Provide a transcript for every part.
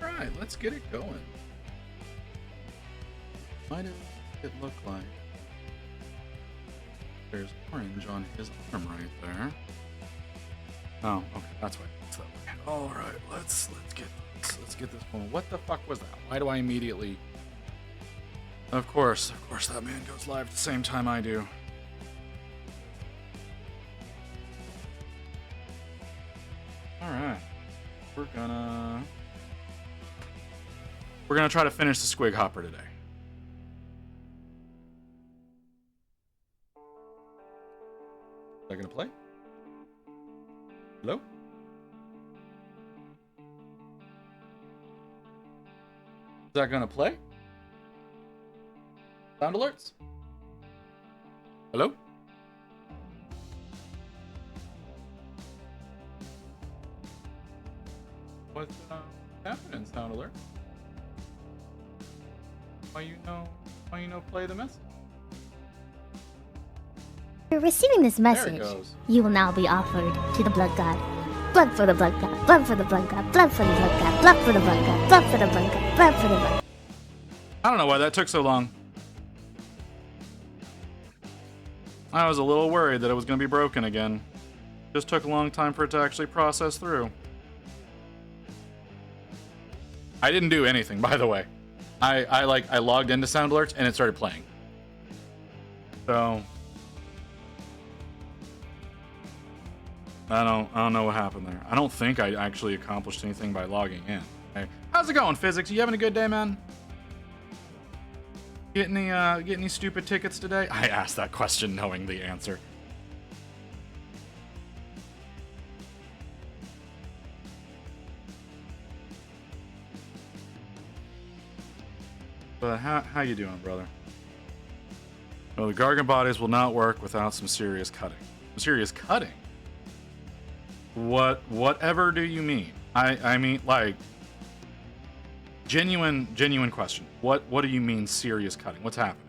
Alright, let's get it going. What does it look like? There's orange on his arm right there. Oh, okay, that's why it's that way. Alright, let's get this one. What the fuck was that? Why do I immediately... Of course that man goes live at the same time I do. Alright. We're gonna try to finish the Squig Hopper today. Is that gonna play? Hello? Is that gonna play? Sound alerts? Hello? What's happening, sound alert? Why you know play the message? After receiving this message, you will now be offered to the Blood God. blood for the blood god, blood for the blood god, blood for the blood god, blood for the blood god, blood for the blood god, blood for the blood. I don't know why that took so long. I was a little worried that it was going to be broken again. Just took a long time for it to actually process through. I didn't do anything, by the way. I logged into Sound Alerts and it started playing. So I don't know what happened there. I don't think I actually accomplished anything by logging in. Okay. How's it going, Physics? You having a good day, man? Get any stupid tickets today? I asked that question knowing the answer. But how you doing, brother? Well, the Gargan bodies will not work without some serious cutting. Serious cutting? Whatever do you mean? I mean, like, genuine question. What do you mean serious cutting? What's happening?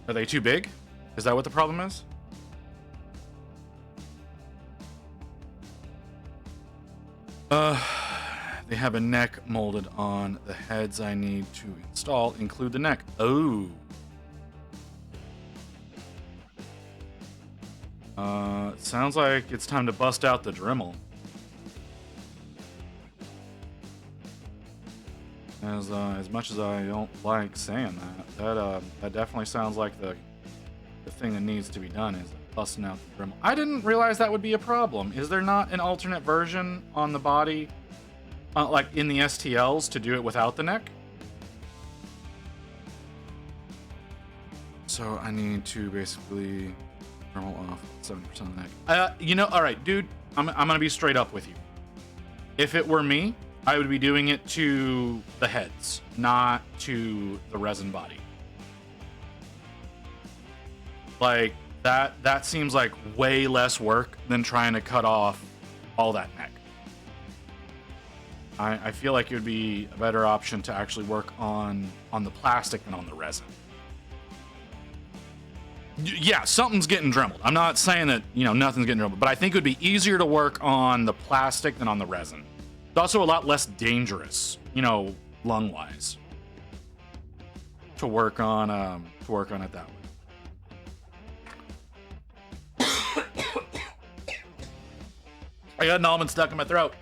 Are they too big? Is that what the problem is? They have a neck molded on. The heads I need to install include the neck. Oh. Sounds like it's time to bust out the Dremel. As much as I don't like saying that definitely sounds like the thing that needs to be done is busting out the Dremel. I didn't realize that would be a problem. Is there not an alternate version on the body, like in the STLs, to do it without the neck? So I need to basically Dremel off 70% of the neck. You know, all right, dude. I'm gonna be straight up with you. If it were me, I would be doing it to the heads, not to the resin body. Like, that seems like way less work than trying to cut off all that neck. I feel like it would be a better option to actually work on the plastic than on the resin. Yeah, something's getting dremeled. I'm not saying that, you know, nothing's getting dremeled, but I think it would be easier to work on the plastic than on the resin. It's also a lot less dangerous, you know, lung-wise, to work on it that way. I got an almond stuck in my throat.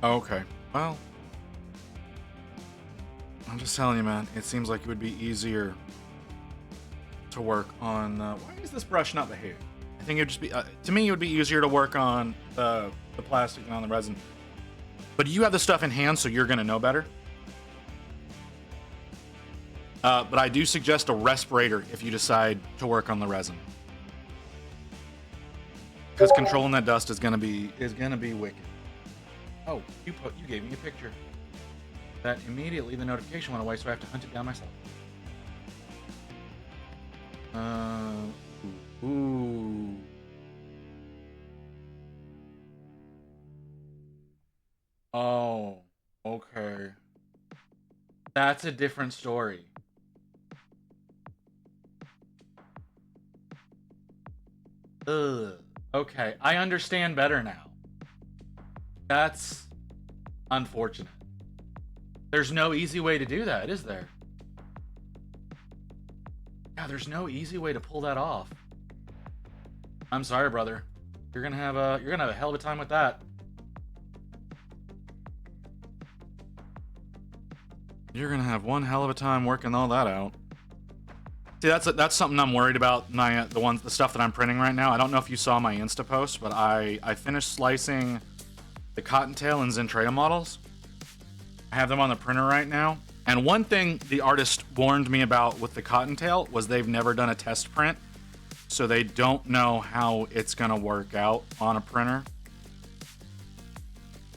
Okay, well, I'm just telling you, man, it seems like it would be easier to work on, why is this brush not behaving? I think it would just be, to me, it would be easier to work on the plastic than on the resin. But you have the stuff in hand, so you're going to know better. But I do suggest a respirator if you decide to work on the resin. Because controlling that dust is gonna be wicked. Oh, you gave me a picture. That immediately the notification went away, so I have to hunt it down myself. Ooh. Oh, okay. That's a different story. Ugh. Okay, I understand better now. That's unfortunate. There's no easy way to do that, is there? Yeah, there's no easy way to pull that off. I'm sorry, brother. You're gonna have a hell of a time with that. You're gonna have one hell of a time working all that out. See, that's something I'm worried about. The stuff that I'm printing right now. I don't know if you saw my Insta post, but I finished slicing the Cottontail and Zentreo models. I have them on the printer right now. And one thing the artist warned me about with the Cottontail was they've never done a test print, so they don't know how it's gonna work out on a printer.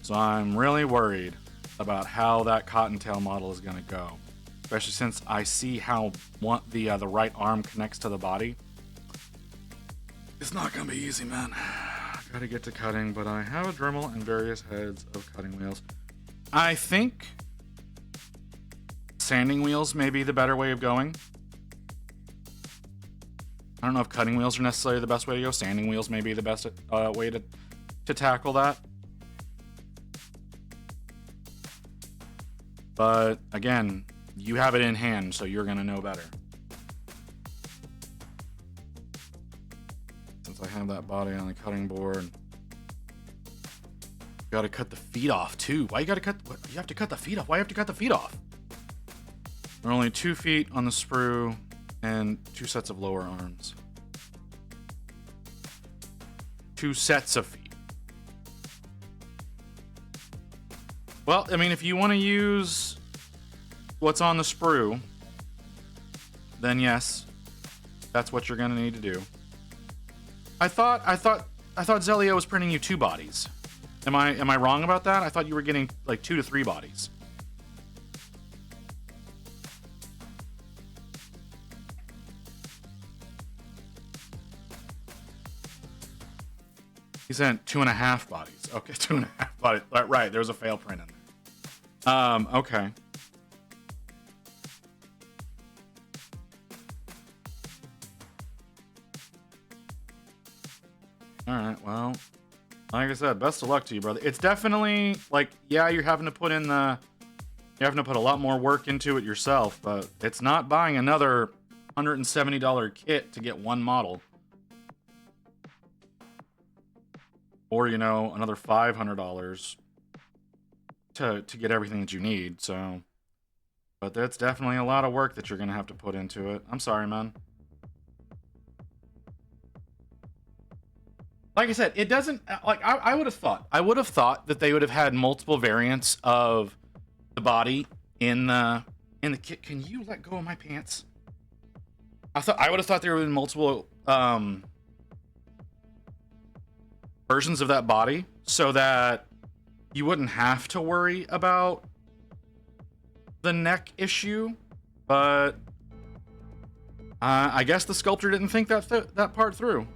So I'm really worried about how that Cottontail model is gonna go, especially since I see how the right arm connects to the body. It's not gonna be easy, man. try to get to cutting, but I have a Dremel and various heads of cutting wheels. I think sanding wheels may be the better way of going. I don't know if cutting wheels are necessarily the best way to go. Sanding wheels may be the best way to tackle that. But again, you have it in hand, so you're gonna know better. Since I have that body on the cutting board, you gotta cut the feet off too. Why you gotta cut? You have to cut the feet off. Why you have to cut the feet off? There are only 2 feet on the sprue and 2 sets of lower arms. 2 sets of feet. Well, I mean, if you want to use what's on the sprue, then yes, that's what you're gonna need to do. I thought Zelio was printing you 2 bodies. Am I wrong about that? I thought you were getting like 2 to 3 bodies. He sent 2.5 bodies. Okay, 2.5 bodies. Right, there was a fail print in there. Okay. All right, well, like I said, best of luck to you, brother. It's definitely like, yeah, you're having to put a lot more work into it yourself, but it's not buying another $170 kit to get 1 model. Or, you know, another $500 to get everything that you need, so. But that's definitely a lot of work that you're going to have to put into it. I'm sorry, man. Like I said, it doesn't, like, I would have thought that they would have had multiple variants of the body in the kit. Can you let go of my pants? I would have thought there would have been multiple, versions of that body so that you wouldn't have to worry about the neck issue, but I guess the sculptor didn't think that part through.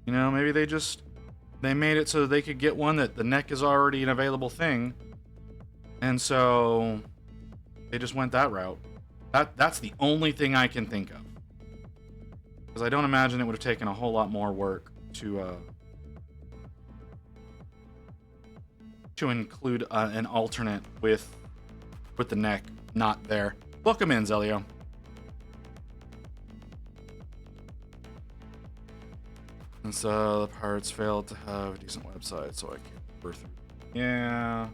You know, maybe they made it so they could get one that the neck is already an available thing, and so they just went that route. That's the only thing I can think of. Because I don't imagine it would have taken a whole lot more work to include an alternate with the neck not there. Welcome in, Zelio. And so the pirates failed to have a decent website, so I can't burn through. Yeah.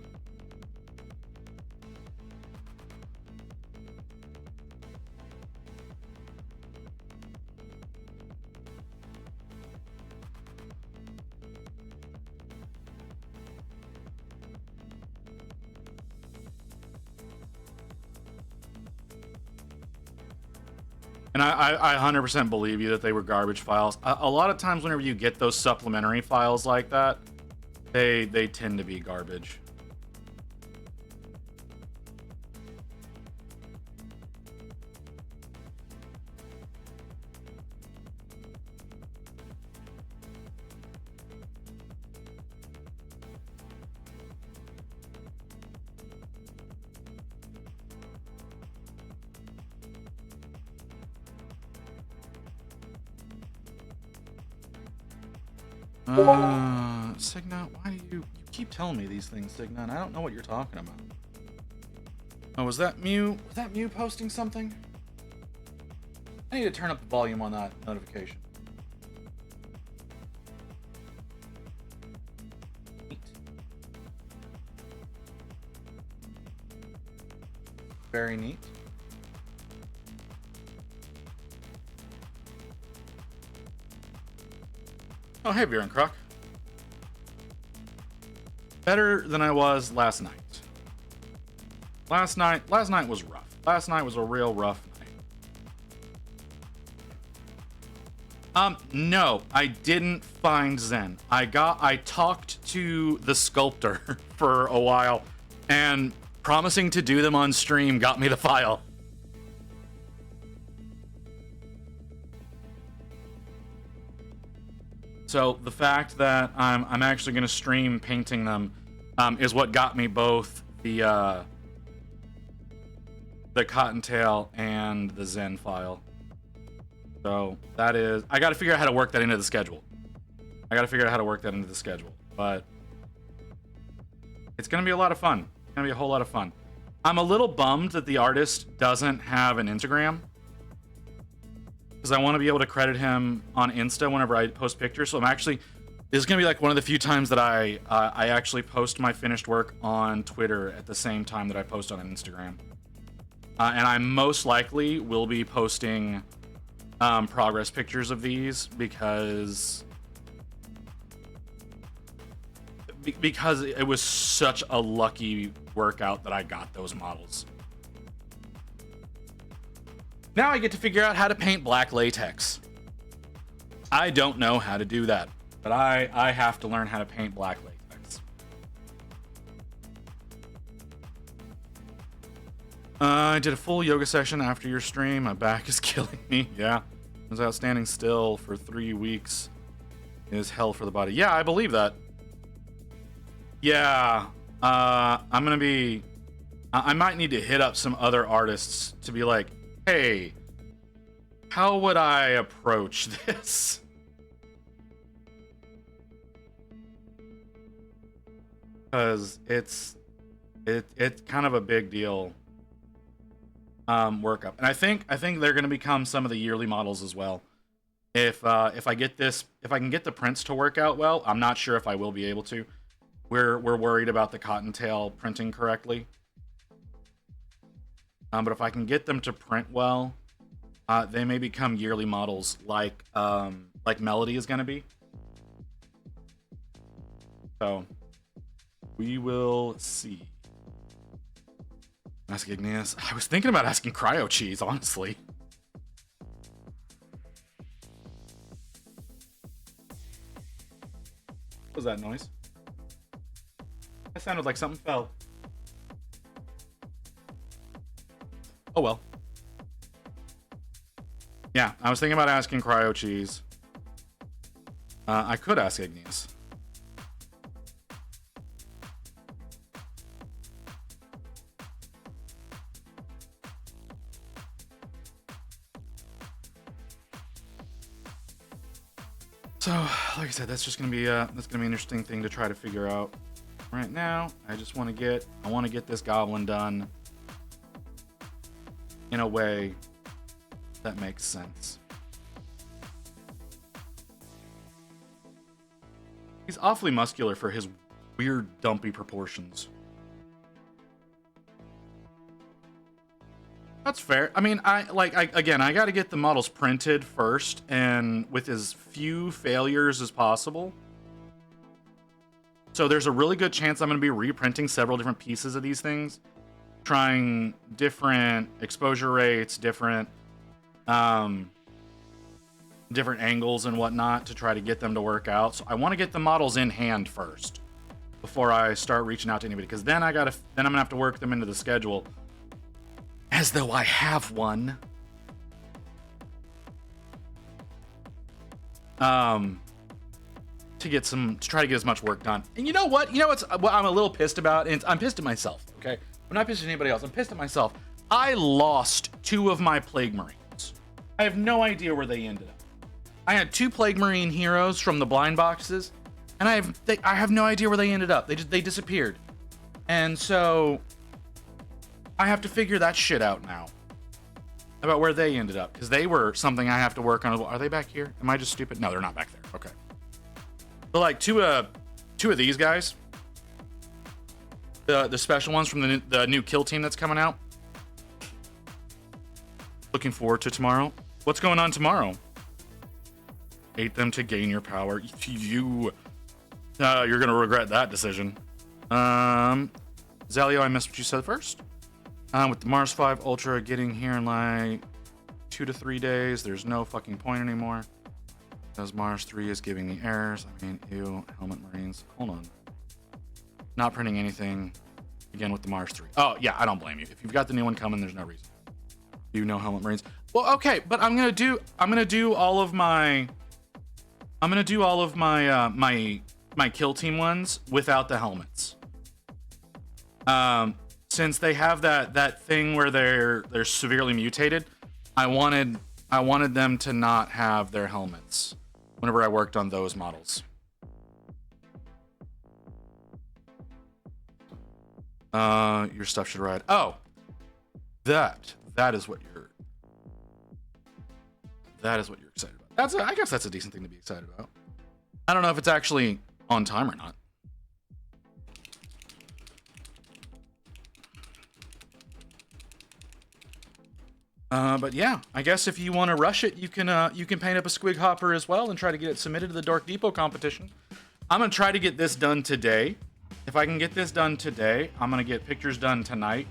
And I 100% believe you that they were garbage files. A lot of times whenever you get those supplementary files like that, they tend to be garbage. Signa, why do you keep telling me these things, Signa? And I don't know what you're talking about. Oh, was that Mew? Was that Mew posting something? I need to turn up the volume on that notification. Neat. Very neat. Oh, hey, Beer and Croc. Better than I was last night. Last night was rough. Last night was a real rough night. No, I didn't find Zen. I talked to the sculptor for a while, and promising to do them on stream got me the file. So the fact that I'm actually going to stream painting them is what got me both the Cottontail and the Zen file. So that is, I got to figure out how to work that into the schedule. But it's going to be a lot of fun. It's going to be a whole lot of fun. I'm a little bummed that the artist doesn't have an Instagram, because I want to be able to credit him on Insta whenever I post pictures. So this is going to be like one of the few times that I actually post my finished work on Twitter at the same time that I post on Instagram. And I most likely will be posting progress pictures of these because it was such a lucky workout that I got those models. Now I get to figure out how to paint black latex. I don't know how to do that, but I have to learn how to paint black latex. I did a full yoga session after your stream. My back is killing me. Yeah. I was out standing still for 3 weeks. It is hell for the body. Yeah, I believe that. Yeah. I might need to hit up some other artists to be like, hey, how would I approach this? Because it's kind of a big deal workup, and I think they're going to become some of the yearly models as well. If I can get the prints to work out well, I'm not sure if I will be able to. We're worried about the Cottontail printing correctly. But if I can get them to print well, they may become yearly models like Melody is going to be. So we will see. Ask Igneous. I was thinking about asking Cryo Cheese, honestly. What was that noise? That sounded like something fell. Oh well. Yeah, I was thinking about asking Cryo Cheese. I could ask Igneous. So, like I said, that's just gonna be an interesting thing to try to figure out. Right now, I want to get this goblin done in a way that makes sense. He's awfully muscular for his weird dumpy proportions. That's fair. I mean, I got to get the models printed first and with as few failures as possible. So there's a really good chance I'm going to be reprinting several different pieces of these things, trying different exposure rates, different angles and whatnot to try to get them to work out. So I want to get the models in hand first before I start reaching out to anybody, because then I'm gonna have to work them into the schedule as though I have one. To try to get as much work done. And you know what I'm a little pissed about, and I'm pissed at myself. Okay, I'm not pissed at anybody else. I'm pissed at myself. I lost 2 of my Plague Marines. I have no idea where they ended up. I had 2 Plague Marine heroes from the blind boxes, and I have no idea where they ended up. They disappeared, and so I have to figure that shit out now about where they ended up, because they were something I have to work on. Are they back here? Am I just stupid? No, they're not back there. Okay. But like two of these guys, the special ones from the new kill team that's coming out. Looking forward to tomorrow. What's going on tomorrow? Hate them to gain your power. You're gonna regret that decision. Zalio, I missed what you said first. With the Mars 5 Ultra getting here in like 2 to 3 days, there's no fucking point anymore. Because Mars 3 is giving me errors. I mean, ew, Helmet Marines. Hold on. Not printing anything again with the Mars 3. Oh, yeah, I don't blame you. If you've got the new one coming, there's no reason. You know Helmet Marines. Well, okay, but I'm gonna do all of my I'm gonna do all of my my kill team ones without the helmets. Since they have that thing where they're severely mutated, I wanted them to not have their helmets whenever I worked on those models. Your stuff should ride. Oh, that is what you're excited about. I guess that's a decent thing to be excited about. I don't know if it's actually on time or not. But yeah, I guess if you want to rush it, you can paint up a Squig hopper as well and try to get it submitted to the Dark Depot competition. I'm gonna try to get this done today. If I can get this done today, I'm gonna get pictures done tonight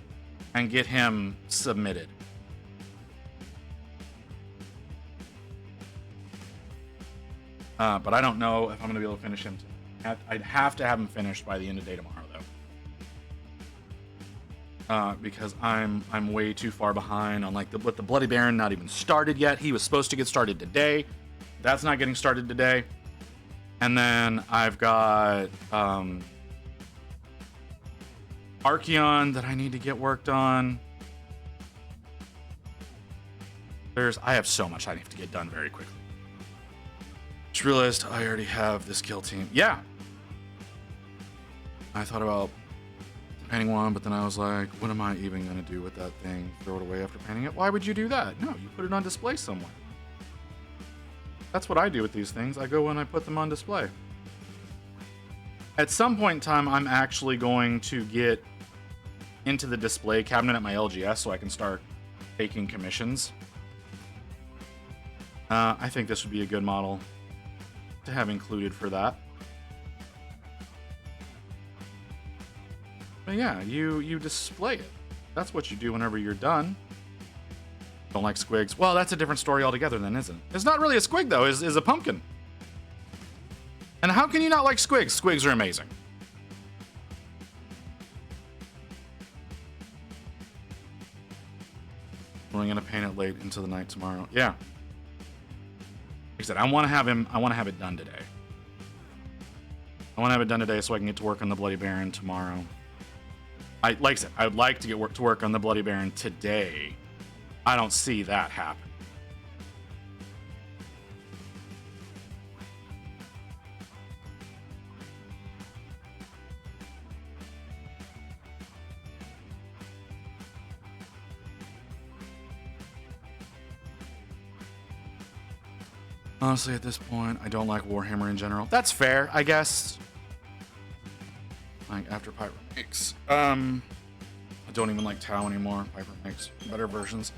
and get him submitted. But I don't know if I'm gonna be able to finish him. I'd have to have him finished by the end of day tomorrow, though. Because I'm way too far behind on with the Bloody Baron not even started yet. He was supposed to get started today. That's not getting started today. And then I've got Archeon that I need to get worked on. I have so much I have to get done very quickly. Just realized I already have this kill team. Yeah. I thought about painting one, but then I was like, what am I even going to do with that thing? Throw it away after painting it? Why would you do that? No, you put it on display somewhere. That's what I do with these things. I go and I put them on display. At some point in time, I'm actually going to get into the display cabinet at my LGS so I can start taking commissions. I think this would be a good model to have included for that. But yeah, you display it. That's what you do whenever you're done. Don't like squigs. Well, that's a different story altogether then, isn't it? It's not really a squig, though. It's a pumpkin. And how can you not like squigs? Squigs are amazing. We're going to paint it late into the night tomorrow. Yeah. Like I said, I want to have it done today. I want to have it done today so I can get to work on the Bloody Baron tomorrow. Like I said, I would like to get to work on the Bloody Baron today. I don't see that happen. Honestly, at this point, I don't like Warhammer in general. That's fair, I guess. Like, after Pyro makes. I don't even like Tau anymore. Piper makes better versions.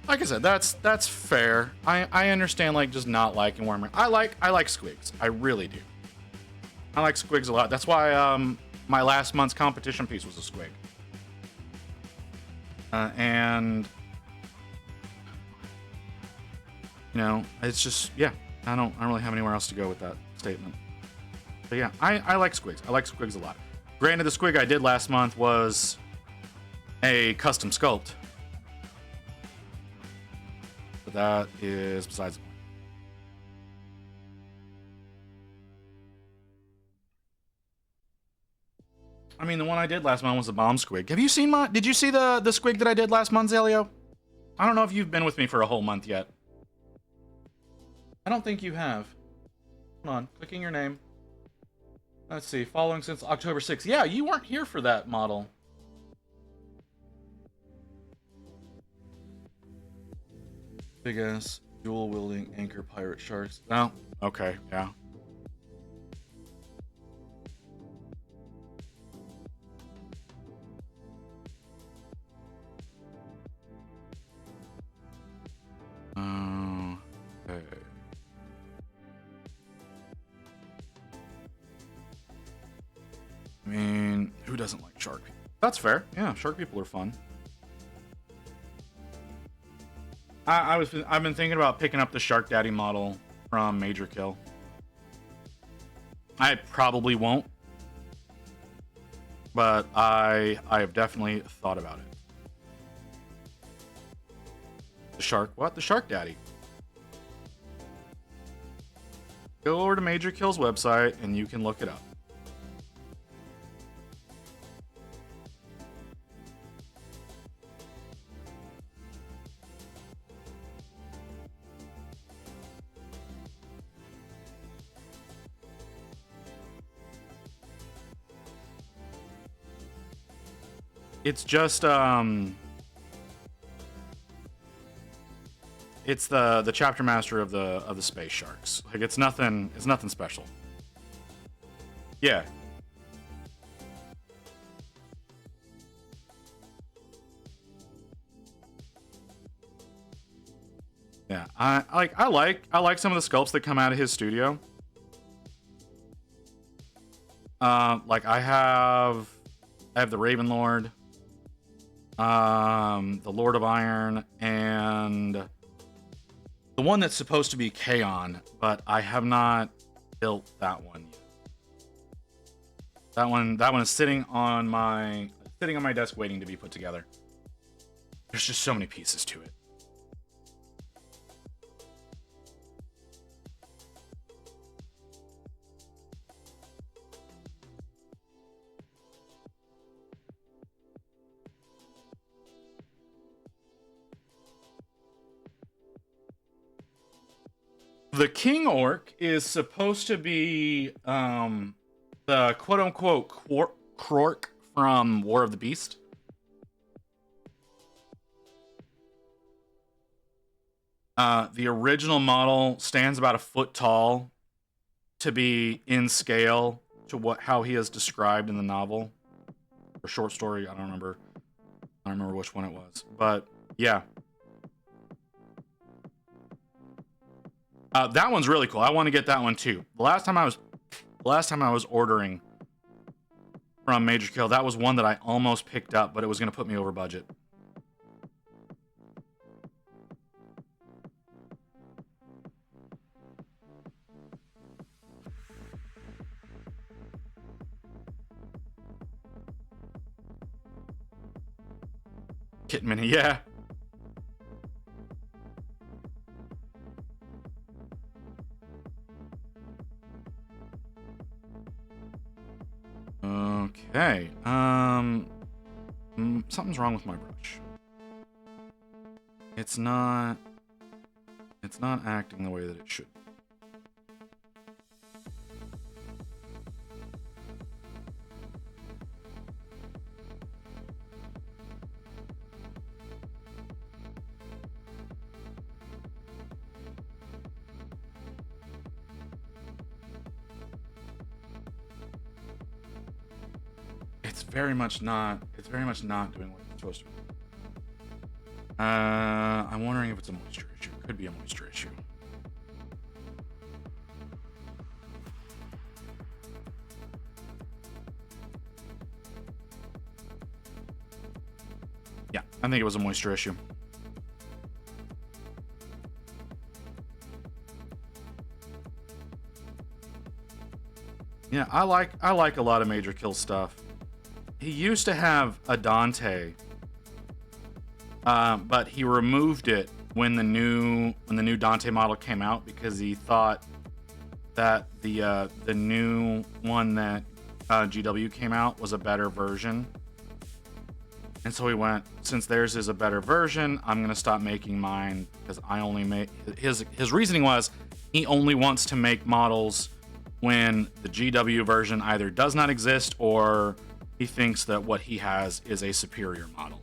Like I said, that's fair. I understand, like, just not liking Warhammer. I like Squigs. I really do. I like Squigs a lot. That's why my last month's competition piece was a Squig. And you know, it's just, yeah. I don't really have anywhere else to go with that statement. But yeah, I like Squigs. I like Squigs a lot. Granted, the Squig I did last month was a custom sculpt. But that is besides the point. I mean, the one I did last month was a bomb Squig. Have you seen did you see the Squig that I did last month, Zelio? I don't know if you've been with me for a whole month yet. I don't think you have. Hold on, clicking your name. Let's see, following since October 6th. Yeah, you weren't here for that model. Big ass dual wielding anchor pirate sharks. Oh, okay, yeah. Okay. I mean, who doesn't like shark people? That's fair. Yeah, shark people are fun. I've been thinking about picking up the Shark Daddy model from Major Kill. I probably won't, but I have definitely thought about it. The Shark Daddy. Go over to Major Kill's website and you can look it up. It's just it's the chapter master of the space sharks. Like it's nothing special. Yeah. Yeah, I like some of the sculpts that come out of his studio. Like I have the Raven Lord, the Lord of Iron, and the one that's supposed to be Kaon, but I have not built that one yet. That one is sitting on my desk waiting to be put together. There's just so many pieces to it. The King Orc is supposed to be the quote-unquote Krork from War of the Beast. The original model stands about a foot tall to be in scale to how he is described in the novel or short story. I don't remember which one it was, but yeah. That one's really cool. I want to get that one too. The last time I was ordering from Major Kill, that was one that I almost picked up, but it was going to put me over budget. Kit Mini, yeah. Okay. Something's wrong with my brush. It's not acting the way that it should. It's very much not doing what it's supposed to be. I'm wondering if it's a moisture issue. It could be a moisture issue. Yeah, I think it was a moisture issue. Yeah, I like a lot of Major Kill stuff. He used to have a Dante, but he removed it when the new Dante model came out because he thought that the new one that GW came out was a better version. And so he went, since theirs is a better version, I'm gonna stop making mine because I only make his reasoning was he only wants to make models when the GW version either does not exist or he thinks that what he has is a superior model.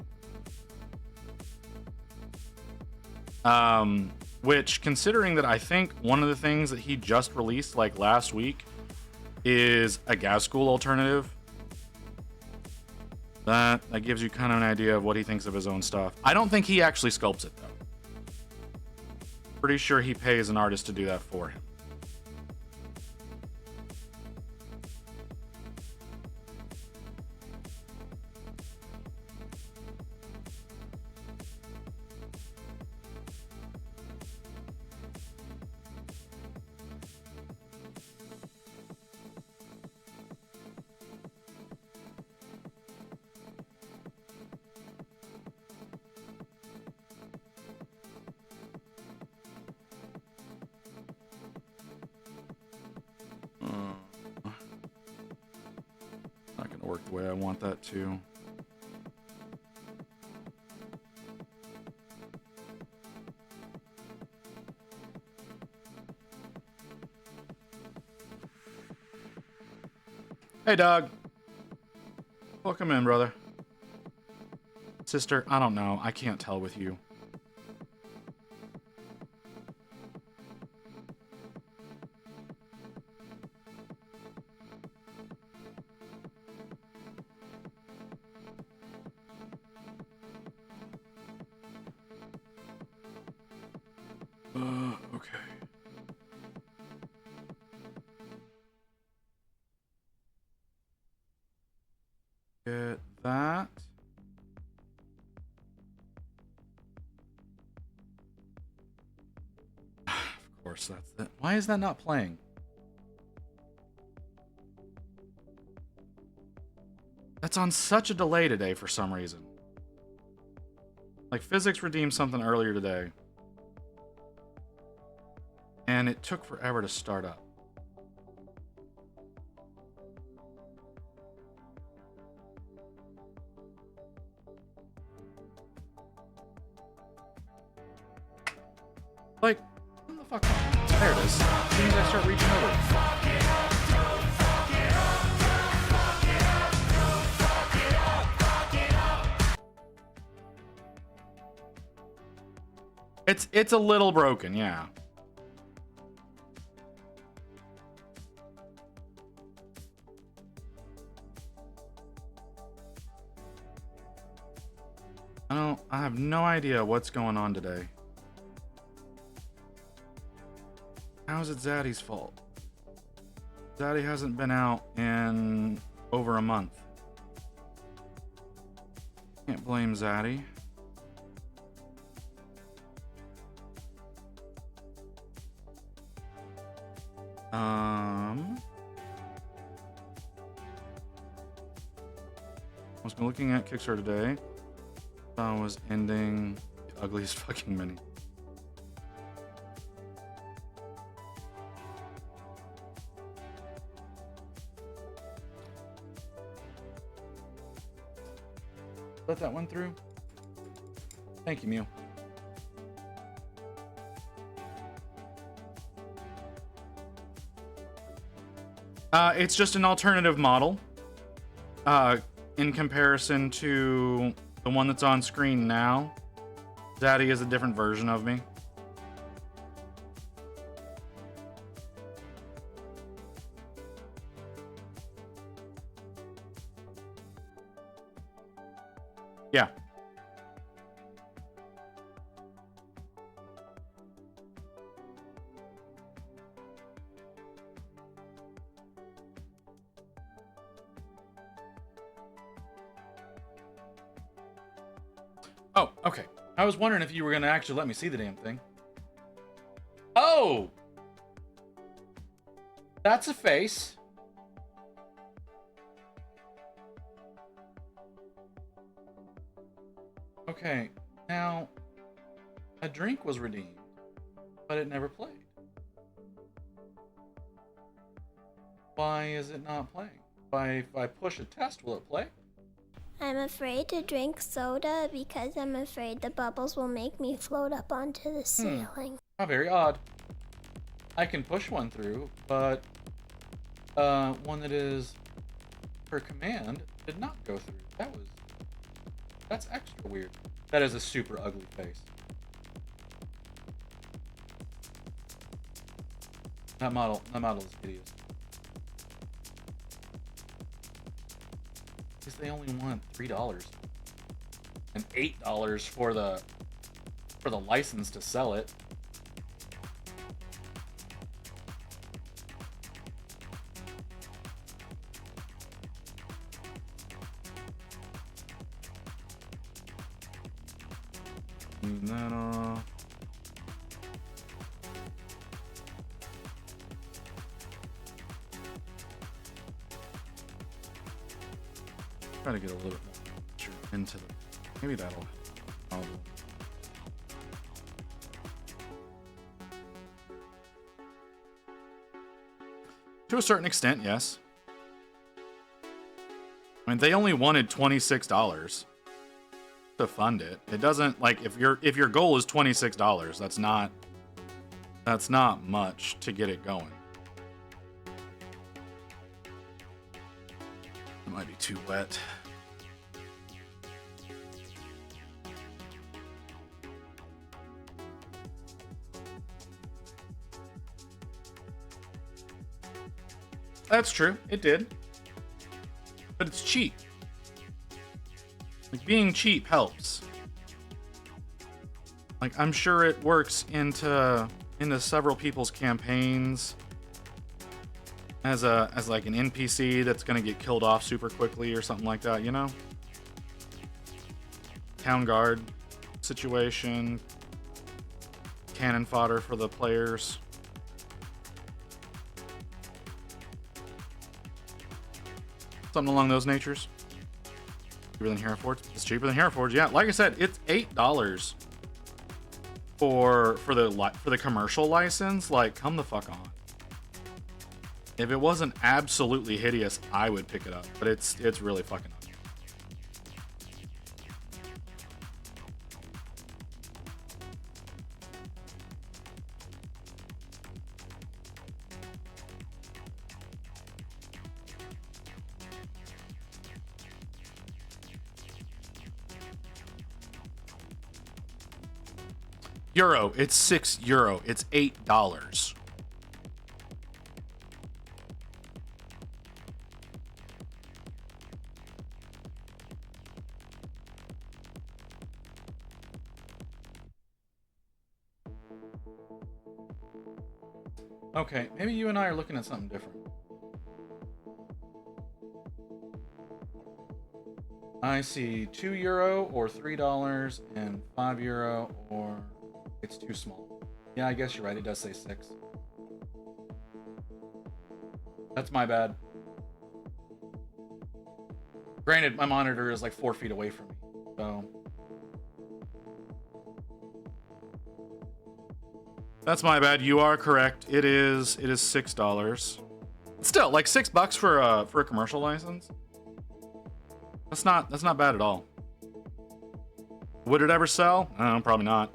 Which, considering that I think one of the things that he just released like last week is a Gazgul alternative, that gives you kind of an idea of what he thinks of his own stuff. I don't think he actually sculpts it though. Pretty sure he pays an artist to do that for him. It'll work the way I want that to. Hey, dog. Welcome in, brother. Sister, I don't know. I can't tell with you. Okay. Get that. Of course, that's it. Why is that not playing? That's on such a delay today for some reason. Like, physics redeemed something earlier today. And it took forever to start up. Like, what the fuck? There it is. As soon as I start reaching over. It's a little broken, yeah. I have no idea what's going on today. How is it Zaddy's fault? Zaddy hasn't been out in over a month. Can't blame Zaddy. I was looking at Kickstarter today. I was ending the ugliest fucking mini. Let that one through. Thank you, Mew. It's just an alternative model. In comparison to the one that's on screen now, Zaddy is a different version of me. Yeah. Oh, okay. I was wondering if you were going to actually let me see the damn thing. Oh! That's a face. Okay, now, a drink was redeemed, but it never played. Why is it not playing? If I push a test, will it play? I'm afraid to drink soda because I'm afraid the bubbles will make me float up onto the ceiling. How very odd. I can push one through, but one that is per command did not go through. That's extra weird. That is a super ugly face. That model is hideous. Because they only want $3 and $8 for the license to sell it. Move that off. Try to get a little bit more into the. Maybe that'll help. To a certain extent, yes. mean, they only wanted $26 to fund it. It doesn't, like, if your goal is $26, that's not much to get it going. It might be too wet. That's true. It did. But it's cheap. Like, being cheap helps. Like, I'm sure it works into several people's campaigns as like an NPC that's gonna get killed off super quickly or something like that, you know? Town guard situation, cannon fodder for the players. Something along those natures. Cheaper than Hereford's? It's cheaper than Hereford's. Yeah, like I said, it's $8 for the commercial license. Like, come the fuck on. If it wasn't absolutely hideous, I would pick it up. But it's really fucking up. Euro. It's €6. It's $8. Okay, maybe you and I are looking at something different. I see €2 or $3 and €5 or it's too small. Yeah, I guess you're right. It does say 6. That's my bad. Granted, my monitor is like 4 feet away from me, so that's my bad. You are correct. It is $6. Still, like $6 for a commercial license. That's not bad at all. Would it ever sell? Probably not.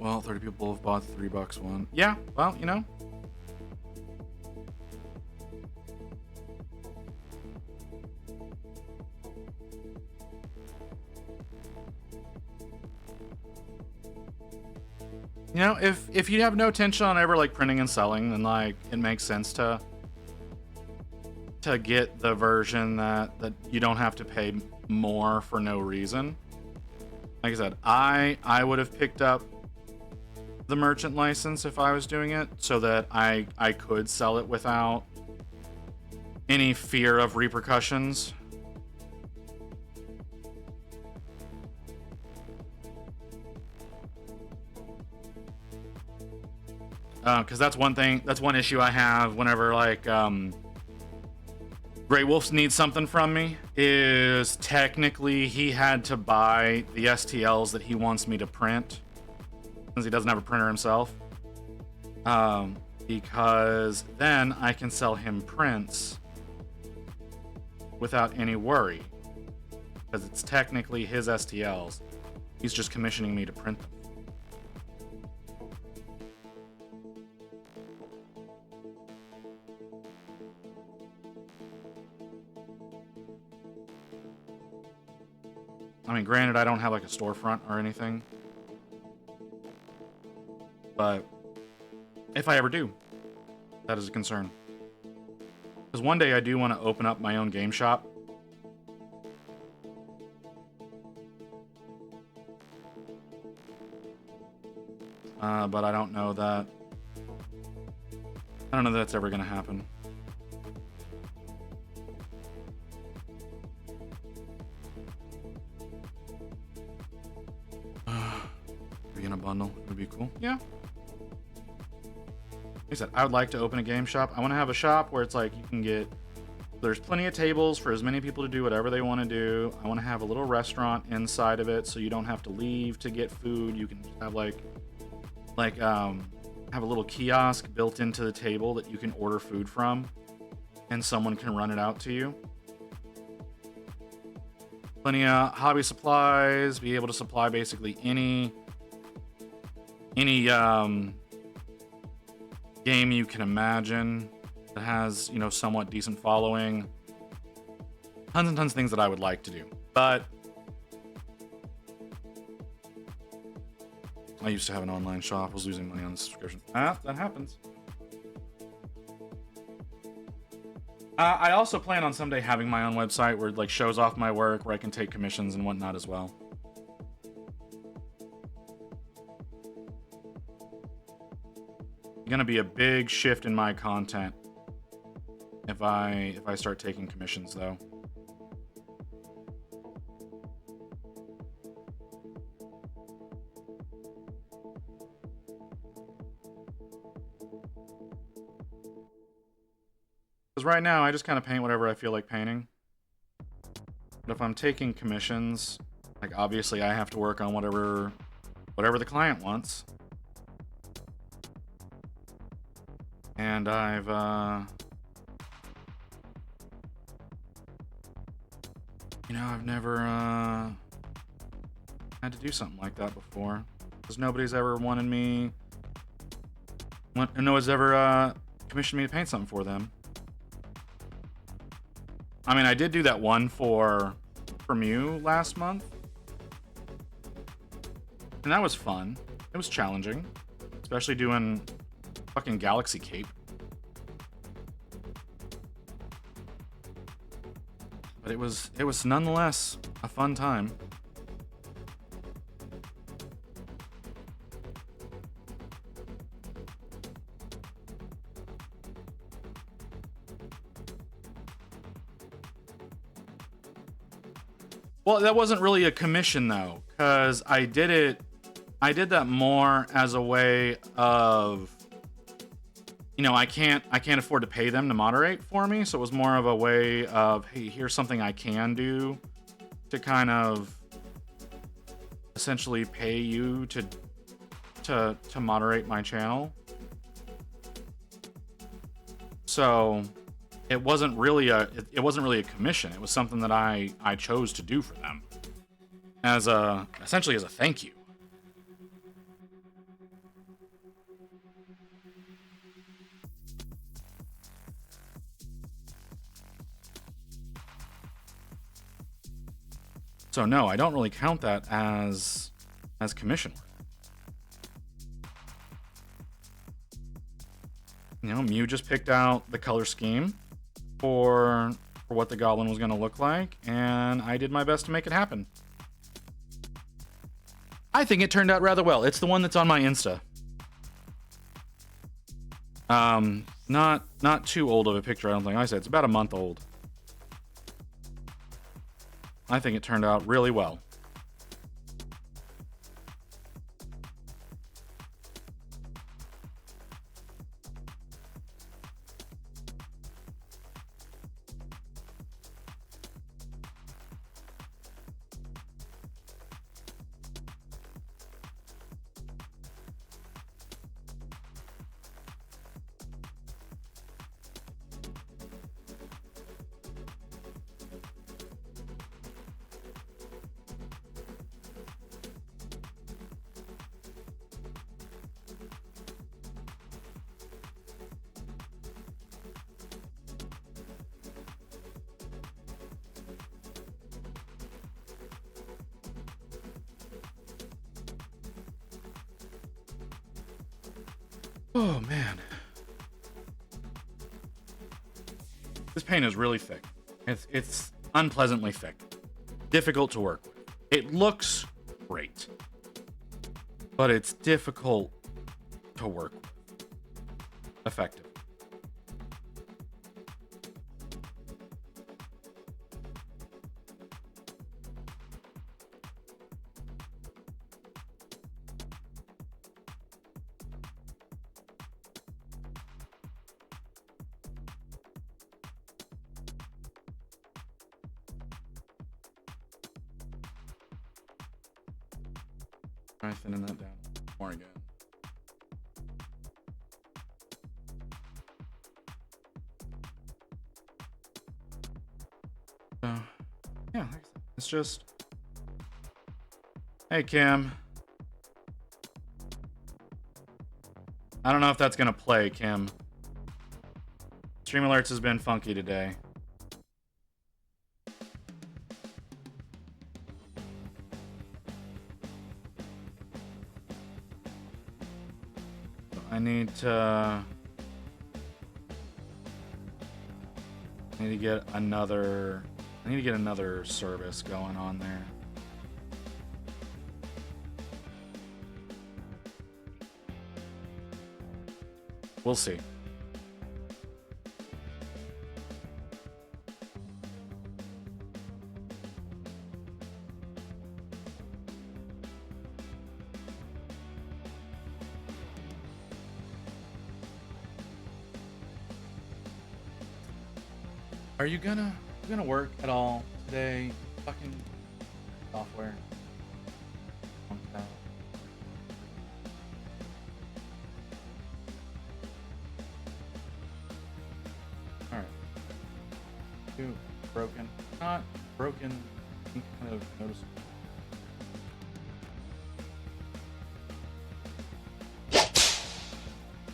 Well, 30 people have bought the $3 one. Yeah, well, you know. You know, if you have no intention on ever like printing and selling, then like it makes sense to get the version that you don't have to pay more for no reason. Like I said, I would have picked up the merchant license if I was doing it so that I could sell it without any fear of repercussions. Because that's one issue I have whenever like Grey Wolf needs something from me, is technically he had to buy the STLs that he wants me to print since he doesn't have a printer himself, because then I can sell him prints without any worry, because it's technically his STLs. He's just commissioning me to print them. I mean, granted, I don't have like a storefront or anything, but if I ever do, that is a concern. Because one day I do want to open up my own game shop. But I don't know that that's ever going to happen. in a bundle would be cool. Yeah. Like I said, I would like to open a game shop. I want to have a shop where it's like you can get, there's plenty of tables for as many people to do whatever they want to do. I want to have a little restaurant inside of it so you don't have to leave to get food. You can have have a little kiosk built into the table that you can order food from and someone can run it out to you. Plenty of hobby supplies, be able to supply basically any game you can imagine that has, you know, somewhat decent following. Tons and tons of things that I would like to do. But I used to have an online shop. I was losing money on the subscription. That happens. I also plan on someday having my own website where it like shows off my work, where I can take commissions and whatnot as well. Gonna be a big shift in my content if I start taking commissions though. Because right now I just kind of paint whatever I feel like painting. But if I'm taking commissions, like obviously I have to work on whatever the client wants. And I've never had to do something like that before, because nobody's ever wanted me. No one's ever commissioned me to paint something for them. I mean, I did do that one for Mew last month, and that was fun. It was challenging, especially doing fucking Galaxy Cape. But it was nonetheless a fun time. Well, that wasn't really a commission though, because I did that more as a way of, you know, I can't afford to pay them to moderate for me, so it was more of a way of, hey, here's something I can do to kind of essentially pay you to moderate my channel. So it wasn't really a commission. It was something that I chose to do for them essentially as a thank you. So no, I don't really count that as commission work. You know, Mew just picked out the color scheme for what the goblin was going to look like, and I did my best to make it happen. I think it turned out rather well. It's the one that's on my Insta. Not too old of a picture, I don't think. Like I said, it's about a month old. I think it turned out really well. Oh man, this paint is really thick. It's unpleasantly thick, difficult to work with. It looks great, but it's difficult to work with. Effective. Try thinning that down more again. So, yeah, like I said, it's just, hey, Kim. I don't know if that's gonna play, Kim. Stream Alerts has been funky today. I need to get another service going on there. We'll see. Are you gonna work at all today? Fucking software. Alright. Two broken. Not broken. Kind of noticeable.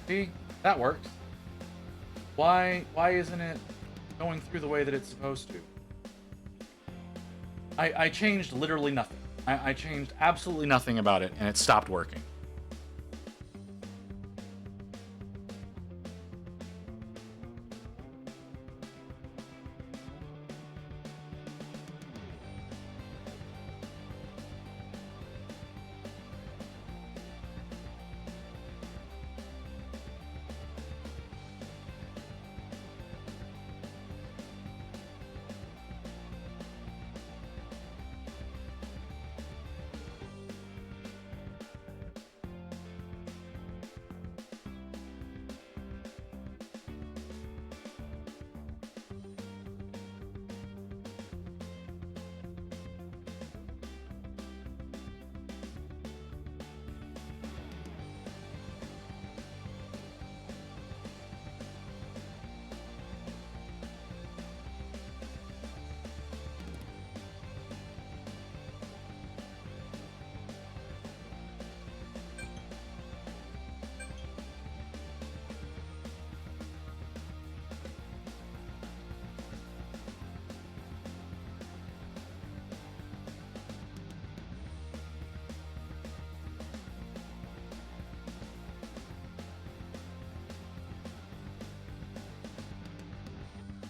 See? That works. Why isn't it going through the way that it's supposed to? I changed literally nothing. I changed absolutely nothing about it, and it stopped working.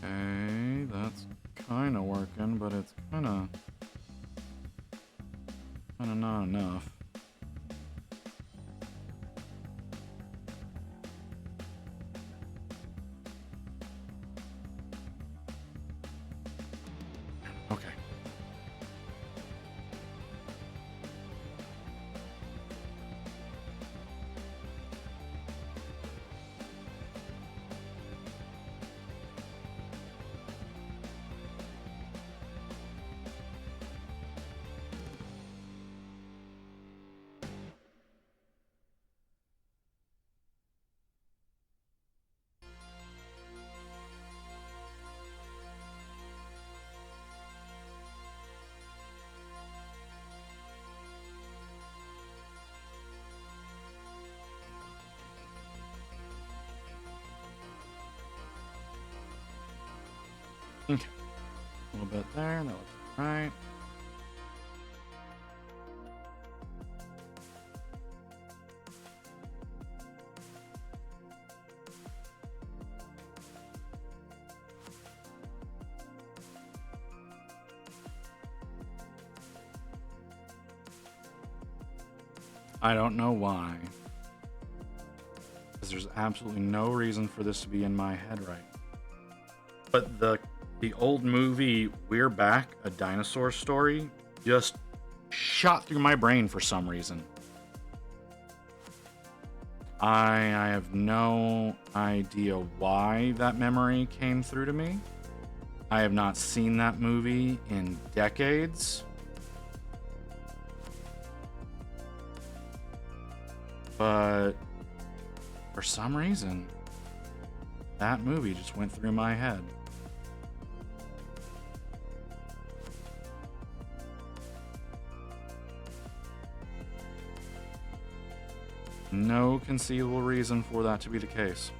Okay, that's kind of working, but it's kind of not enough. Okay. Okay. A little bit there. That looks right. I don't know why. Because there's absolutely no reason for this to be in my head right. But the old movie We're Back, A Dinosaur Story just shot through my brain for some reason. I have no idea why that memory came through to me. I have not seen that movie in decades. But for some reason, that movie just went through my head. No conceivable reason for that to be the case.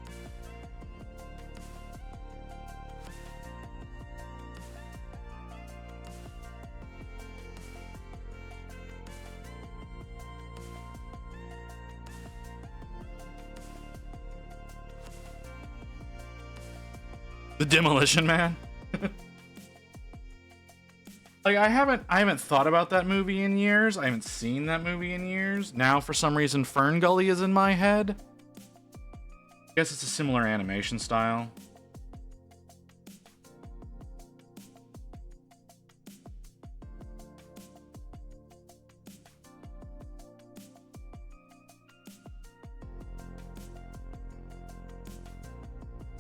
The Demolition Man? Like, I haven't thought about that movie in years. I haven't seen that movie in years. Now, for some reason, Fern Gully is in my head. I guess it's a similar animation style.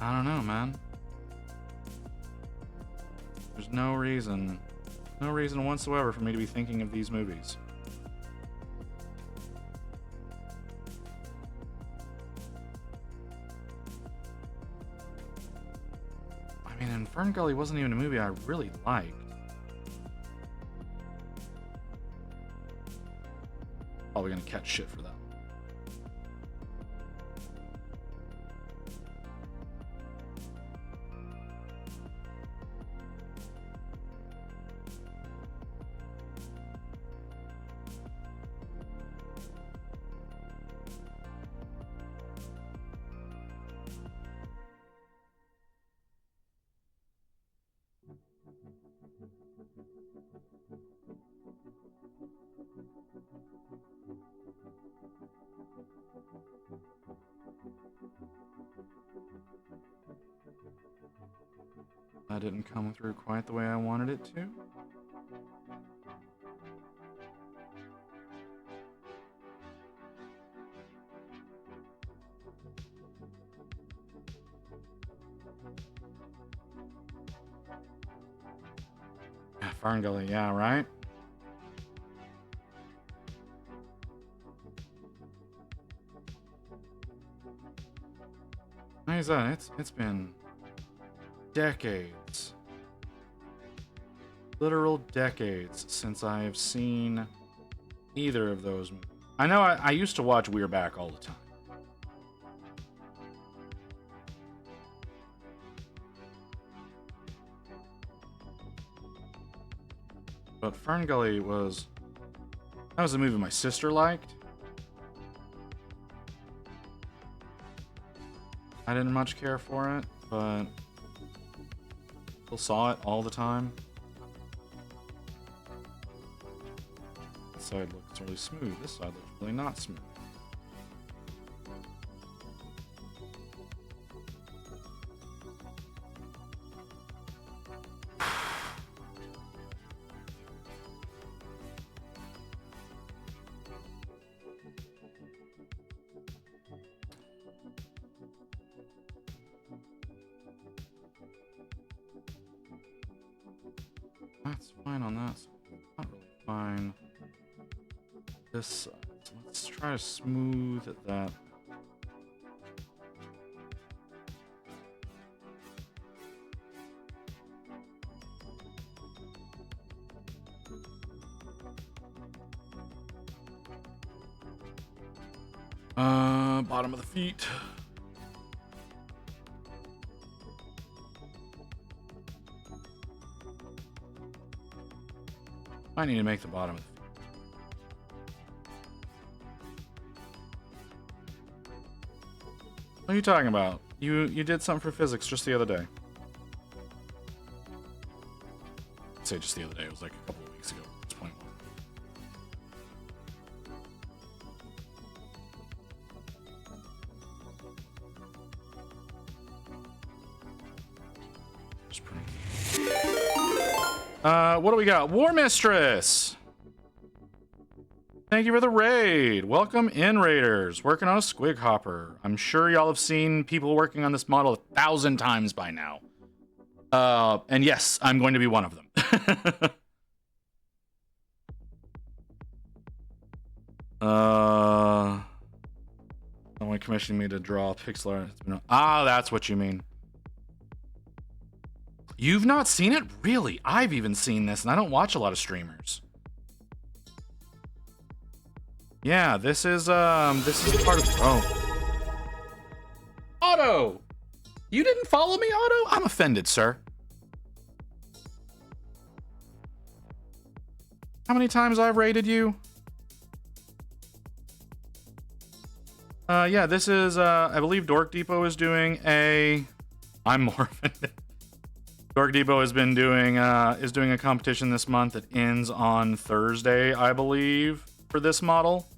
I don't know, man. There's no reason whatsoever for me to be thinking of these movies. I mean, and Fern Gully wasn't even a movie I really liked. Probably gonna catch shit for that. That didn't come through quite the way I wanted it to. Yeah, Fern Gully, yeah, right? How is that? It's been decades. Literal decades since I have seen either of those movies. I know I used to watch We're Back all the time. But Fern Gully was... That was a movie my sister liked. I didn't much care for it, but... Still saw it all the time. This side looks really smooth. This side looks really not smooth. That's fine on that side. Not really fine. This side. So let's try to smooth that. Bottom of the feet. I need to make the bottom of the feet. What are you talking about? You did something for physics just the other day. I'd say just the other day. It was like a couple of weeks ago at this point. What do we got? War Mistress! Thank you for the raid. Welcome in, Raiders. Working on a Squig Hopper. I'm sure y'all have seen people working on this model 1,000 times by now. And yes, I'm going to be one of them. commissioning me to draw pixel art. Ah, that's what you mean. You've not seen it? Really? I've even seen this, and I don't watch a lot of streamers. Yeah, this is part of... Oh. Otto! You didn't follow me, Otto? I'm offended, sir. How many times I've raided you? Yeah, this is, I believe Dork Depot is doing a... I'm more offended. Dork Depot has been doing, is doing a competition this month that ends on Thursday, I believe, for this model.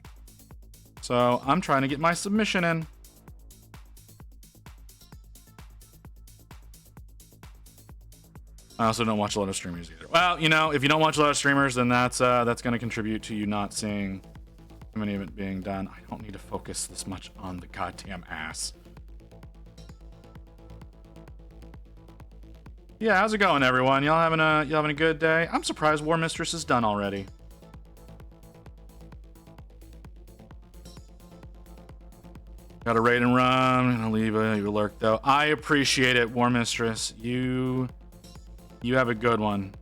So I'm trying to get my submission in. I also don't watch a lot of streamers either. Well, you know, if you don't watch a lot of streamers, then that's going to contribute to you not seeing too many of it being done. I don't need to focus this much on the goddamn ass. Yeah, how's it going, everyone? Y'all having a good day? I'm surprised War Mistress is done already. Got a raid and run. I'm gonna leave your lurk though. I appreciate it, War Mistress. You have a good one.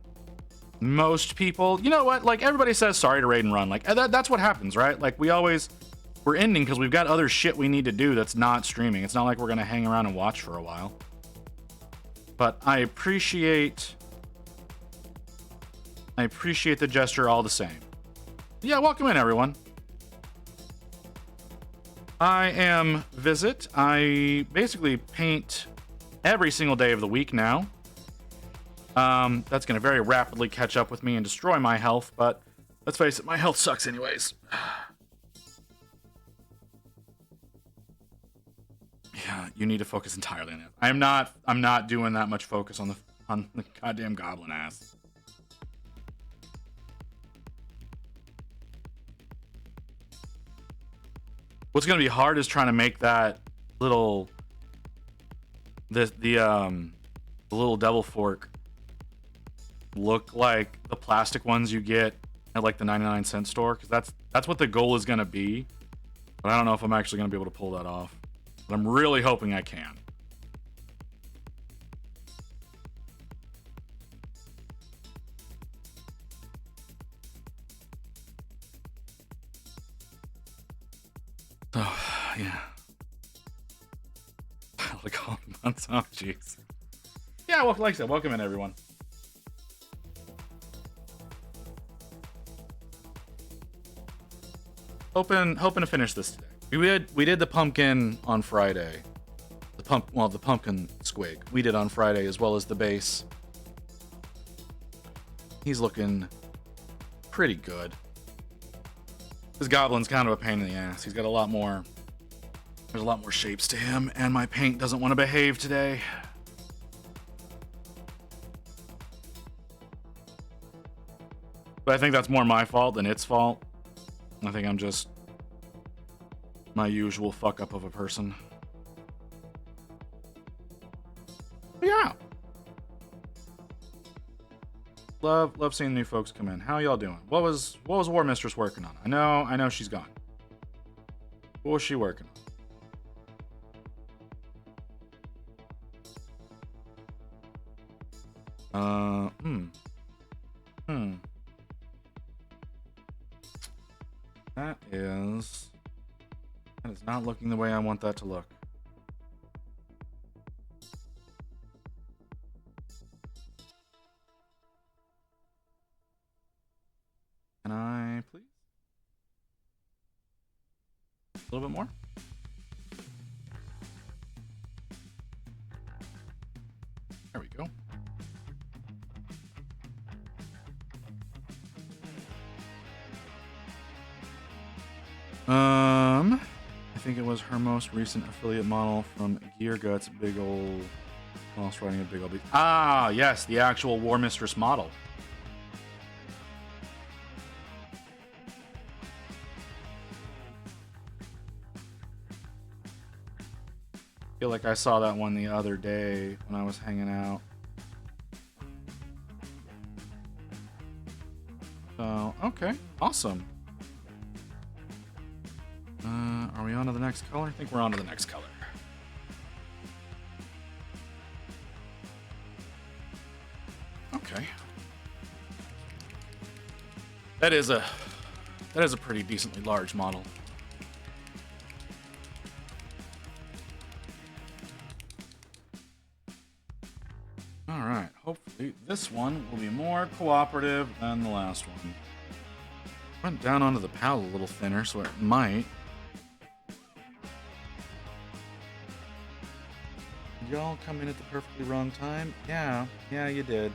Most people, you know what? Like everybody says sorry to raid and run. Like that's what happens, right? Like we're ending because we've got other shit we need to do that's not streaming. It's not like we're gonna hang around and watch for a while. But I appreciate the gesture all the same. Yeah, welcome in, everyone. I am Visit. I basically paint every single day of the week now. That's going to very rapidly catch up with me and destroy my health, but let's face it, my health sucks anyways. Yeah, you need to focus entirely on it. I'm not doing that much focus on the goddamn goblin ass. What's gonna be hard is trying to make that little the little devil fork look like the plastic ones you get at like the 99-cent store, because that's what the goal is gonna be. But I don't know if I'm actually gonna be able to pull that off. But I'm really hoping I can. Oh, yeah. Like, oh, jeez. Yeah, well, like I said, welcome in, everyone. Hoping to finish this today. We did the pumpkin on Friday. The pumpkin squig we did on Friday, as well as the base. He's looking pretty good. This goblin's kind of a pain in the ass. He's got a lot more. There's a lot more shapes to him, and my paint doesn't want to behave today. But I think that's more my fault than its fault. I think I'm just my usual fuck up of a person. Yeah. Love seeing new folks come in. How y'all doing? What was War Mistress working on? I know she's gone. What was she working on? That is not looking the way I want that to look. Can I please? A little bit more? There we go. I think it was her most recent affiliate model from Gear Guts, big old mouse riding a big old beast. Ah, yes, the actual War Mistress model. I feel like I saw that one the other day when I was hanging out. So, okay, awesome. Are we on to the next color? I think we're on to the next color. Okay. That is a pretty decently large model. All right. Hopefully this one will be more cooperative than the last one. Went down onto the pallet a little thinner, so it might. Did y'all come in at the perfectly wrong time? Yeah, you did.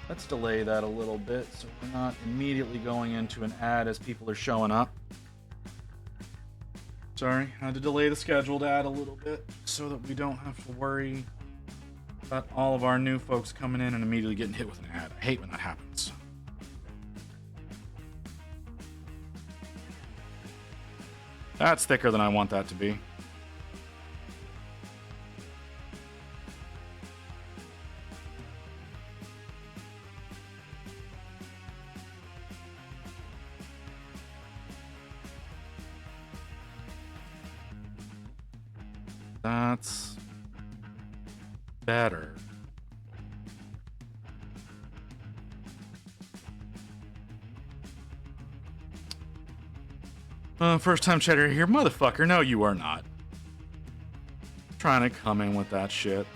Let's delay that a little bit so we're not immediately going into an ad as people are showing up. Sorry, had to delay the scheduled ad a little bit so that we don't have to worry about all of our new folks coming in and immediately getting hit with an ad. I hate when that happens. That's thicker than I want that to be. That's better. First time chatter here. Motherfucker, no you are not. Trying to come in with that shit.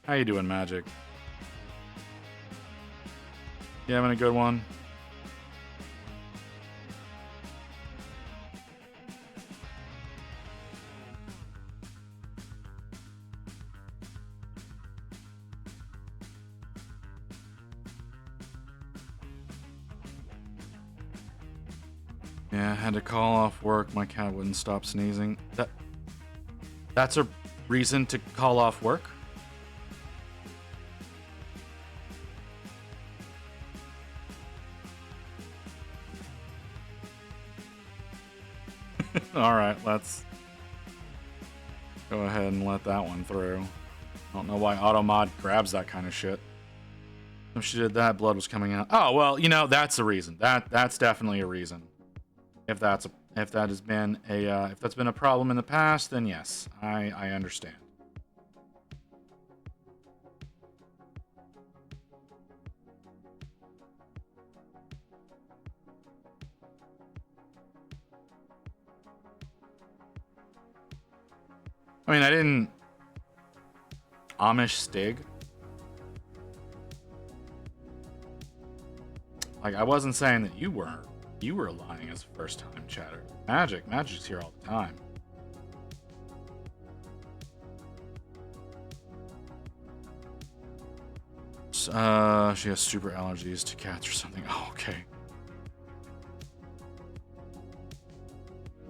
How you doing, Magic? You having a good one? Yeah, I had to call off work. My cat wouldn't stop sneezing. That's a reason to call off work? Alright, let's go ahead and let that one through. I don't know why Automod grabs that kind of shit. If she did that, blood was coming out. Oh, well, you know, that's a reason. That's definitely a reason. If that's been a problem in the past, then yes, I understand. I mean, I didn't Amish Stig. Like, I wasn't saying that you were lying as a first time chatter. Magic's here all the time. She has super allergies to cats or something. Oh, okay.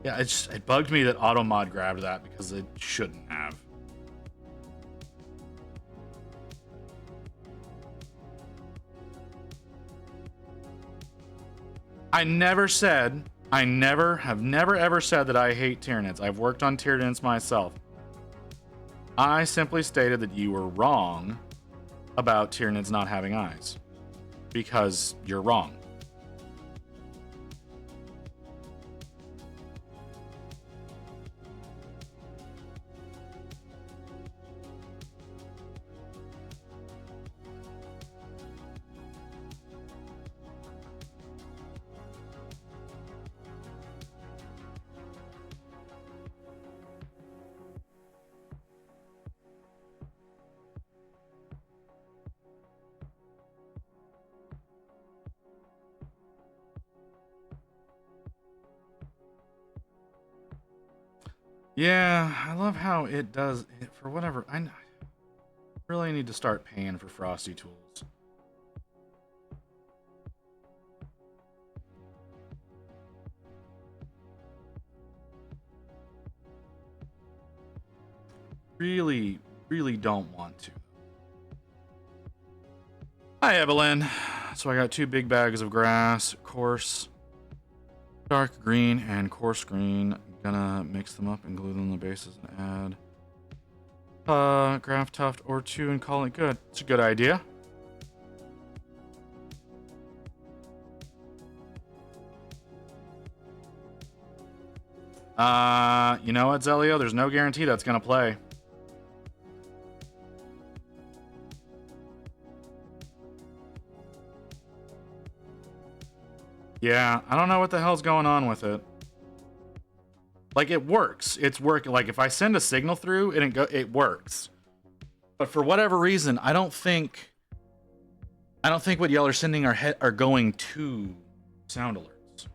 Yeah, it bugged me that Automod grabbed that because it shouldn't have. I never have never ever said that I hate Tyranids. I've worked on Tyranids myself. I simply stated that you were wrong about Tyranids not having eyes. Because you're wrong. Yeah, I love how it does it for whatever. I really need to start paying for Frosty tools. Really, really don't want to. Hi, Evelyn. So I got 2 big bags of grass, coarse, dark green, and coarse green. Gonna mix them up and glue them on the bases and add graft tuft or 2 and call it good. It's a good idea. You know what, Zelio? There's no guarantee that's gonna play. Yeah, I don't know what the hell's going on with it. Like, it works. It's working. Like, if I send a signal through, it works. But for whatever reason, I don't think what y'all are sending are going to sound alerts.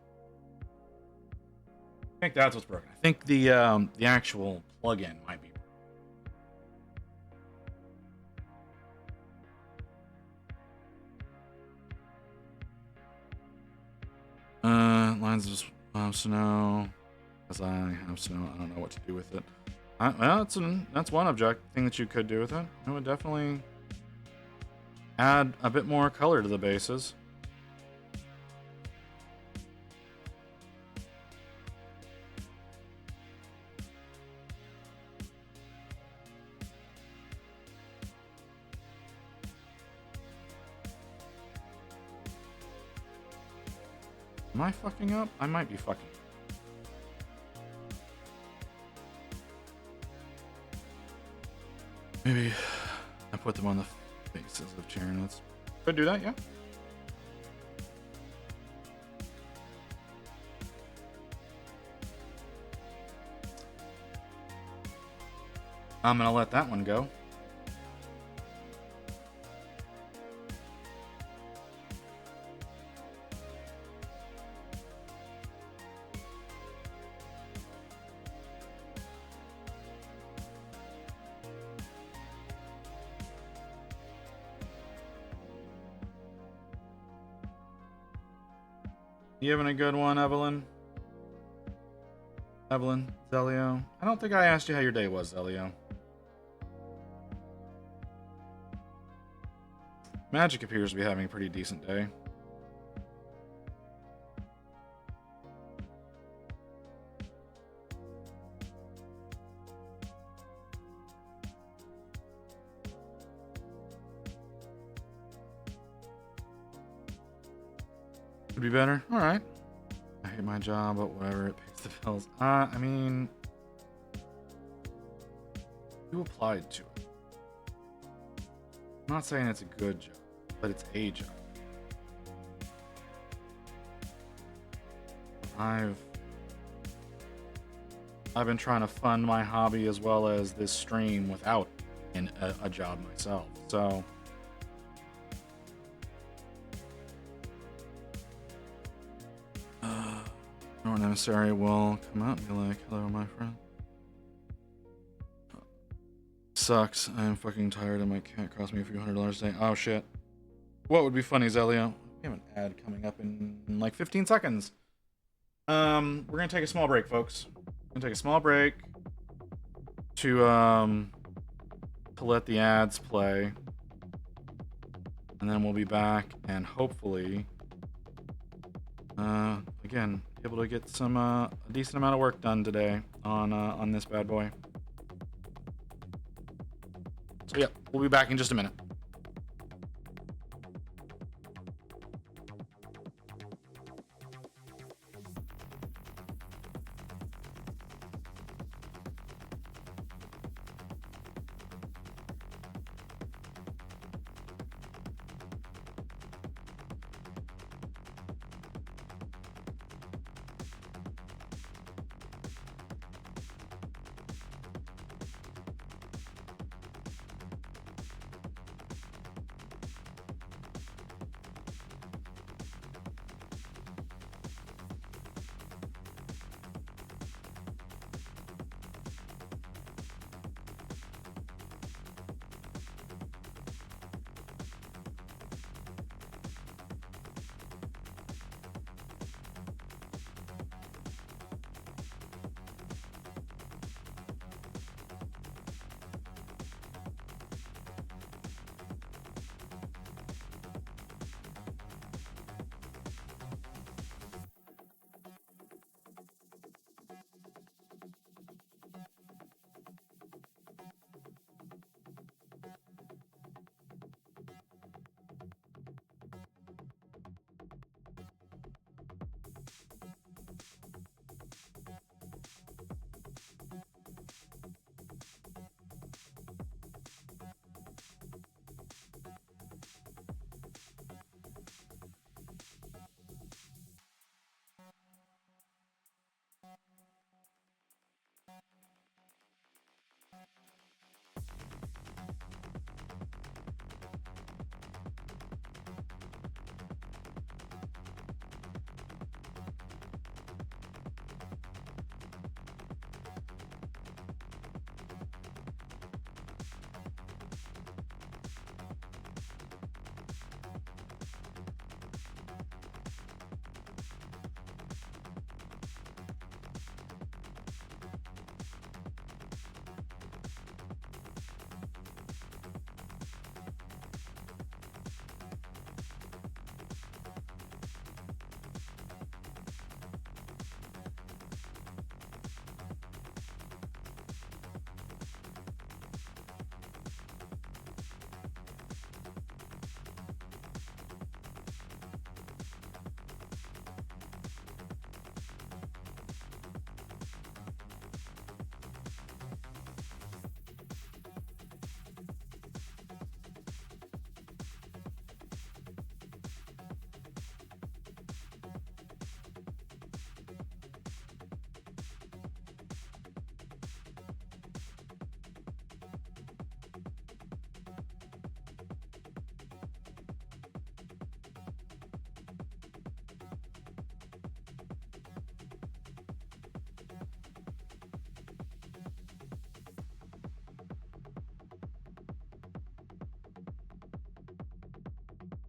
I think that's what's broken. I think the actual plugin might be. Lines of snow. As I have snow, I don't know what to do with it. Well, that's one thing that you could do with it. It would definitely add a bit more color to the bases. Am I fucking up? I might be fucking up. Maybe I put them on the faces of Charonets. Could do that, yeah. I'm gonna let that one go. You having a good one, Evelyn? Evelyn, Zelio? I don't think I asked you how your day was, Zelio. Magic appears to be having a pretty decent day. Could be better. All right. I hate my job, but whatever. It pays the bills. I mean, you applied to it. I'm not saying it's a good job, but it's a job. I've been trying to fund my hobby as well as this stream without a job myself. So no emissary will come out and be like, "Hello, my friend." Sucks. I am fucking tired and my cat cost me a few $100 a day. Oh shit. What would be funny, Zelio? We have an ad coming up in like 15 seconds. We're gonna take a small break, folks. We're gonna take a small break to let the ads play. And then we'll be back and hopefully again able to get some a decent amount of work done today on this bad boy. So yeah, we'll be back in just a minute.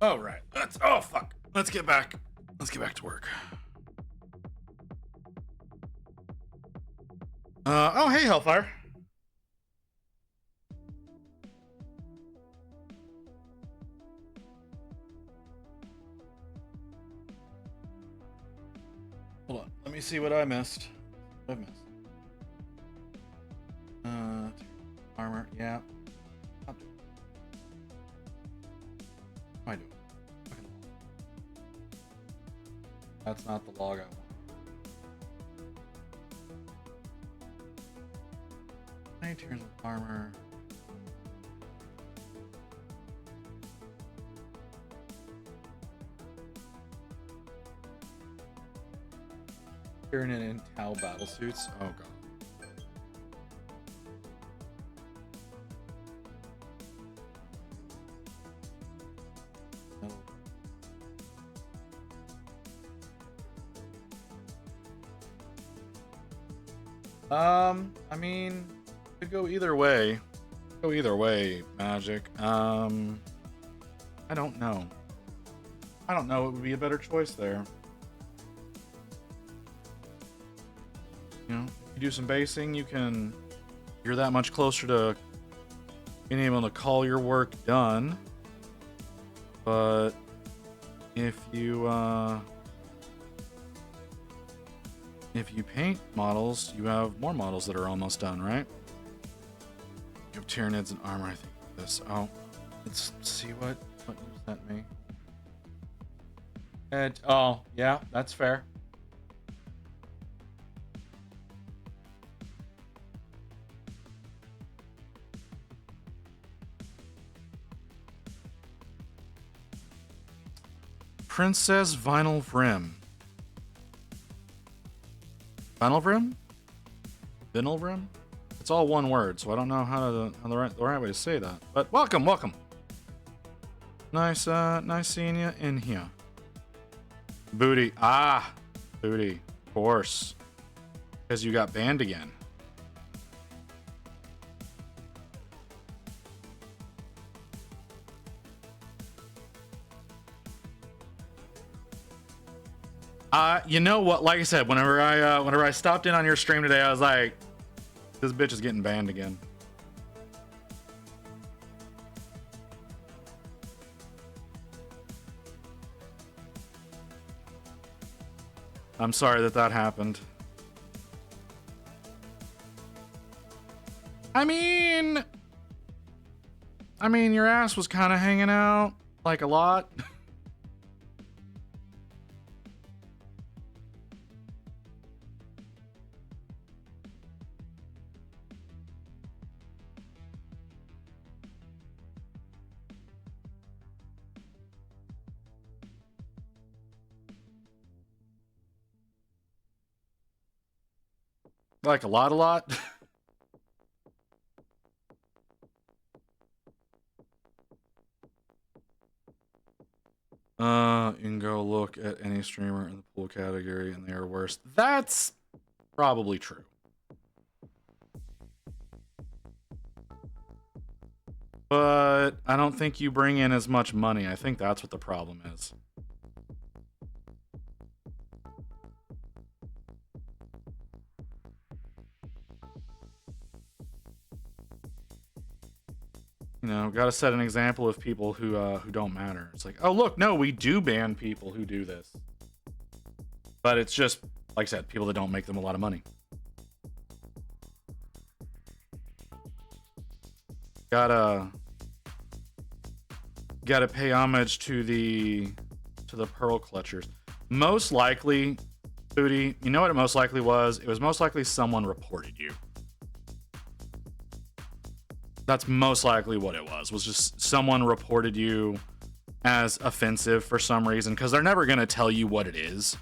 All right. Oh fuck. Let's get back to work. Oh hey Hellfire. Hold on. Let me see what I missed. What I've missed. Armor. Yeah. Not doing it. What am I doing? Fucking log. That's not the log I want. 9 tiers of armor. Tyranid in Tau battle suits. Oh god. I mean, could go either way. Go either way, Magic. I don't know. I don't know what would be a better choice there. You know, you do some basing, you're that much closer to being able to call your work done. But if you paint models, you have more models that are almost done, right? You have Tyranids and armor, I think. This. Oh, let's see what you sent me. Oh, yeah, that's fair. Princess Vinyl Vrim. Vinyl Vrim? Vinyl Vrim? It's all one word, so I don't know how the right way to say that. But welcome. Nice seeing you in here. Booty. Booty. Of course. Because you got banned again. You know what? Like I said, whenever I stopped in on your stream today, I was like, this bitch is getting banned again. I'm sorry that happened. I mean, your ass was kind of hanging out like a lot. Like a lot. You can go look at any streamer in the pool category and they are worse. That's probably true. But I don't think you bring in as much money. I think that's what the problem is. You know, got to set an example of people who don't matter. It's like, oh look, no, we do ban people who do this, but it's just like I said, people that don't make them a lot of money. Gotta pay homage to the pearl clutchers. Most likely, Booty. You know what it most likely was? It was most likely someone reported you. That's most likely what it was just someone reported you as offensive for some reason, because they're never going to tell you what it is.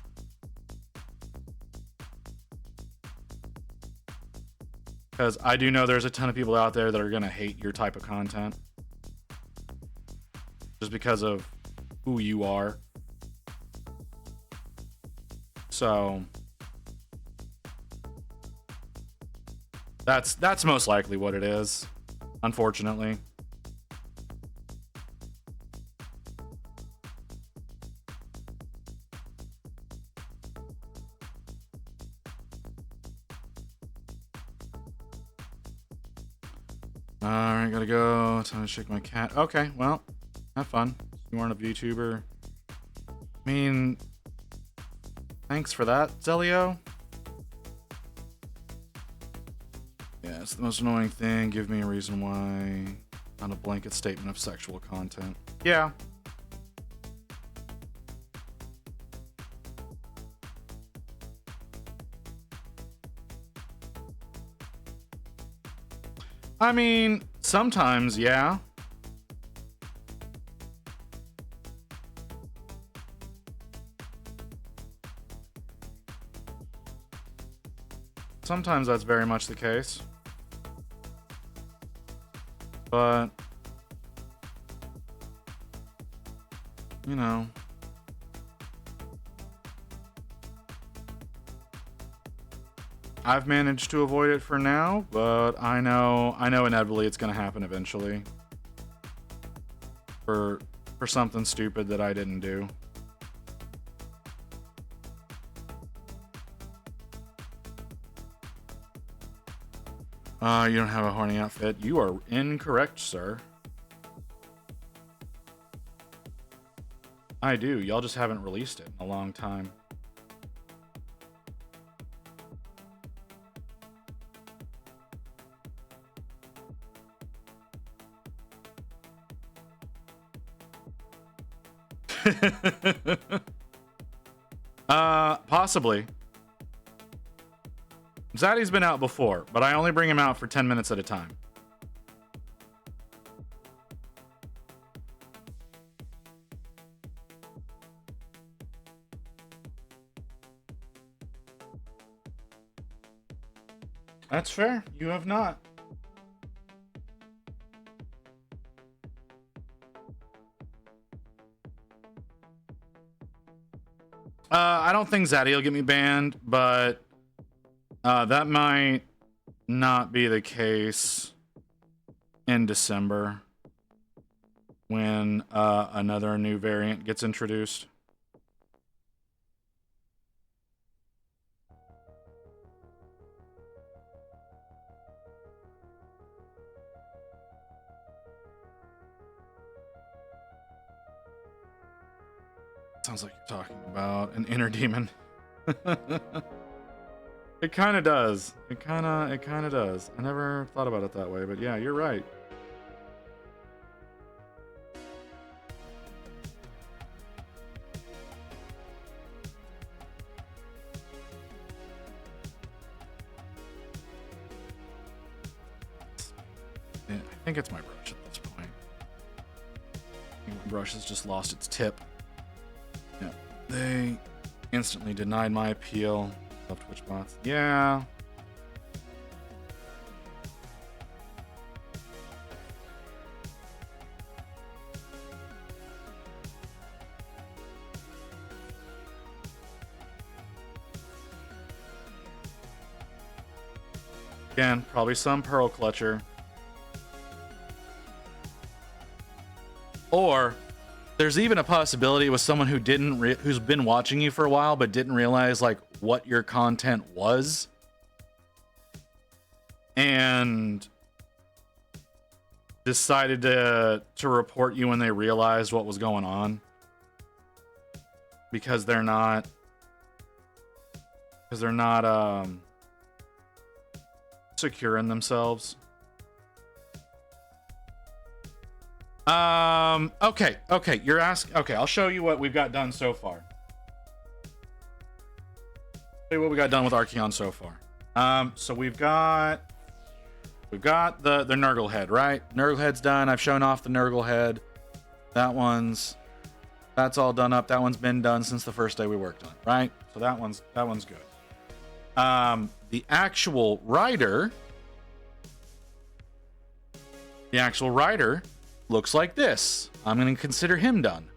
Because I do know there's a ton of people out there that are going to hate your type of content just because of who you are. So that's most likely what it is. Unfortunately. Alright, gotta go. Time to shake my cat. Okay, well, have fun. You aren't a VTuber. I mean, thanks for that, Zelio. Yeah, it's the most annoying thing. Give me a reason why. Not a blanket statement of sexual content. Yeah. I mean, sometimes, yeah. Sometimes that's very much the case. But, you know. I've managed to avoid it for now, but I know inevitably it's going to happen eventually. For something stupid that I didn't do. You don't have a horny outfit. You are incorrect, sir. I do. Y'all just haven't released it in a long time. Possibly. Zaddy's been out before, but I only bring him out for 10 minutes at a time. That's fair. You have not. I don't think Zaddy will get me banned, but that might not be the case in December when another new variant gets introduced. Sounds like you're talking about an inner demon. It kind of does. It kind of does. I never thought about it that way, but yeah, you're right. I think it's my brush at this point. I think my brush has just lost its tip. Yeah, they instantly denied my appeal. Love Twitch bots. Yeah. Again, probably some pearl clutcher. Or there's even a possibility it was someone who who's been watching you for a while but didn't realize like what your content was and decided to report you when they realized what was going on because they're not secure in themselves. Okay, you're asking. Okay, I'll show you what we've got done so far. Show you what we got done with Archeon so far. So we've got the Nurgle head, right? Nurgle head's done. I've shown off the Nurgle head. That's all done up. That one's been done since the first day we worked on it, right? So that one's good. The actual rider looks like this. I'm going to consider him done.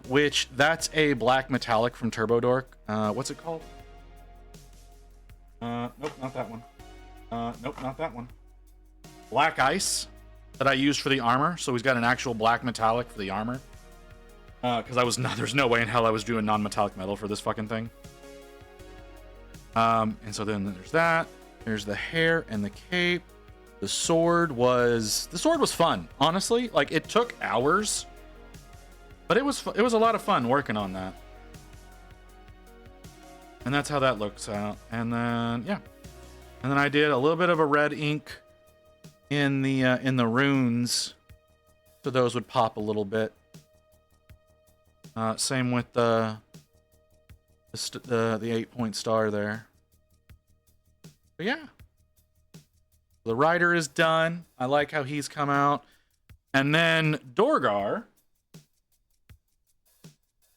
Which that's a black metallic from Turbo Dork. What's it called? Nope, not that one. Nope, not that one. Black Ice that I used for the armor. So he's got an actual black metallic for the armor. Because there's no way in hell I was doing non-metallic metal for this fucking thing. And so then there's that. There's the hair and the cape. The sword was fun, honestly. Like, it took hours, but it was a lot of fun working on that. And that's how that looks out. And then yeah, and then I did a little bit of a red ink in the runes, so those would pop a little bit. Same with the 8-point star there. But yeah, the rider is done. I like how he's come out. And then Dorgar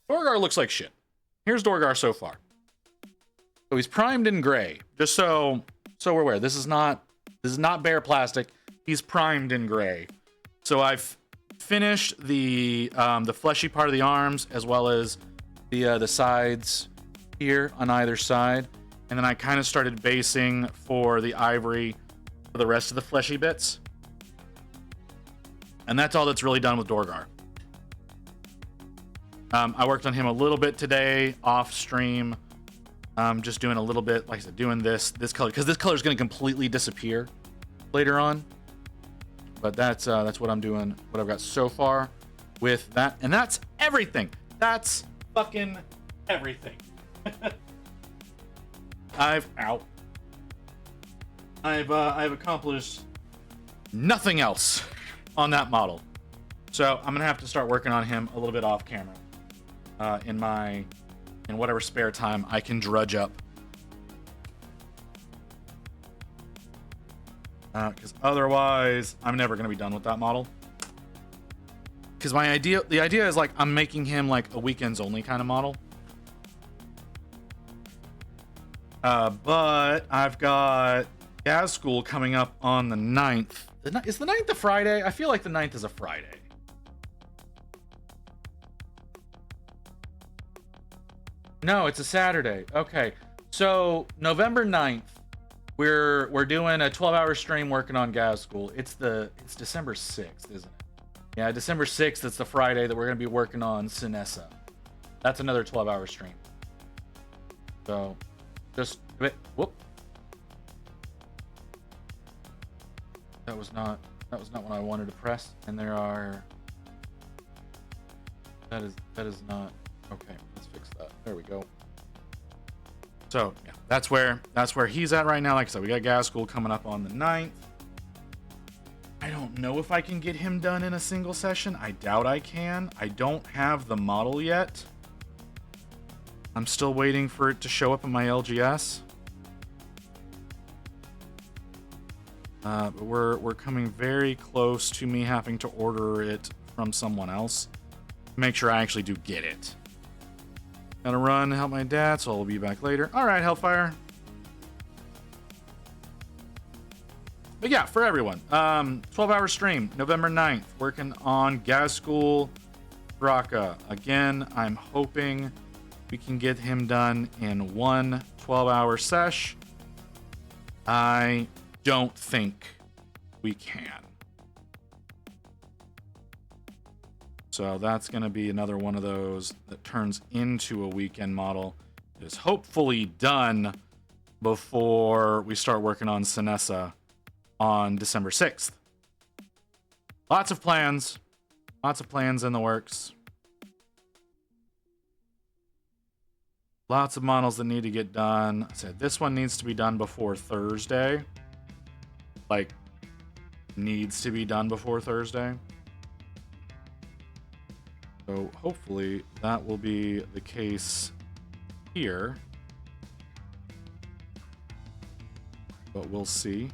looks like shit. Here's Dorgar so far. So he's primed in gray. Just so we're aware, this is not bare plastic. He's primed in gray. So I've finished the fleshy part of the arms, as well as the sides here on either side, and then I kind of started basing for the ivory for the rest of the fleshy bits, and that's all that's really done with Dorgar. I worked on him a little bit today off stream, just doing a little bit, like I said, doing this color, because this color is going to completely disappear later on. But that's what I'm doing, what I've got so far with that. And that's everything. That's fucking everything. I've accomplished nothing else on that model. So I'm gonna have to start working on him a little bit off camera. In whatever spare time I can drudge up. Because otherwise, I'm never going to be done with that model. Because the idea is like I'm making him like a weekends only kind of model. But I've got Gaz School coming up on the 9th. Is the 9th a Friday? I feel like the 9th is a Friday. No, it's a Saturday. Okay. So November 9th. We're doing a 12-hour stream working on Gaz School. It's December 6th, isn't it? Yeah, December 6th. It's the Friday that we're going to be working on Sinessa. That's another 12-hour stream. So, just whoop. That was not what I wanted to press. And there are. That is not okay. Let's fix that. There we go. So yeah, that's where he's at right now. Like I said, we got Gaz School coming up on the 9th. I don't know if I can get him done in a single session. I doubt I can. I don't have the model yet. I'm still waiting for it to show up in my LGS. But we're coming very close to me having to order it from someone else to make sure I actually do get it. Gotta run to help my dad, so I'll be back later. All right, Hellfire. But yeah, for everyone, 12-hour stream, November 9th, working on Gaz School Draka. Again, I'm hoping we can get him done in one 12-hour sesh. I don't think we can. So that's going to be another one of those that turns into a weekend model. It is hopefully done before we start working on Sinessa on December 6th. Lots of plans in the works. Lots of models that need to get done. I said this one needs to be done before Thursday. Like, needs to be done before Thursday. So hopefully that will be the case here. But we'll see.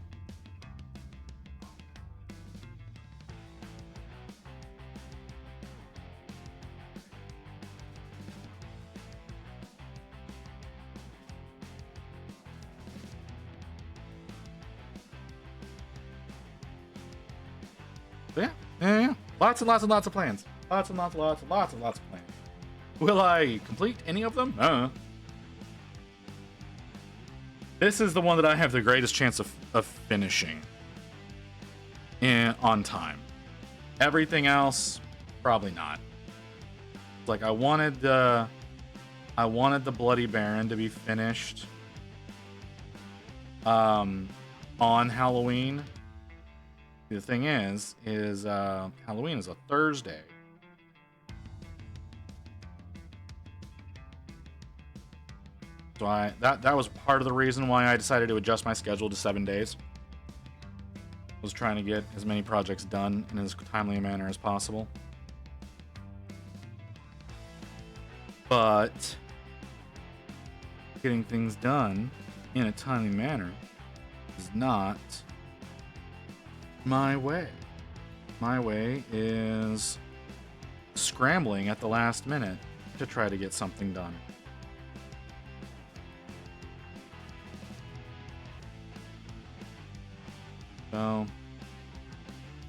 But yeah. Lots and lots of plans. Lots of plans. Will I complete any of them? This is the one that I have the greatest chance of finishing on time. Everything else, probably not. Like I wanted the Bloody Baron to be finished on Halloween, The thing is Halloween is a Thursday. So that was part of the reason why I decided to adjust my schedule to 7 days. Was trying to get as many projects done in as timely a manner as possible. But getting things done in a timely manner is not my way. My way is scrambling at the last minute to try to get something done. So,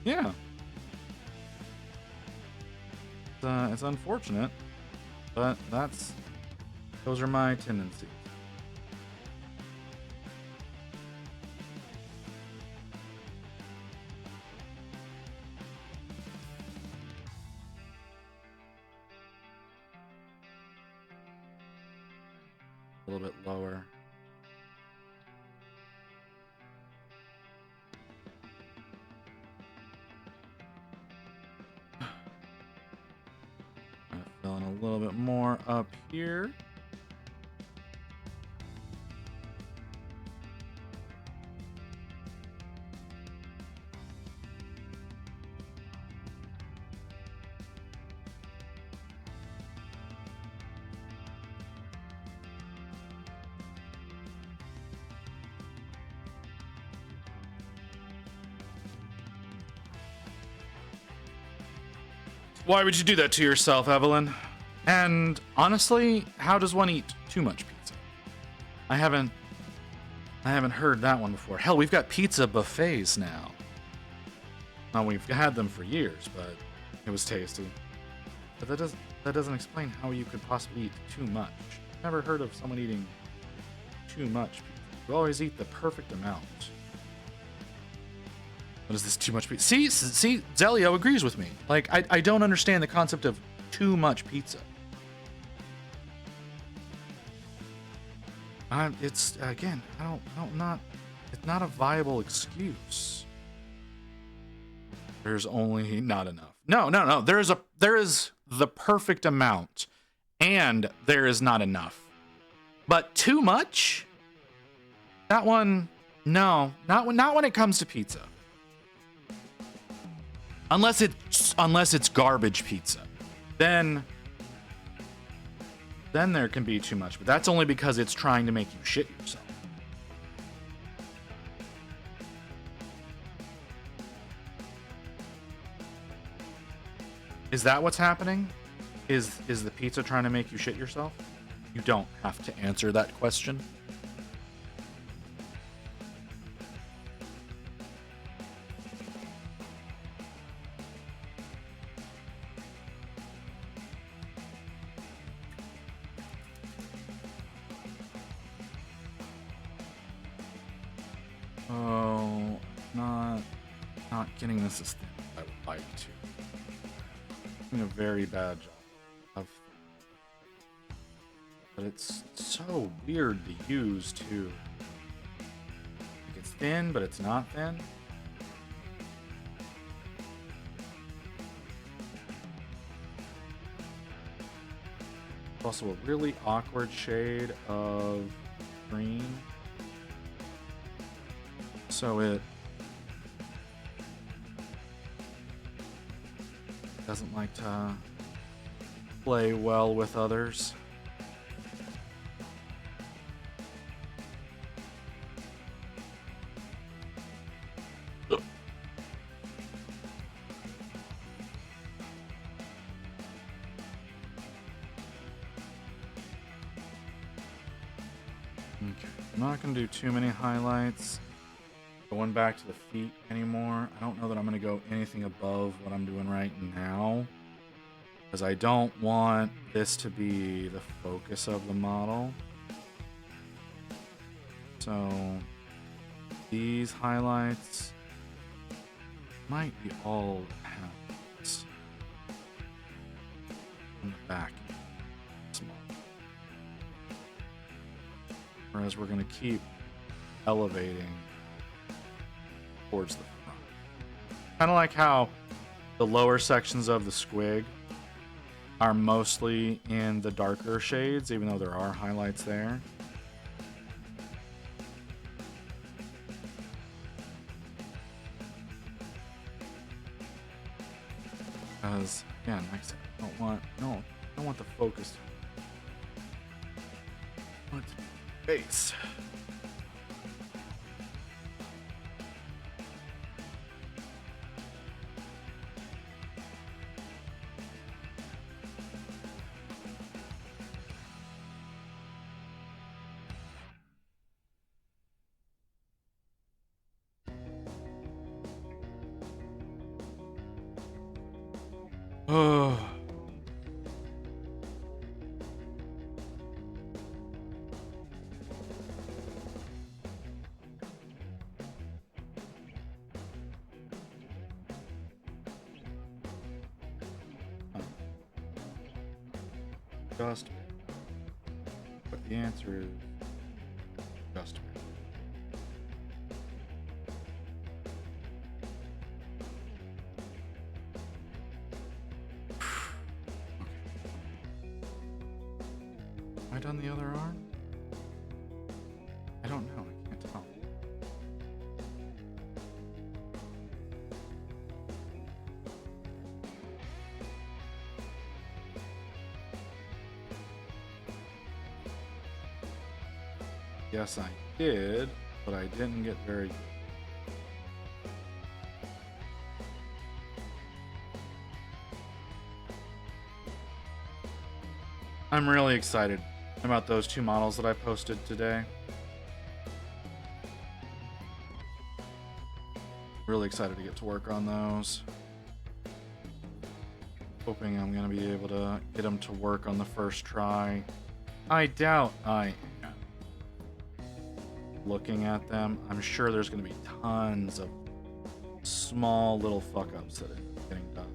yeah. It's unfortunate, but those are my tendencies. A little bit lower. Filling a little bit more up here. Why would you do that to yourself, Evelyn? And honestly, how does one eat too much pizza? I haven't heard that one before. Hell, we've got pizza buffets now. Now, we've had them for years, but it was tasty. But that doesn't explain how you could possibly eat too much. I've never heard of someone eating too much pizza. You always eat the perfect amount. What is this too much pizza? See, Zelio agrees with me. Like, I don't understand the concept of too much pizza. It's again, it's not a viable excuse. There's only not enough. No. There is the perfect amount, and there is not enough. But too much? That one, no, not when it comes to pizza. Unless it's garbage pizza, then there can be too much. But that's only because it's trying to make you shit yourself. Is that what's happening? Is the pizza trying to make you shit yourself? You don't have to answer that question. Oh, not getting this as thin as I would like to. Doing a very bad job of, but it's so weird to use too. Like, it's thin, but it's not thin. It's also a really awkward shade of green. So it doesn't like to play well with others. Ugh. Okay, I'm not going to do too many highlights. Going back to the feet anymore. I don't know that I'm going to go anything above what I'm doing right now, because I don't want this to be the focus of the model. So these highlights might be all highlights in the back. Whereas we're going to keep elevating towards the front. Kind of like how the lower sections of the squig are mostly in the darker shades, even though there are highlights there. Because, again, like I said, I don't want the focus. I want it to be base. Oh. Just. But the answer is just. Have I done the other arm? I don't know. I can't tell. Yes, I did, but I didn't get very good. I'm really excited about those two models that I posted today. Really excited to get to work on those. Hoping I'm going to be able to get them to work on the first try. I doubt I am. Looking at them, I'm sure there's going to be tons of small little fuck ups that end up getting done.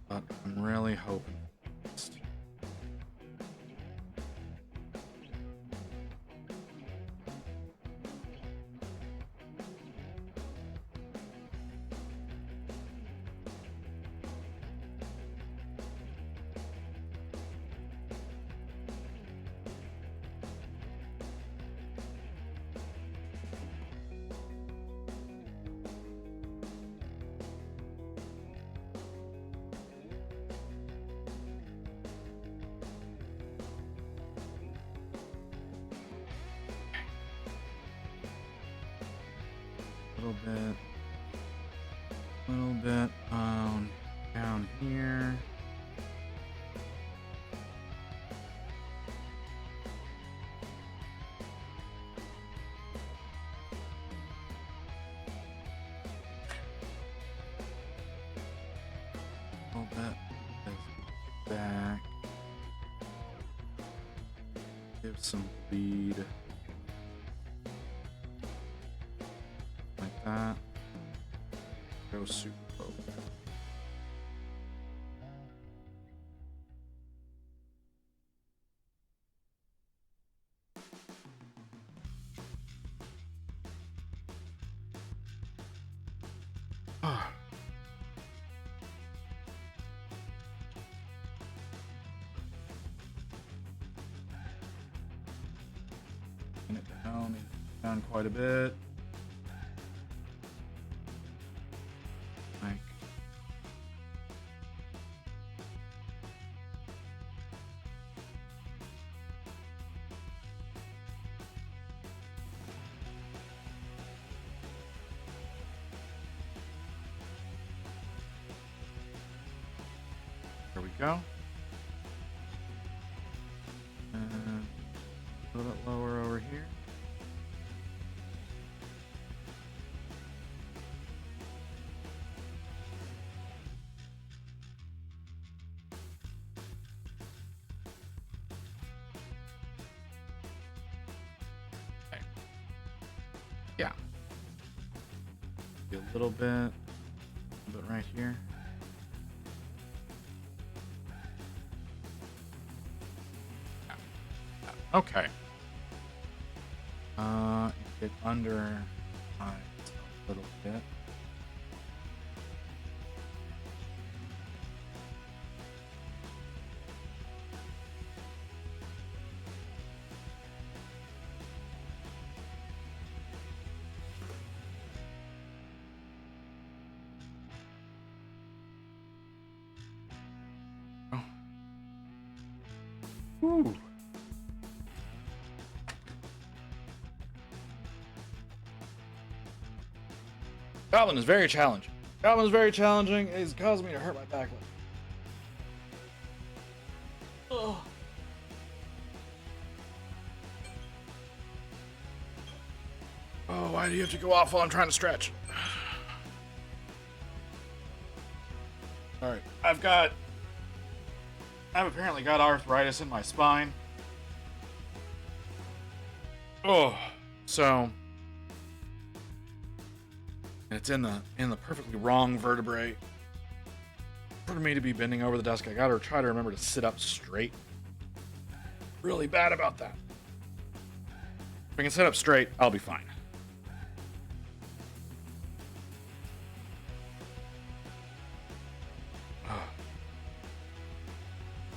But I'm really hoping. Little bit down here. A little bit back. Give some bleed. Like that. Go super low. Bring it down quite a bit. Like there we go. And a little bit lower over here. Okay. Yeah. A little bit right here. Okay. Get under eyes a little bit. Ooh. Goblin is very challenging. Goblin is very challenging. It's causing me to hurt my back. Oh. Oh, why do you have to go off while I'm trying to stretch? Alright, I've apparently got arthritis in my spine. Oh, so it's in the perfectly wrong vertebrae for me to be bending over the desk. I gotta try to remember to sit up straight. Really bad about that. If I can sit up straight, I'll be fine.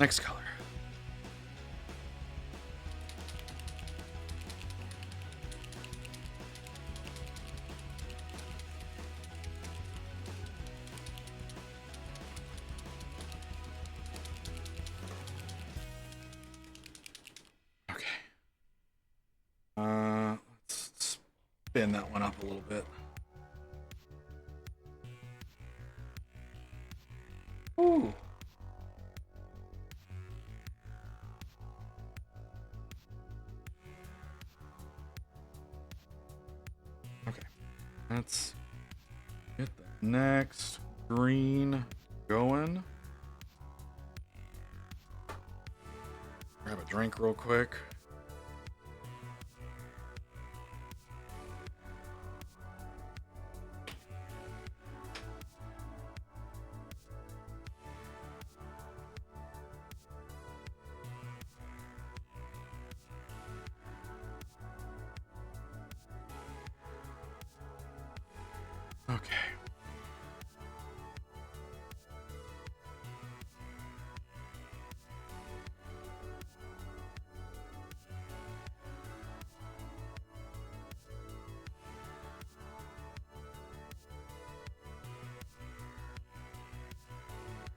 Next color. Okay. Let's spin that one up a little bit. Ooh. Let's get the next green going. Grab a drink real quick. Okay.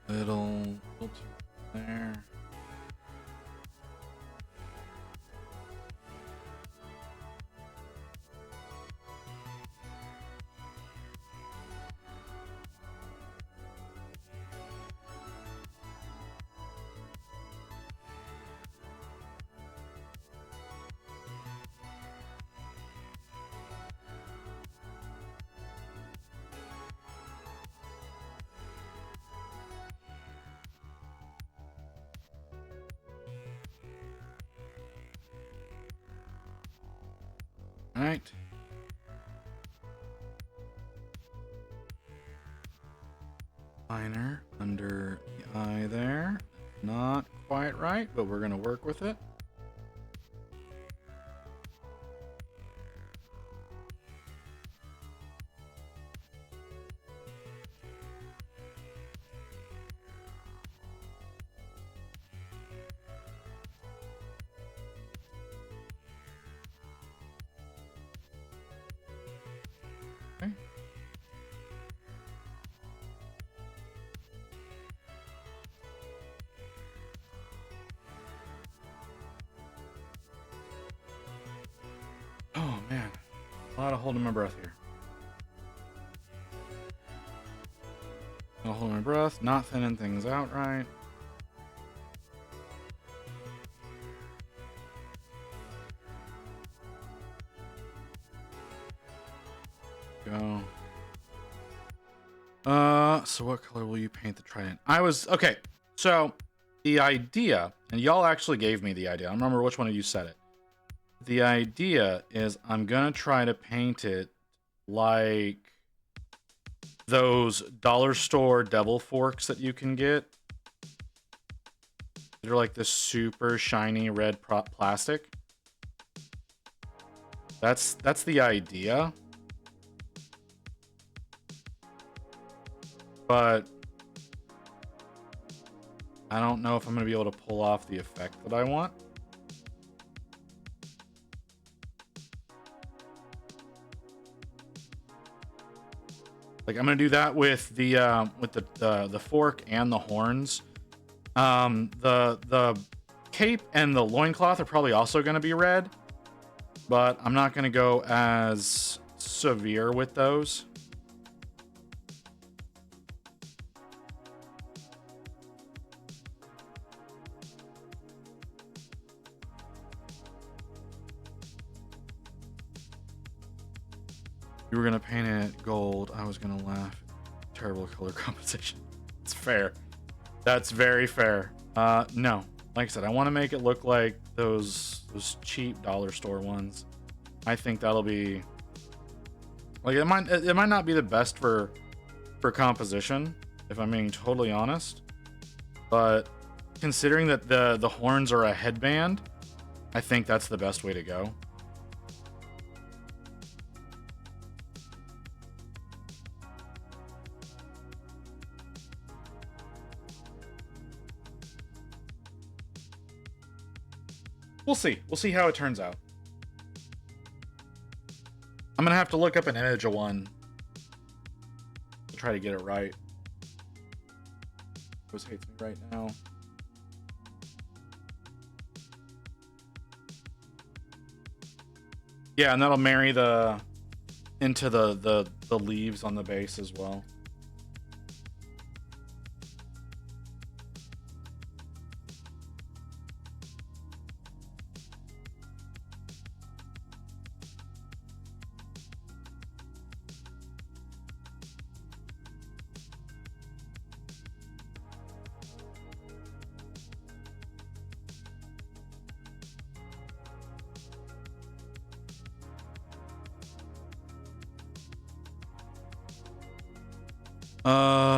Little filter there. All right. Liner under the eye there. Not quite right, but we're going to work with it. Okay. Oh man, a lot of holding my breath here. Not holding my breath, not thinning things out right. Go. So what color will you paint the trident? Okay. So the idea, and y'all actually gave me the idea. I don't remember which one of you said it. The idea is I'm gonna try to paint it like those dollar store devil forks that you can get. They're like this super shiny red plastic. That's the idea. But I don't know if I'm going to be able to pull off the effect that I want. Like, I'm going to do that with the fork and the horns. The cape and the loincloth are probably also going to be red, but I'm not going to go as severe with those. You were going to paint it gold. I was going to laugh. Terrible color composition. It's fair. That's very fair. No. Like I said, I want to make it look like those cheap dollar store ones. I think that'll be like it might not be the best for composition, if I'm being totally honest. But considering that the horns are a headband, I think that's the best way to go. We'll see. We'll see how it turns out. I'm gonna have to look up an image of one to try to get it right. Who hates me right now? Yeah, and that'll marry into the leaves on the base as well.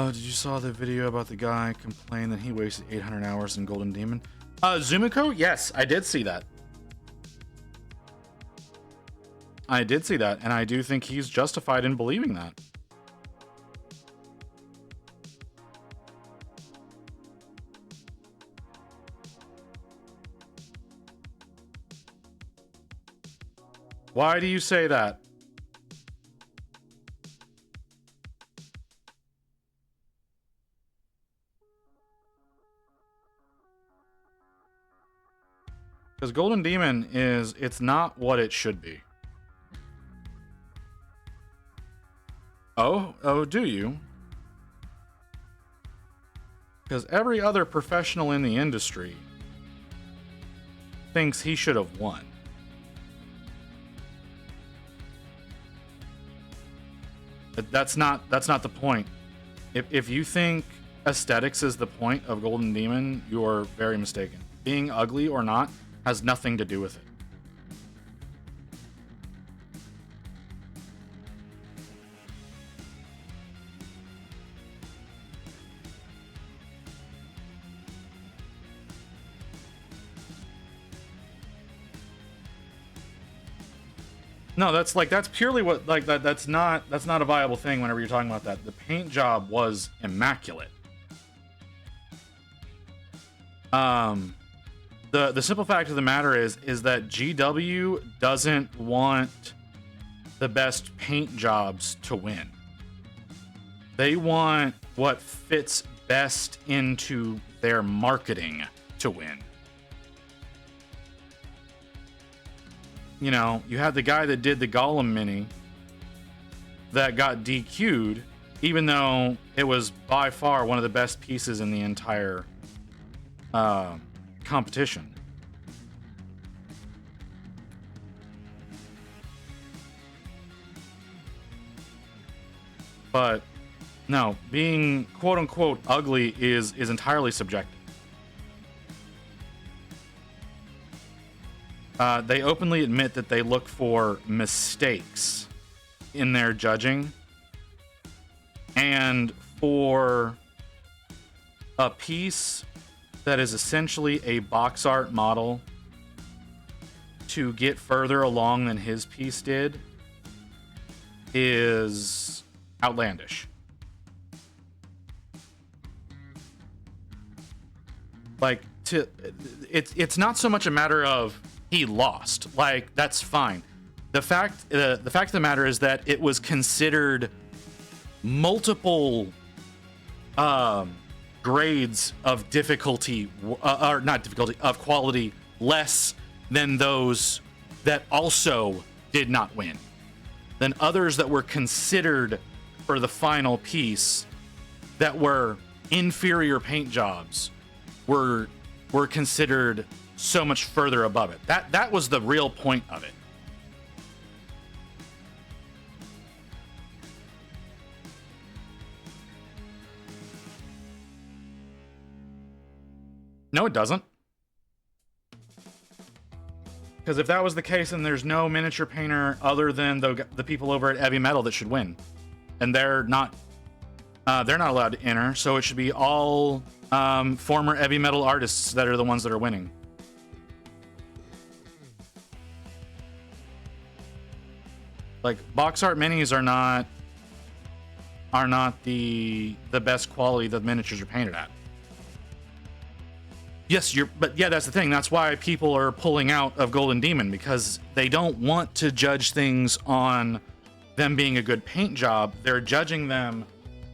Did you saw the video about the guy complained that he wasted 800 hours in Golden Demon? Zumiko? Yes, I did see that. I did see that, and I do think he's justified in believing that. Why do you say that? Because Golden Demon it's not what it should be. Oh, do you? Because every other professional in the industry thinks he should have won. But that's not the point. If you think aesthetics is the point of Golden Demon, you're very mistaken. Being ugly or not has nothing to do with it. No, that's purely what that's not a viable thing whenever you're talking about that. The paint job was immaculate. The simple fact of the matter is that GW doesn't want the best paint jobs to win. They want what fits best into their marketing to win. You know, you had the guy that did the Gollum mini that got DQ'd, even though it was by far one of the best pieces in the entire competition. But no, being quote unquote ugly is entirely subjective. They openly admit that they look for mistakes in their judging, and for a piece that is essentially a box art model to get further along than his piece did is outlandish. Like, it's not so much a matter of he lost. Like, that's fine. The fact of the matter is that it was considered multiple grades of difficulty, or not difficulty, of quality less than those that also did not win. Than others that were considered for the final piece that were inferior paint jobs were considered so much further above it. That was the real point of it. No, it doesn't. Because if that was the case, then there's no miniature painter other than the people over at Heavy Metal that should win, and they're not allowed to enter. So it should be all former Heavy Metal artists that are the ones that are winning. Like, box art minis are not the best quality that miniatures are painted at. Yes, but yeah, that's the thing. That's why people are pulling out of Golden Demon, because they don't want to judge things on them being a good paint job. They're judging them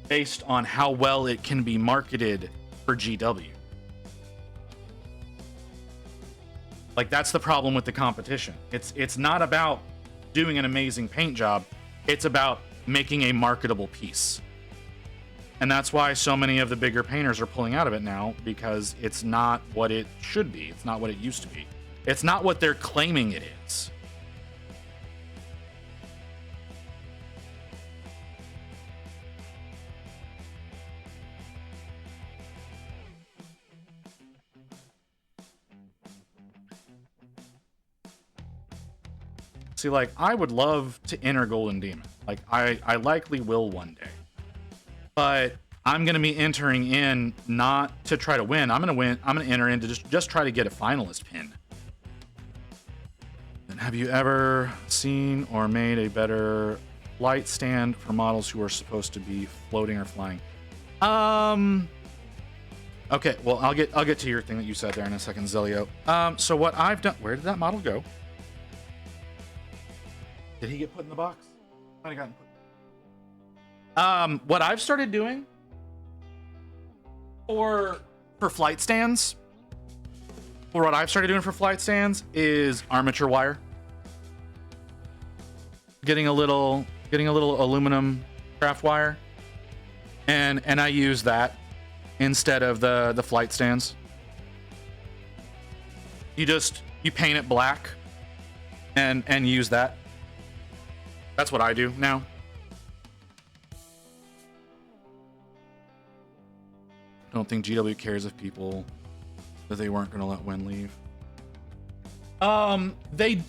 based on how well it can be marketed for GW. Like, that's the problem with the competition. It's not about doing an amazing paint job. It's about making a marketable piece. And that's why so many of the bigger painters are pulling out of it now, because it's not what it should be. It's not what it used to be. It's not what they're claiming it is. See, like, I would love to enter Golden Demon. Like, I likely will one day. But I'm going to be entering in not to try to win. I'm going to win. I'm going to enter in to just try to get a finalist pin. And have you ever seen or made a better light stand for models who are supposed to be floating or flying? Okay, well, I'll get to your thing that you said there in a second, Zelio. So what I've done, where did that model go? Did he get put in the box? Might have gotten put. What I've started doing for flight stands, is armature wire. Getting a little aluminum craft wire, and I use that instead of the flight stands. You paint it black and use that. That's what I do now. I don't think GW cares if people that they weren't going to let Wen leave.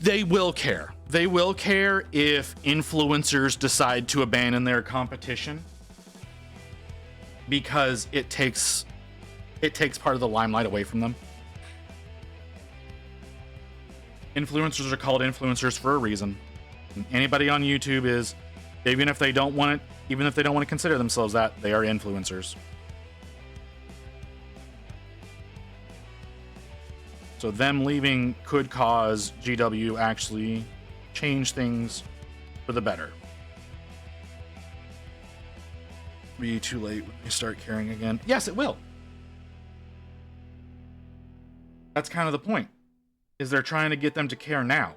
They will care. They will care if influencers decide to abandon their competition, because it takes part of the limelight away from them. Influencers are called influencers for a reason. And anybody on YouTube is, even if they don't want to consider themselves that, they are influencers. So them leaving could cause GW actually change things for the better. Be too late when they start caring again. Yes, it will. That's kind of the point. Is they're trying to get them to care now.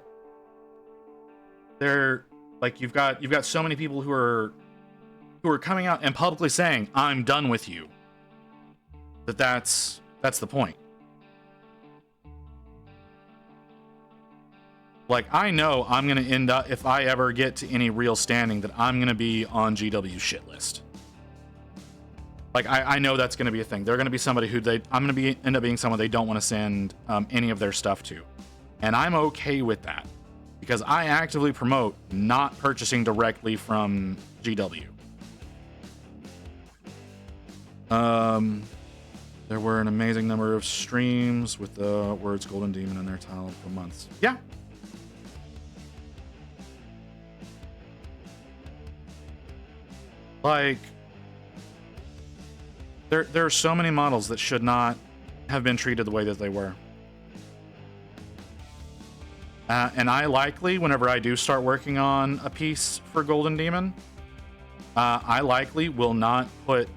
They're like, you've got so many people who are coming out and publicly saying, "I'm done with you." That's the point. Like, I know I'm going to end up, if I ever get to any real standing, that I'm going to be on GW's shit list. Like, I know that's going to be a thing. They're going to be somebody who I'm going to end up being someone they don't want to send any of their stuff to. And I'm okay with that, because I actively promote not purchasing directly from GW. There were an amazing number of streams with the words Golden Demon in their title for months. Yeah. Like, there are so many models that should not have been treated the way that they were. And I likely, whenever I do start working on a piece for Golden Demon, I likely will not put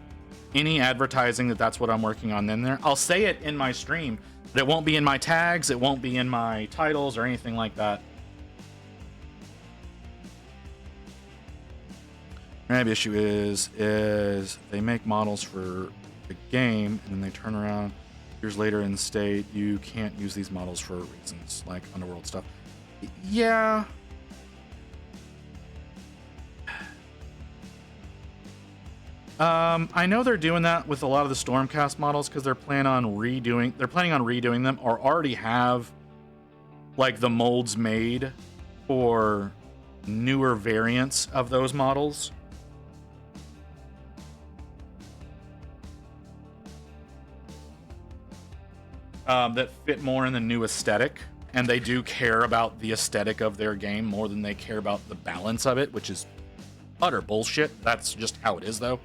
any advertising that that's what I'm working on in there. I'll say it in my stream, but it won't be in my tags, it won't be in my titles or anything like that. Maybe issue is they make models for the game and then they turn around years later and state you can't use these models for reasons like Underworld stuff. Yeah. I know they're doing that with a lot of the Stormcast models because they're planning on redoing them or already have like the molds made for newer variants of those models. That fit more in the new aesthetic, and they do care about the aesthetic of their game more than they care about the balance of it, which is utter bullshit. That's just how it is, though.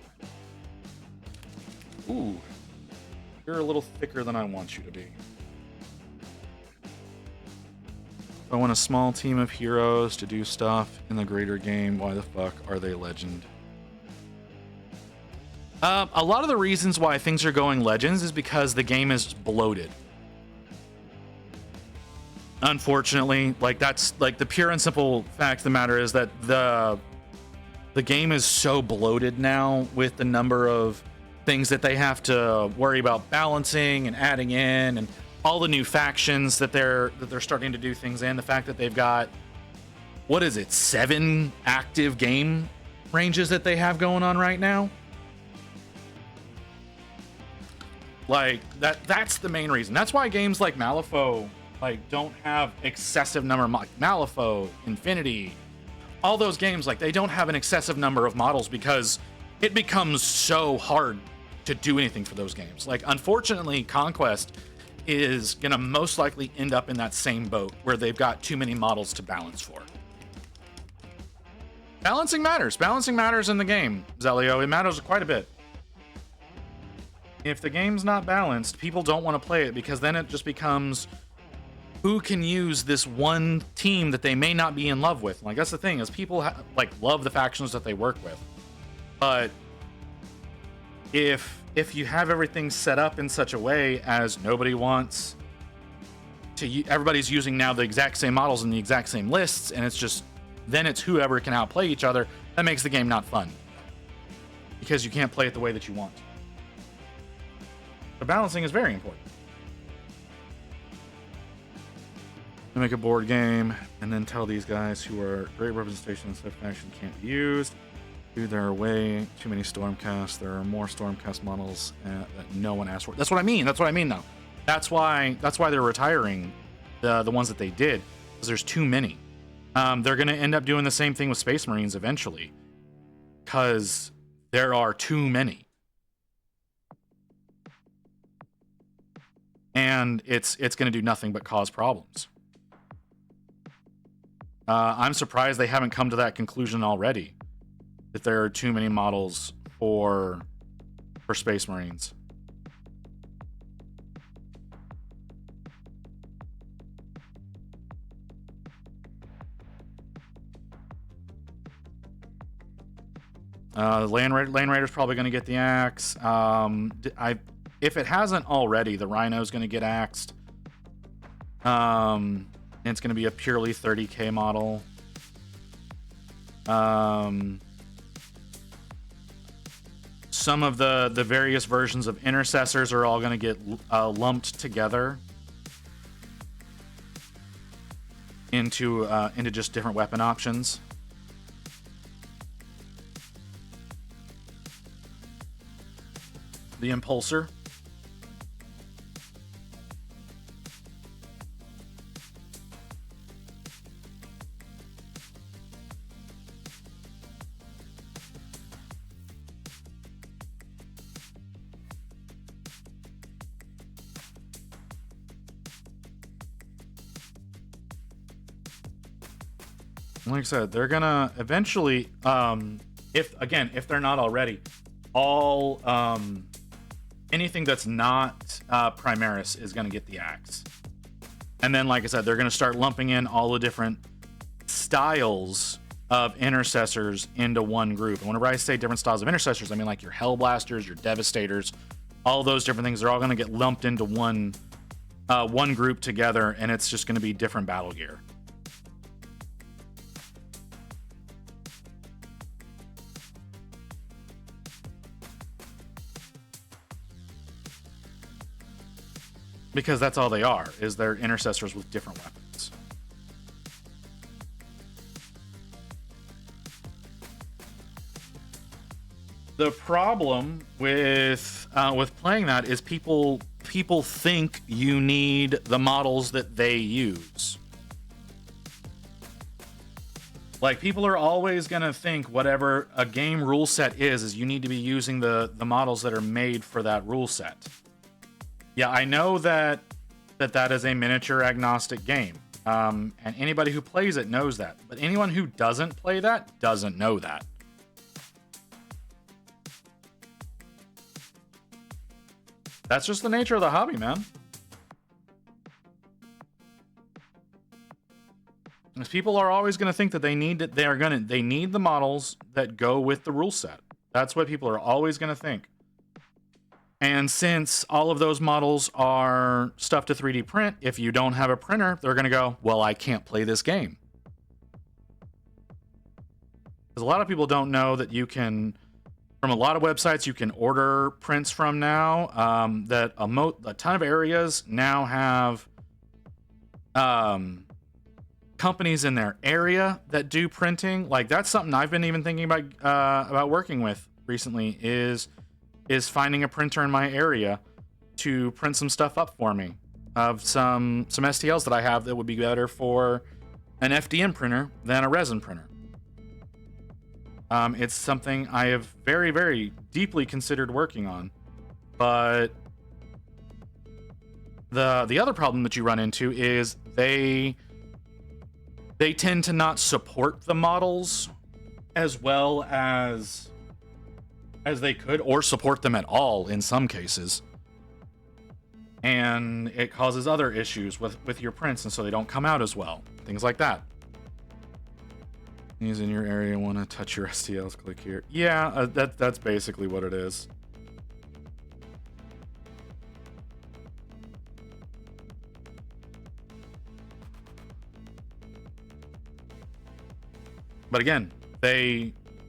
Ooh, you're a little thicker than I want you to be. If I want a small team of heroes to do stuff in the greater game, why the fuck are they legend? A lot of the reasons why things are going legends is because the game is bloated. Unfortunately, like that's like the pure and simple fact of the matter is that the game is so bloated now with the number of things that they have to worry about balancing and adding in, and all the new factions that they're starting to do things in. The fact that they've got, what is it, 7 active game ranges that they have going on right now. Like that's the main reason. That's why games like Malifaux like don't have excessive number of Malifaux, Infinity, all those games, like they don't have an excessive number of models because it becomes so hard to do anything for those games. Like, unfortunately, Conquest is gonna most likely end up in that same boat where they've got too many models to balance for. Balancing matters. Balancing matters in the game, Zelio. It matters quite a bit. If the game's not balanced, people don't want to play it because then it just becomes who can use this one team that they may not be in love with. Like, that's the thing, is people love the factions that they work with. But if you have everything set up in such a way as nobody wants to, everybody's using now the exact same models and the exact same lists, and it's just, then it's whoever can outplay each other, that makes the game not fun. Because you can't play it the way that you want. The balancing is very important. To make a board game and then tell these guys who are great representations of faction can't be used. Dude, there are way too many Stormcasts. There are more Stormcast models that no one asked for. That's what I mean. That's what I mean, though. That's why they're retiring the ones that they did, because there's too many. They're going to end up doing the same thing with Space Marines eventually, because there are too many. And it's going to do nothing but cause problems. I'm surprised they haven't come to that conclusion already, that there are too many models for Space Marines. Land Raider's probably going to get the axe. If it hasn't already, the Rhino's going to get axed. And it's going to be a purely 30k model. Some of the various versions of Intercessors are all going to get lumped together into just different weapon options. The Impulsor. Like I said, they're gonna eventually if they're not already, all anything that's not Primaris is going to get the axe. And then, like I said, they're going to start lumping in all the different styles of intercessors into one group. And whenever I say different styles of intercessors, I mean like your Hellblasters, your Devastators, all those different things. They're all going to get lumped into one group together, and it's just going to be different battle gear. Because that's all they are, is they're intercessors with different weapons. The problem with playing that is people think you need the models that they use. Like, people are always gonna think whatever a game rule set is you need to be using the models that are made for that rule set. Yeah, I know that is a miniature agnostic game, and anybody who plays it knows that. But anyone who doesn't play that doesn't know that. That's just the nature of the hobby, man. Because people are always going to think that they need the models that go with the rule set. That's what people are always going to think. And since all of those models are stuff to 3D print, if you don't have a printer, they're going to go, well, I can't play this game. Because a lot of people don't know that you can, from a lot of websites, you can order prints from now. That a ton of areas now have companies in their area that do printing. Like, that's something I've been even thinking about working with recently, is finding a printer in my area to print some stuff up for me of some STLs that I have that would be better for an FDM printer than a resin printer. It's something I have very, very deeply considered working on, but the other problem that you run into is they tend to not support the models as well as they could, or support them at all in some cases. And it causes other issues with your prints, and so they don't come out as well. Things like that. These in your area want to touch your STLs, click here. Yeah, that's basically what it is. But again,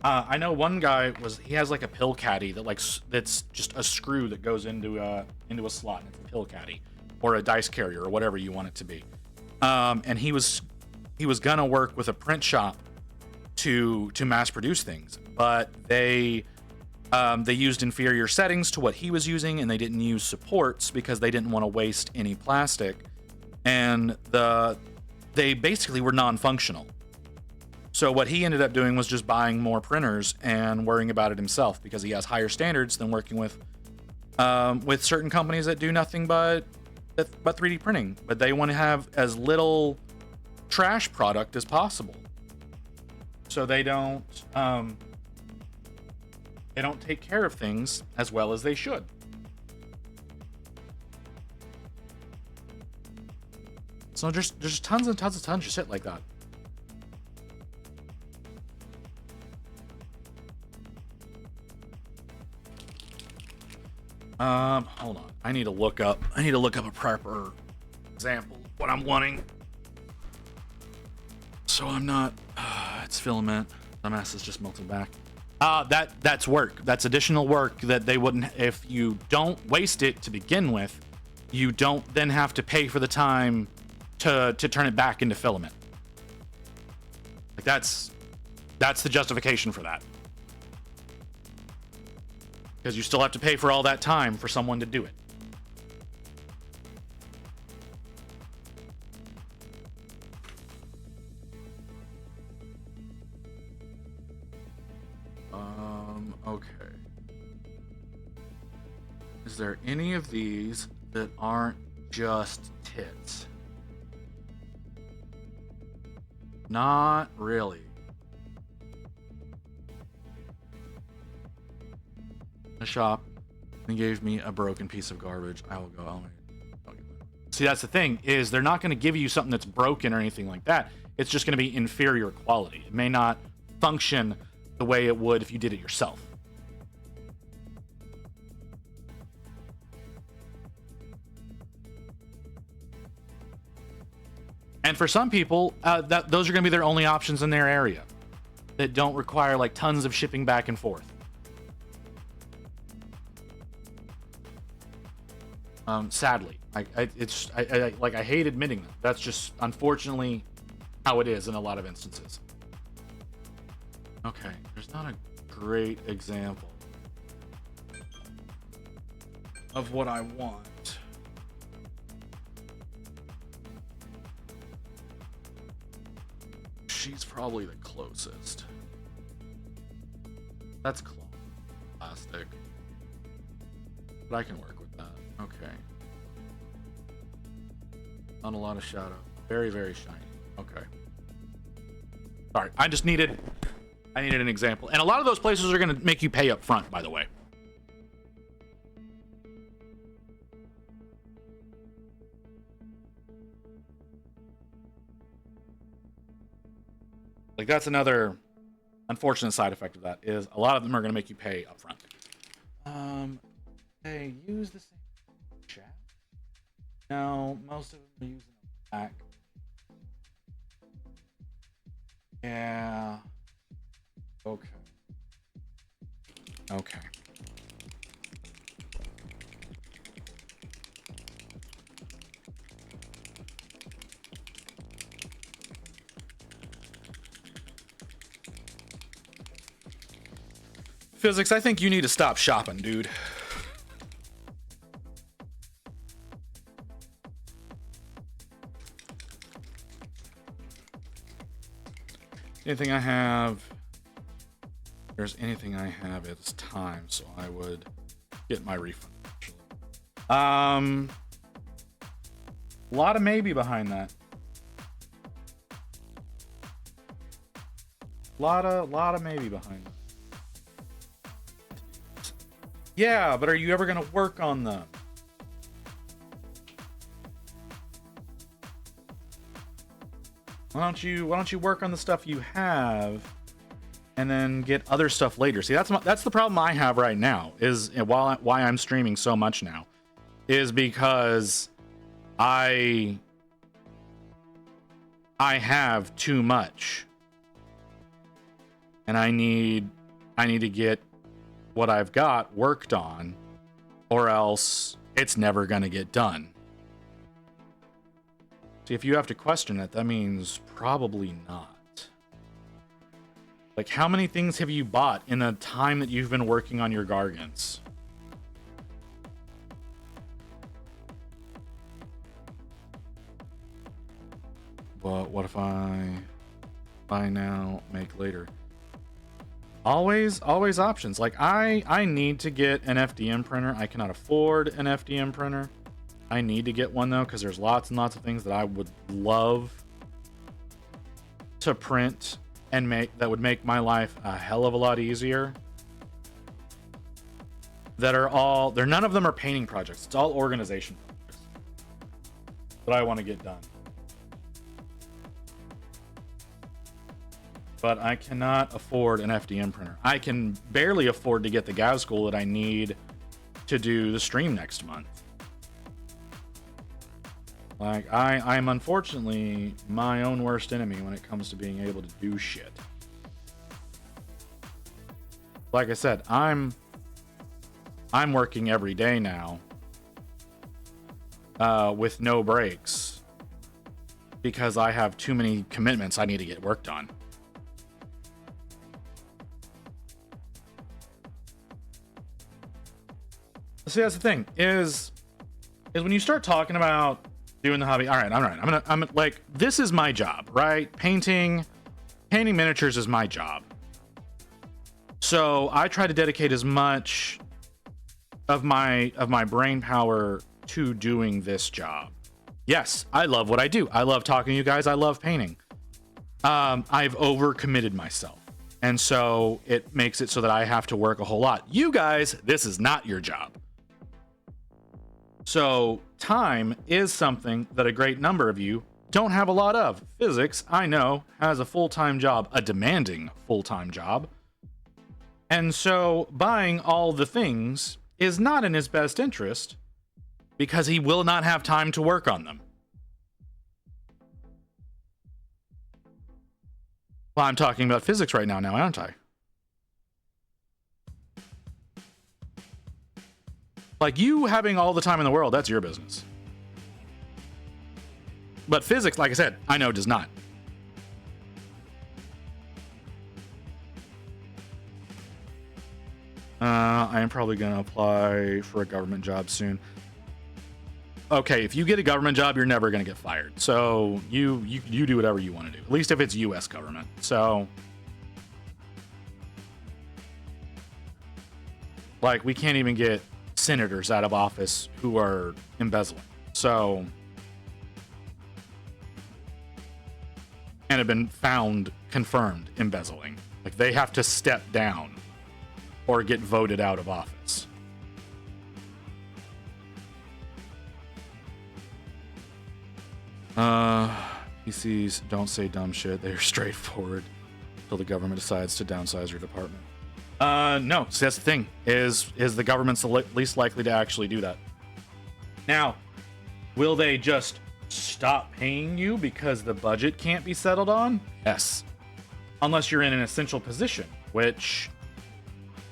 I know one guy he has like a pill caddy that's just a screw that goes into a slot, and it's a pill caddy or a dice carrier or whatever you want it to be. And he was gonna work with a print shop to mass produce things, but they used inferior settings to what he was using, and they didn't use supports because they didn't want to waste any plastic, and they basically were non-functional. So what he ended up doing was just buying more printers and worrying about it himself, because he has higher standards than working with certain companies that do nothing but 3D printing. But they want to have as little trash product as possible, so they don't take care of things as well as they should. So there's tons and tons of shit like that. Hold on. I need to look up a proper example of what I'm wanting. So I'm not, it's filament. The mass is just melted back. That's work. That's additional work that they wouldn't, if you don't waste it to begin with, you don't then have to pay for the time to turn it back into filament. Like, that's the justification for that. Because you still have to pay for all that time for someone to do it. Okay. Is there any of these that aren't just tits? Not really. the shop and gave me a broken piece of garbage, I will go, see, that's the thing, is they're not going to give you something that's broken or anything like that. It's just going to be inferior quality. It may not function the way it would if you did it yourself. And for some people, those are going to be their only options in their area that don't require like tons of shipping back and forth. Sadly, I hate admitting that. That's just unfortunately how it is in a lot of instances. Okay, there's not a great example of what I want. She's probably the closest. That's plastic. But I can work with that. Okay. Not a lot of shadow. Very, very shiny. Okay. Sorry, I needed an example. And a lot of those places are going to make you pay up front, by the way. Like, that's another unfortunate side effect of that, is a lot of them are going to make you pay up front. They use the same chat. No, most of them are using a back. Yeah. Okay. Okay. Physics, I think you need to stop shopping, dude. Anything I have, if there's anything I have, it's time, so I would get my refund. A lot of maybe behind that. Lot of maybe behind that. Yeah, but are you ever gonna work on them? Why don't you work on the stuff you have and then get other stuff later? See, that's the problem I have right now, is why I'm streaming so much now, is because I have too much. And I need to get what I've got worked on, or else it's never gonna get done. See, if you have to question it, that means probably not. Like, how many things have you bought in the time that you've been working on your Gargants? But what if I buy now, make later? Always options. Like, I need to get an FDM printer. I cannot afford an FDM printer. I need to get one though, because there's lots and lots of things that I would love to print and make that would make my life a hell of a lot easier. None of them are painting projects. It's all organization projects that I want to get done. But I cannot afford an FDM printer. I can barely afford to get the Gav School that I need to do the stream next month. Like, I'm unfortunately my own worst enemy when it comes to being able to do shit. Like I said, I'm working every day now with no breaks because I have too many commitments I need to get worked on. See, that's the thing, is when you start talking about doing the hobby, all right, I'm like, this is my job, right? Painting miniatures is my job. So I try to dedicate as much of my brain power to doing this job. Yes, I love what I do. I love talking to you guys. I love painting. I've overcommitted myself. And so it makes it so that I have to work a whole lot. You guys, this is not your job. So time is something that a great number of you don't have a lot of. Physics, I know, has a full-time job, a demanding full-time job. And so buying all the things is not in his best interest because he will not have time to work on them. Well, I'm talking about physics right now, aren't I? Like, you having all the time in the world, that's your business. But physics, like I said, I know does not. I am probably going to apply for a government job soon. Okay, if you get a government job, you're never going to get fired. So you do whatever you want to do, at least if it's U.S. government. So, like, we can't even get senators out of office who are embezzling. So, and have been found confirmed embezzling. Like, they have to step down or get voted out of office. PCs don't say dumb shit. They're straightforward until the government decides to downsize your department. No, so that's the thing, is the government's the least likely to actually do that. Now, will they just stop paying you because the budget can't be settled on? Yes. Unless you're in an essential position, which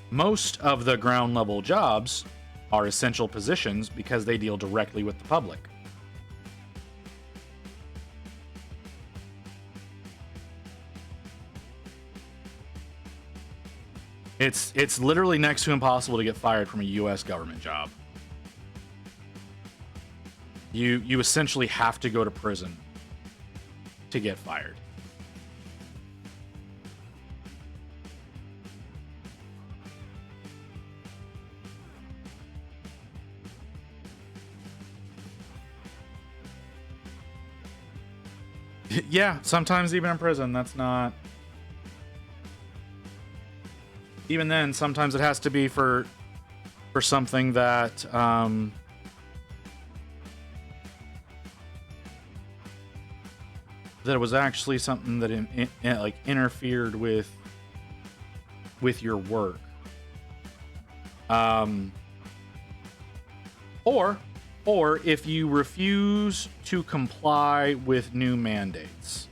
most of the ground level jobs are essential positions because they deal directly with the public. It's literally next to impossible to get fired from a U.S. government job. You essentially have to go to prison to get fired. Yeah, sometimes even in prison, that's not... Even then, sometimes it has to be for something that that it was actually something that like interfered with your work, or if you refuse to comply with new mandates,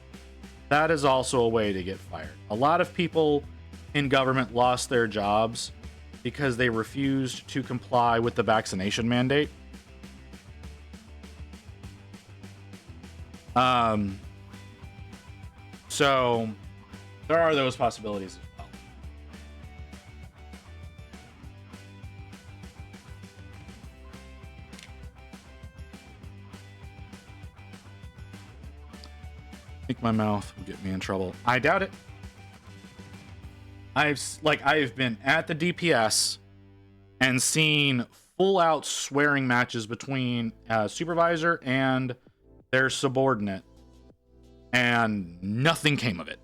that is also a way to get fired. A lot of people in government lost their jobs because they refused to comply with the vaccination mandate. So there are those possibilities as well. I think my mouth will get me in trouble. I doubt it. I've been at the DPS and seen full out swearing matches between a supervisor and their subordinate, and nothing came of it.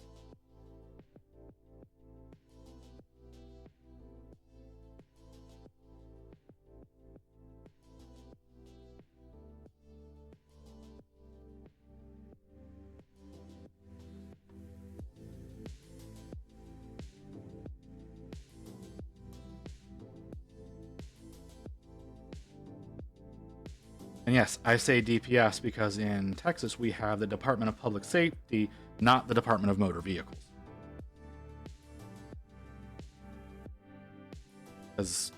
And yes, I say DPS because in Texas we have the Department of Public Safety, not the Department of Motor Vehicles. Because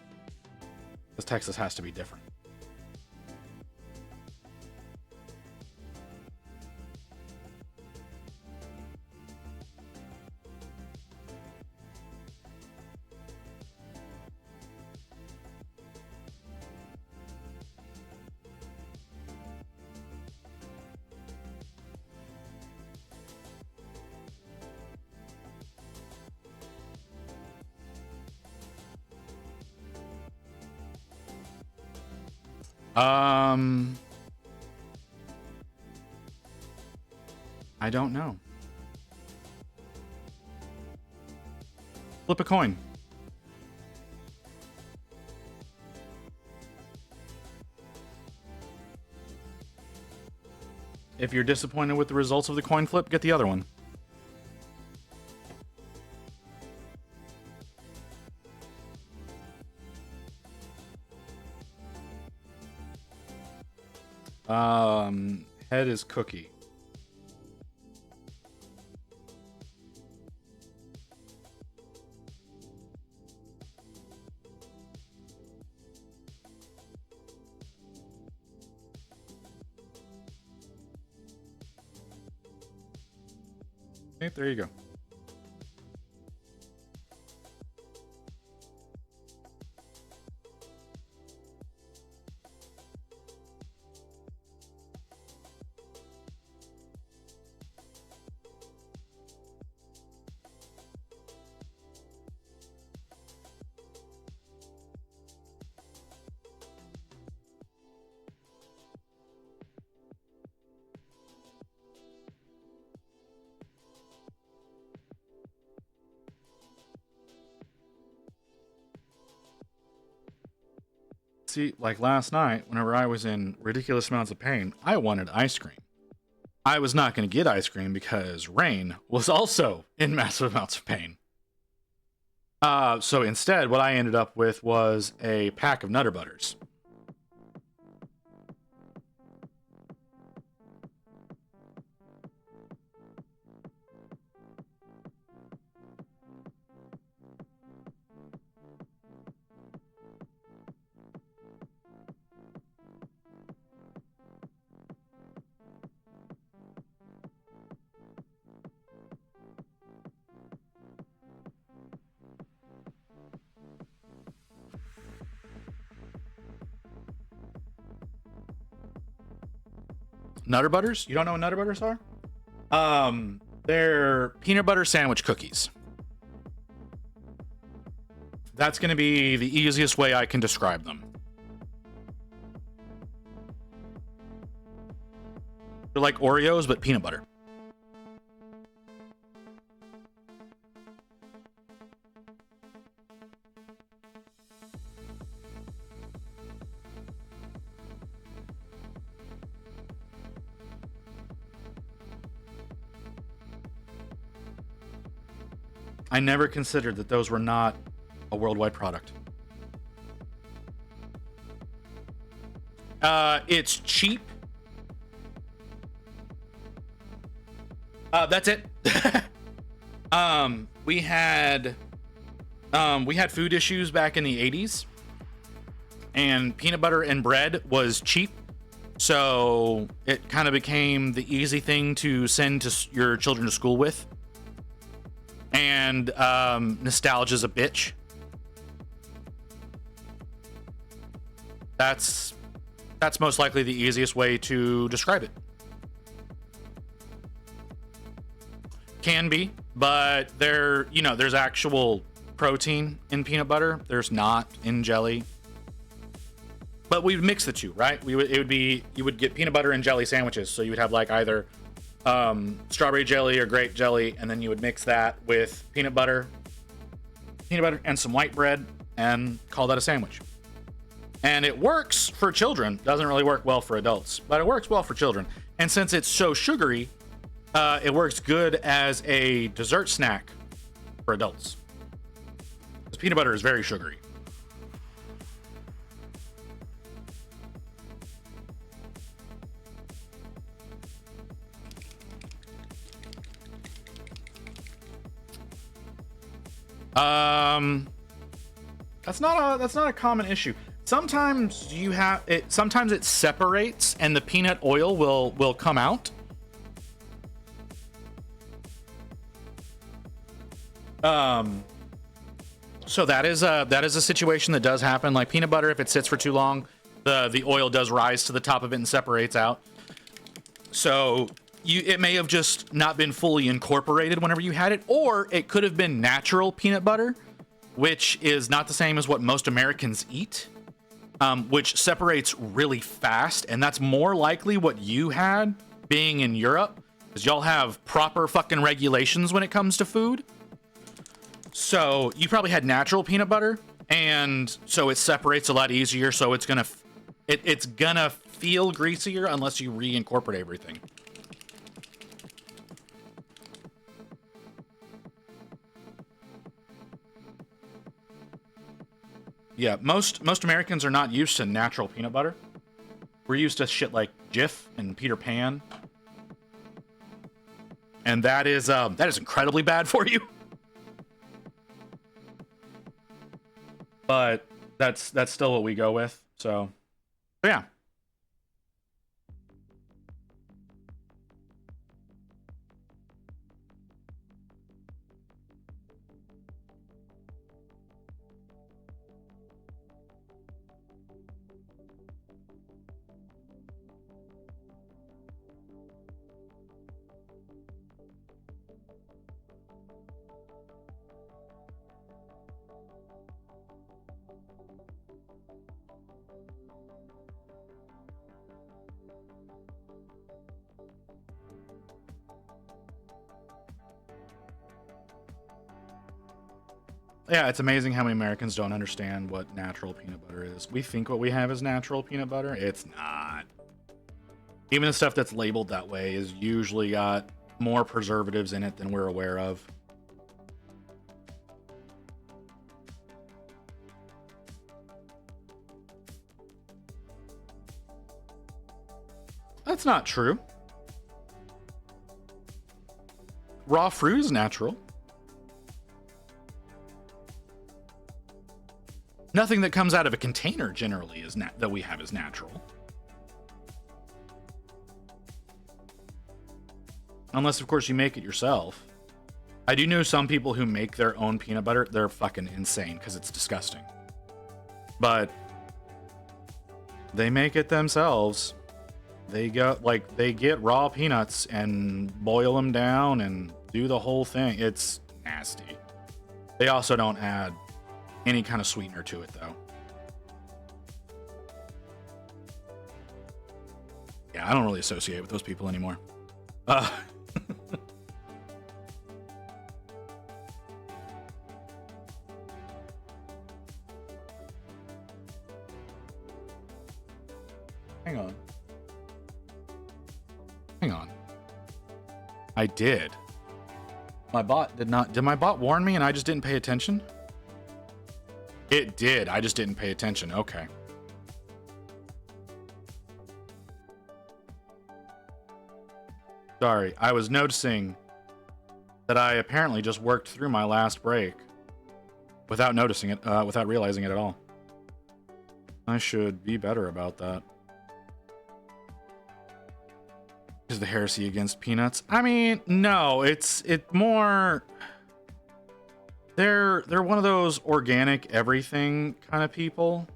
Texas has to be different. I don't know. Flip a coin. If you're disappointed with the results of the coin flip, get the other one. Head is cookie. Okay, there you go. See, like last night, whenever I was in ridiculous amounts of pain, I wanted ice cream. I was not going to get ice cream because Rain was also in massive amounts of pain. So instead, what I ended up with was a pack of Nutter Butters. Nutter Butters? You don't know what Nutter Butters are? They're peanut butter sandwich cookies. That's going to be the easiest way I can describe them. They're like Oreos, but peanut butter. I never considered that those were not a worldwide product. It's cheap. That's it. We had food issues back in the 80s, and peanut butter and bread was cheap. So it kind of became the easy thing to send to your children to school with. And nostalgia's a bitch. That's most likely the easiest way to describe it. Can be, but there's actual protein in peanut butter. There's not in jelly. But we'd mix the two, right? You would get peanut butter and jelly sandwiches. So you would have like either strawberry jelly or grape jelly, and then you would mix that with peanut butter and some white bread and call that a sandwich. And it works for children. Doesn't really work well for adults, but it works well for children. And since it's so sugary, it works good as a dessert snack for adults. Because peanut butter is very sugary. That's not a common issue. Sometimes sometimes it separates and the peanut oil will come out. So that is a situation that does happen. Like peanut butter, if it sits for too long, the oil does rise to the top of it and separates out. So it may have just not been fully incorporated whenever you had it, or it could have been natural peanut butter, which is not the same as what most Americans eat, which separates really fast. And that's more likely what you had being in Europe, because y'all have proper fucking regulations when it comes to food. So you probably had natural peanut butter, and so it separates a lot easier. So it's gonna feel greasier unless you reincorporate everything. Yeah, most Americans are not used to natural peanut butter. We're used to shit like Jif and Peter Pan, and that is incredibly bad for you. But that's still what we go with. So yeah. Yeah, it's amazing how many Americans don't understand what natural peanut butter is. We think what we have is natural peanut butter. It's not. Even the stuff that's labeled that way is usually got more preservatives in it than we're aware of. That's not true. Raw fruit is natural. Nothing that comes out of a container generally is that we have is natural. Unless, of course, you make it yourself. I do know some people who make their own peanut butter. They're fucking insane because it's disgusting. But they make it themselves. They get raw peanuts and boil them down and do the whole thing. It's nasty. They also don't add any kind of sweetener to it, though. Yeah, I don't really associate with those people anymore. Hang on. I did. My bot did not. Did my bot warn me and I just didn't pay attention? It did. I just didn't pay attention. Okay. Sorry. I was noticing that I apparently just worked through my last break without noticing it, without realizing it at all. I should be better about that. Is the heresy against peanuts? I mean, no, it's more. They're one of those organic everything kind of people.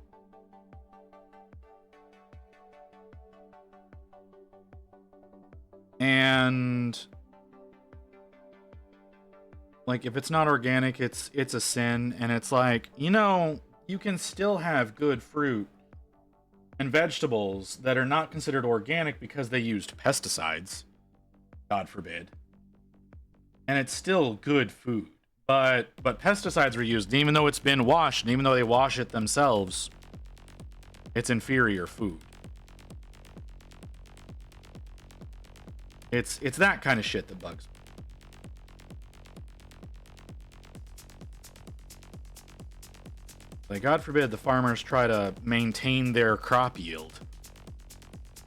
And like if it's not organic, it's a sin, and it's like, you can still have good fruit and vegetables that are not considered organic because they used pesticides, God forbid. And it's still good food. But pesticides were used, and even though it's been washed, and even though they wash it themselves, it's inferior food. It's that kind of shit that bugs me. Like, God forbid the farmers try to maintain their crop yield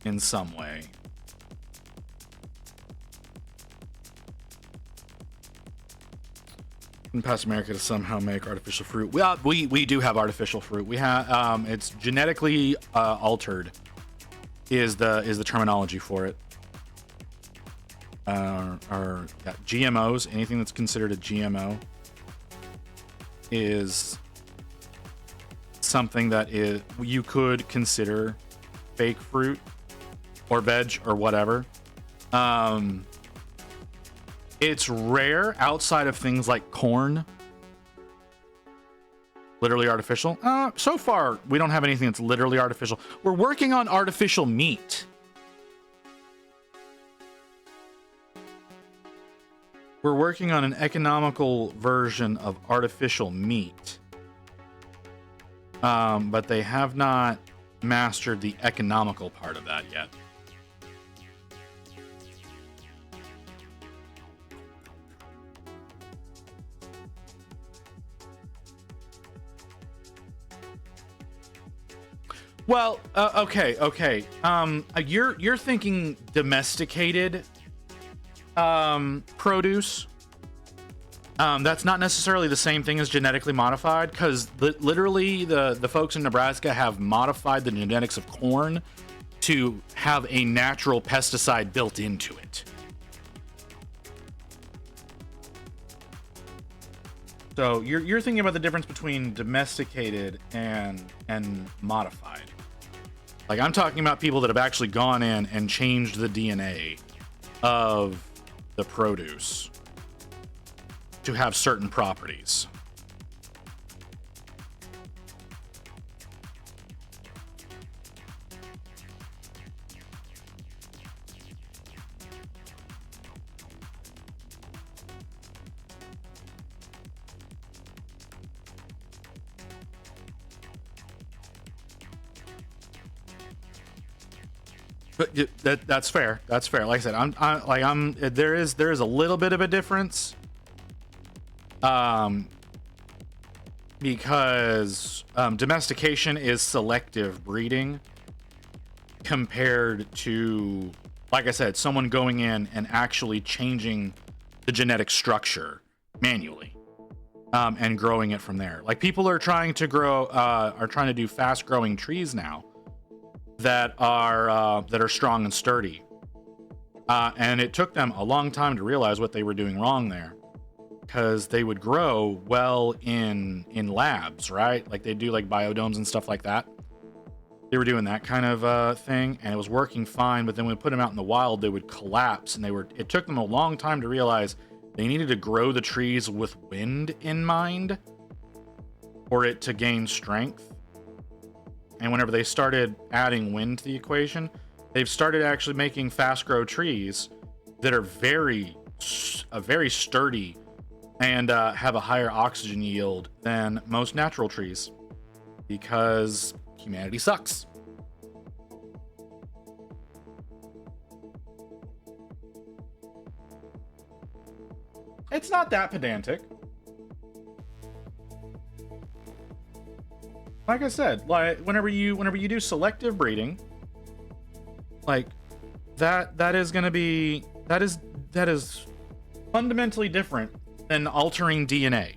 in some way. In past America to somehow make artificial fruit. We do have artificial fruit. We have it's genetically altered is the terminology for it. GMOs, anything that's considered a GMO is something that you could consider fake fruit or veg or whatever. It's rare outside of things like corn. Literally artificial. So far, we don't have anything that's literally artificial. We're working on artificial meat. we're working on an economical version of artificial meat. But they have not mastered the economical part of that yet. Well, okay. You're thinking domesticated produce. That's not necessarily the same thing as genetically modified, because literally the folks in Nebraska have modified the genetics of corn to have a natural pesticide built into it. So you're thinking about the difference between domesticated and modified. Like, I'm talking about people that have actually gone in and changed the DNA of the produce to have certain properties. But that's fair. That's fair. Like I said, there is a little bit of a difference. Because domestication is selective breeding compared to, like I said, someone going in and actually changing the genetic structure manually, and growing it from there. Like, people are trying to do fast growing trees now that are strong and sturdy. And it took them a long time to realize what they were doing wrong there, because they would grow well in labs, right? Like, they do like biodomes and stuff like that. They were doing that kind of thing, and it was working fine. But then when we put them out in the wild, they would collapse, and it took them a long time to realize they needed to grow the trees with wind in mind for it to gain strength. And whenever they started adding wind to the equation, they've started actually making fast grow trees that are very sturdy and have a higher oxygen yield than most natural trees, because humanity sucks. It's not that pedantic. Like I said, like whenever you do selective breeding, like that is going to be that is fundamentally different than altering DNA.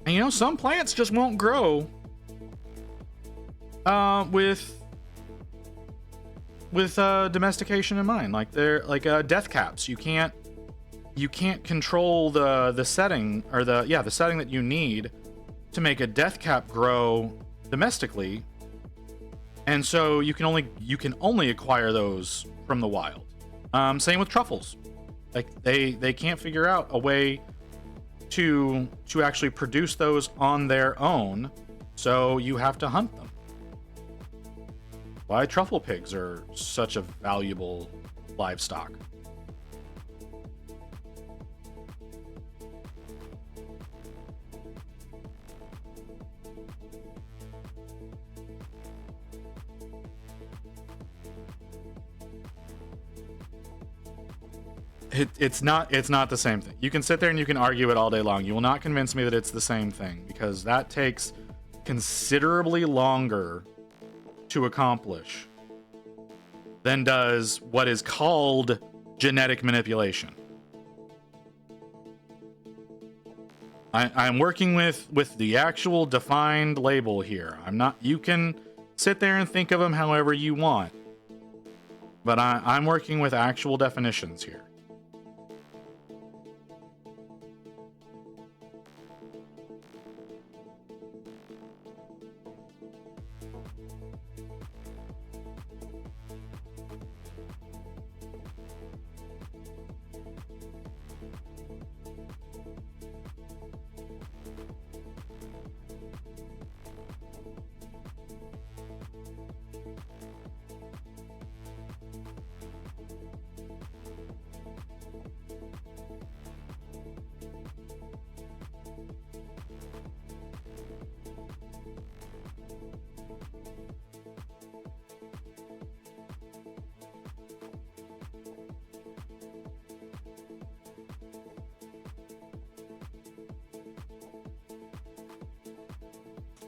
And some plants just won't grow with domestication in mind. Like, they're like death caps. You can't control the setting, or the setting that you need to make a death cap grow domestically, and so you can only acquire those from the wild. Same with truffles. Like, they can't figure out a way to actually produce those on their own, so you have to hunt them. Why truffle pigs are such a valuable livestock. It's not the same thing. You can sit there and you can argue it all day long. You will not convince me that it's the same thing, because that takes considerably longer to accomplish than does what is called genetic manipulation. I'm working with the actual defined label here. I'm not. You can sit there and think of them however you want, but I'm working with actual definitions here.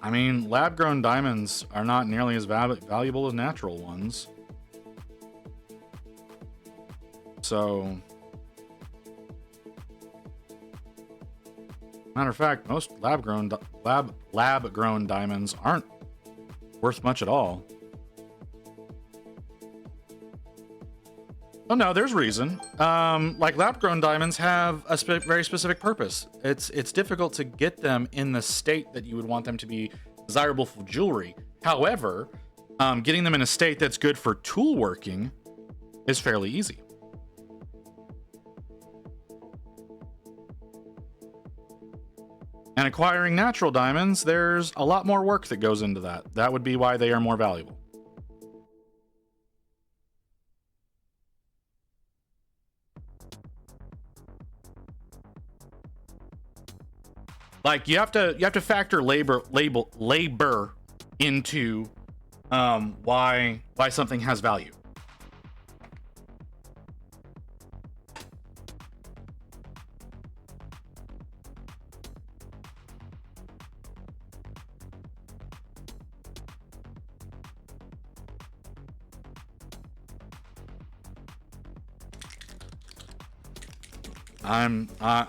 I mean, lab-grown diamonds are not nearly as valuable as natural ones. So, matter of fact, most lab-grown diamonds aren't worth much at all. Oh no, there's reason. Like lab-grown diamonds have a very specific purpose. It's difficult to get them in the state that you would want them to be desirable for jewelry. However, getting them in a state that's good for tool working is fairly easy. And acquiring natural diamonds, there's a lot more work that goes into that. That would be why they are more valuable. Like you have to factor labor into why something has value.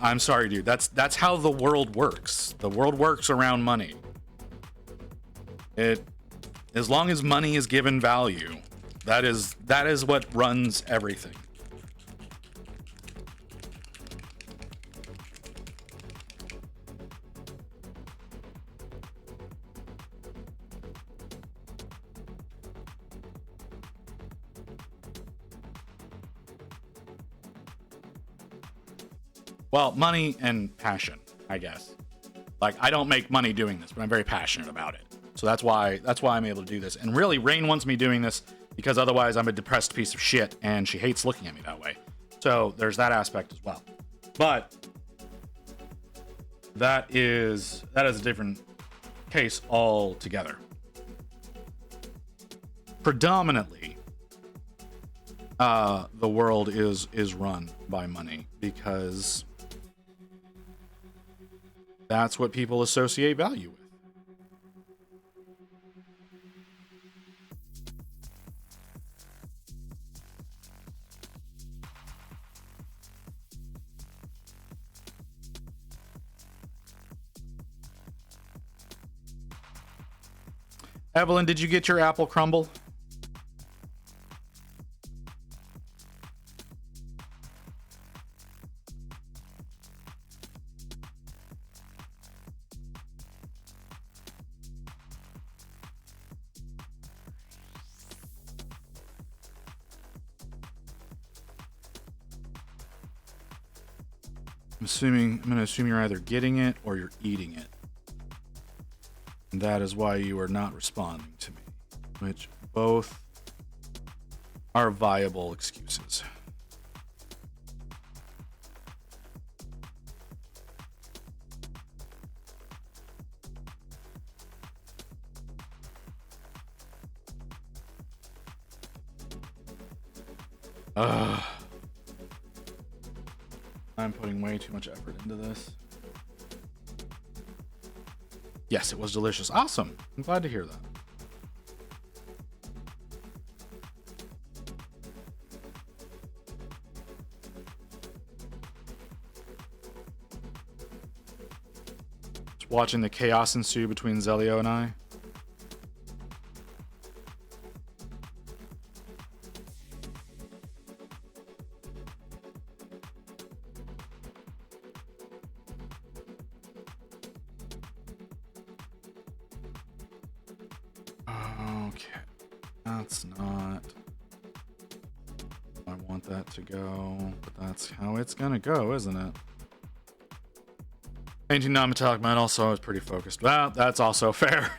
I'm sorry, dude. That's how the world works. The world works around money. As long as money is given value, that is what runs everything. Well, money and passion, I guess. Like, I don't make money doing this, but I'm very passionate about it. So that's why I'm able to do this. And really, Rain wants me doing this because otherwise I'm a depressed piece of shit and she hates looking at me that way. So there's that aspect as well. But that is a different case altogether. Predominantly, the world is run by money because that's what people associate value with. Evelyn, did you get your apple crumble? I'm going to assume you're either getting it or you're eating it. And that is why you are not responding to me, which both are viable excuses. I'm putting way too much effort into this. Yes, it was delicious. Awesome. I'm glad to hear that. Just watching the chaos ensue between Zelio and I. To go, but that's how it's gonna go, isn't it? Painting non-metallic metal, so I was pretty focused. Well, that's also fair.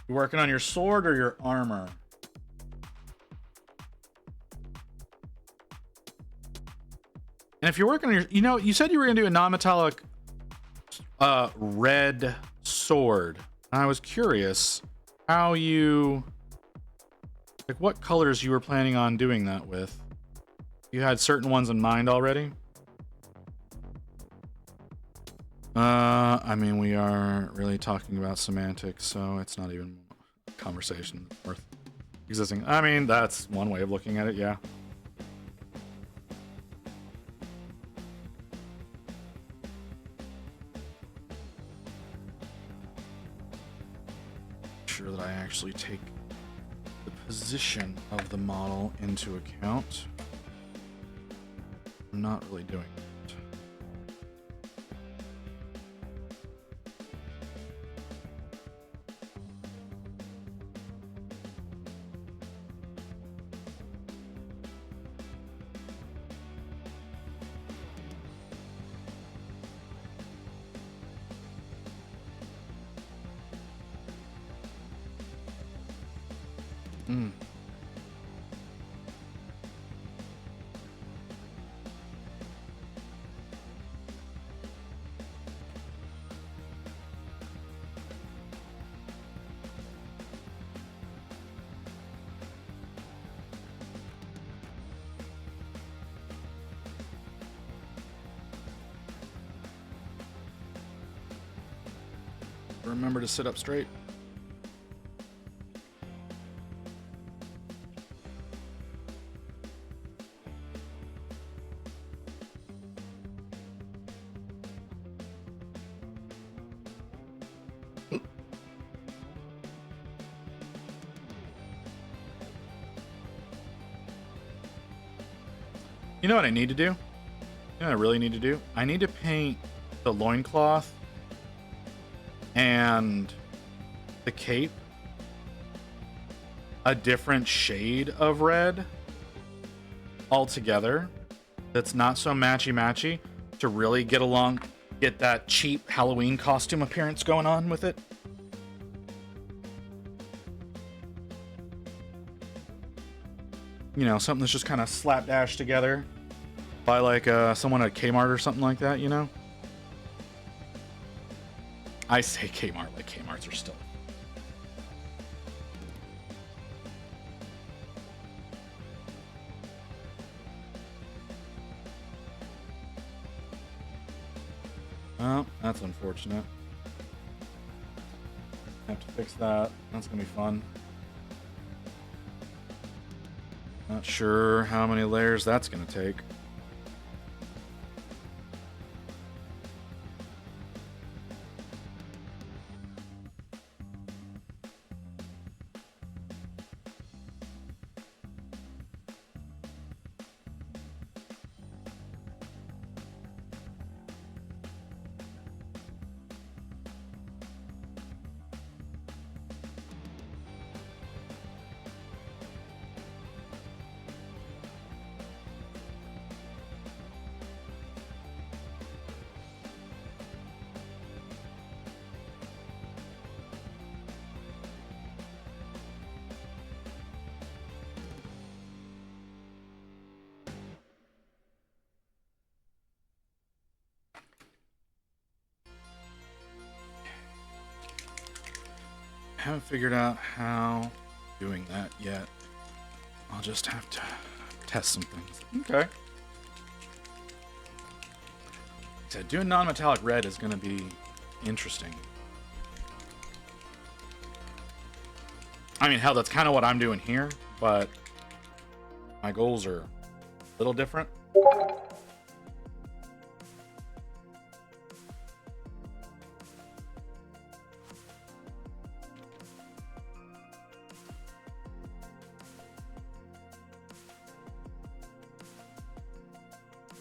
You working on your sword or your armor? And if you're working on your, you said you were gonna do a non-metallic red sword. I was curious how what colors you were planning on doing that with. You had certain ones in mind already? I mean, we are really talking about semantics, so it's not even a conversation worth existing. I mean, that's one way of looking at it, yeah. Sure that I actually take the position of the model into account. I'm not really doing it. Hmm. Remember to sit up straight. You know what I need to do? You know what I really need to do? I need to paint the loincloth and the cape a different shade of red altogether that's not so matchy-matchy to really get that cheap Halloween costume appearance going on with it. You know, something that's just kind of slapdash together by like someone at Kmart or something like that, you know? I say Kmart like Kmarts are still. Oh, that's unfortunate. Have to fix that. That's gonna be fun. Not sure how many layers that's gonna take. Haven't figured out how doing that yet. I'll just have to test some things. Okay. So doing non-metallic red is going to be interesting. I mean, hell, that's kind of what I'm doing here, but my goals are a little different.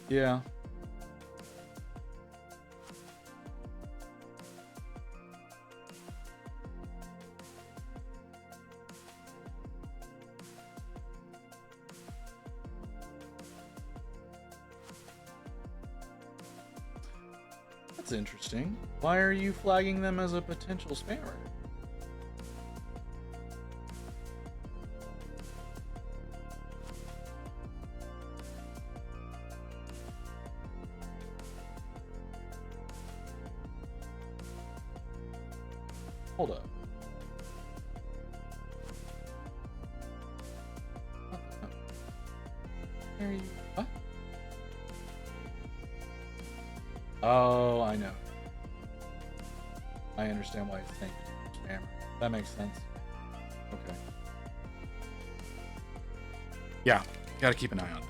Yeah. That's interesting. Why are you flagging them as a potential spammer? Hold up. Where are you? What? Oh, I know. I understand why it's saying hammer. That makes sense. Okay. Yeah, gotta keep an eye on that.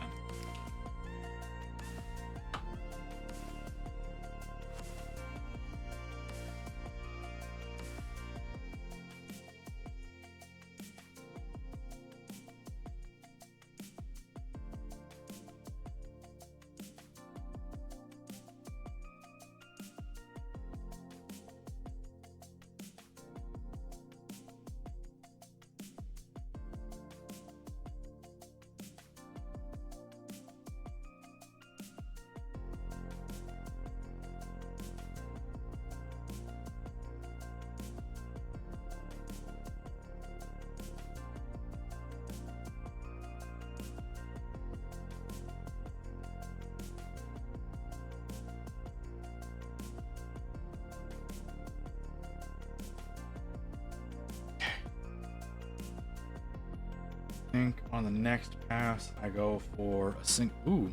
On the next pass, I go for a ooh,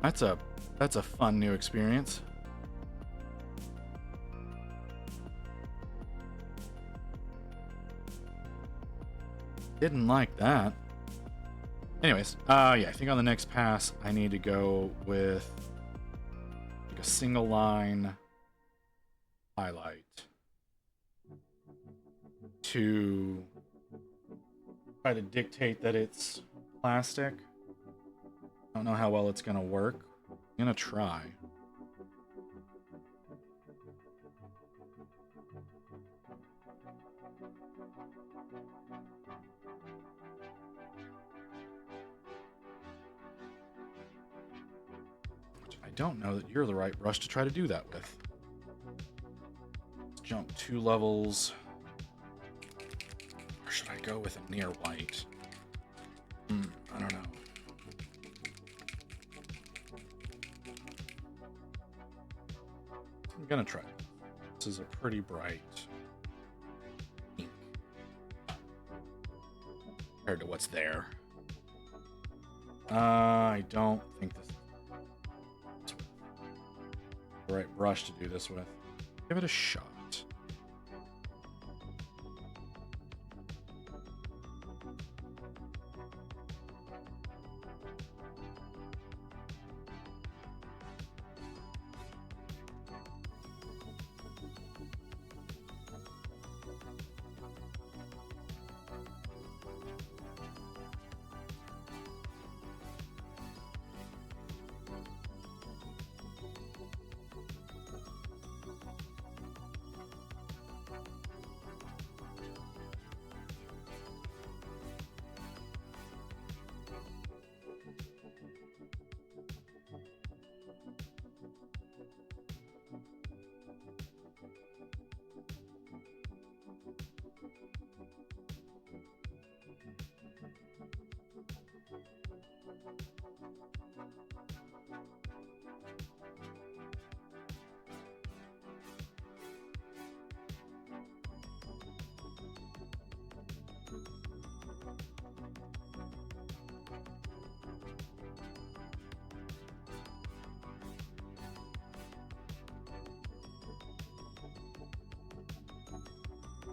that's a fun new experience. Didn't like that. Anyways, yeah, I think on the next pass I need to go with like a single line highlight to try to dictate that it's plastic. I don't know how well it's gonna work. I'm gonna try. I don't know that you're the right brush to try to do that with. Let's jump 2 levels. Or should I go with a near white? I don't know. I'm gonna try. This is a pretty bright pink compared to what's there. I don't think this is the right brush to do this with. Give it a shot.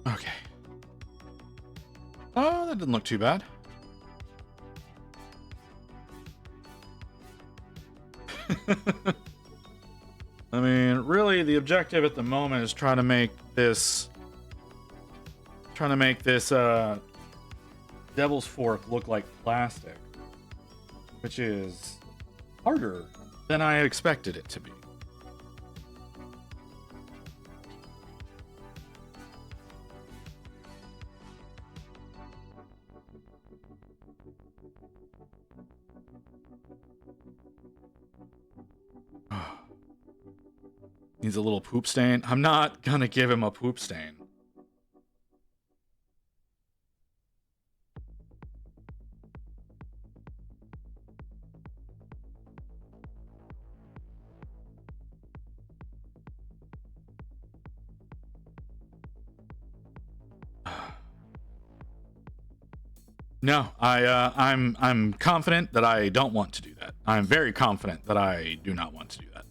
Okay. Oh, that didn't look too bad. I mean, really, the objective at the moment is trying to make this Devil's Fork look like plastic, which is harder than I expected it to be. Needs a little poop stain. I'm not gonna give him a poop stain. No, I'm confident that I don't want to do that. I'm very confident that I do not want to do that.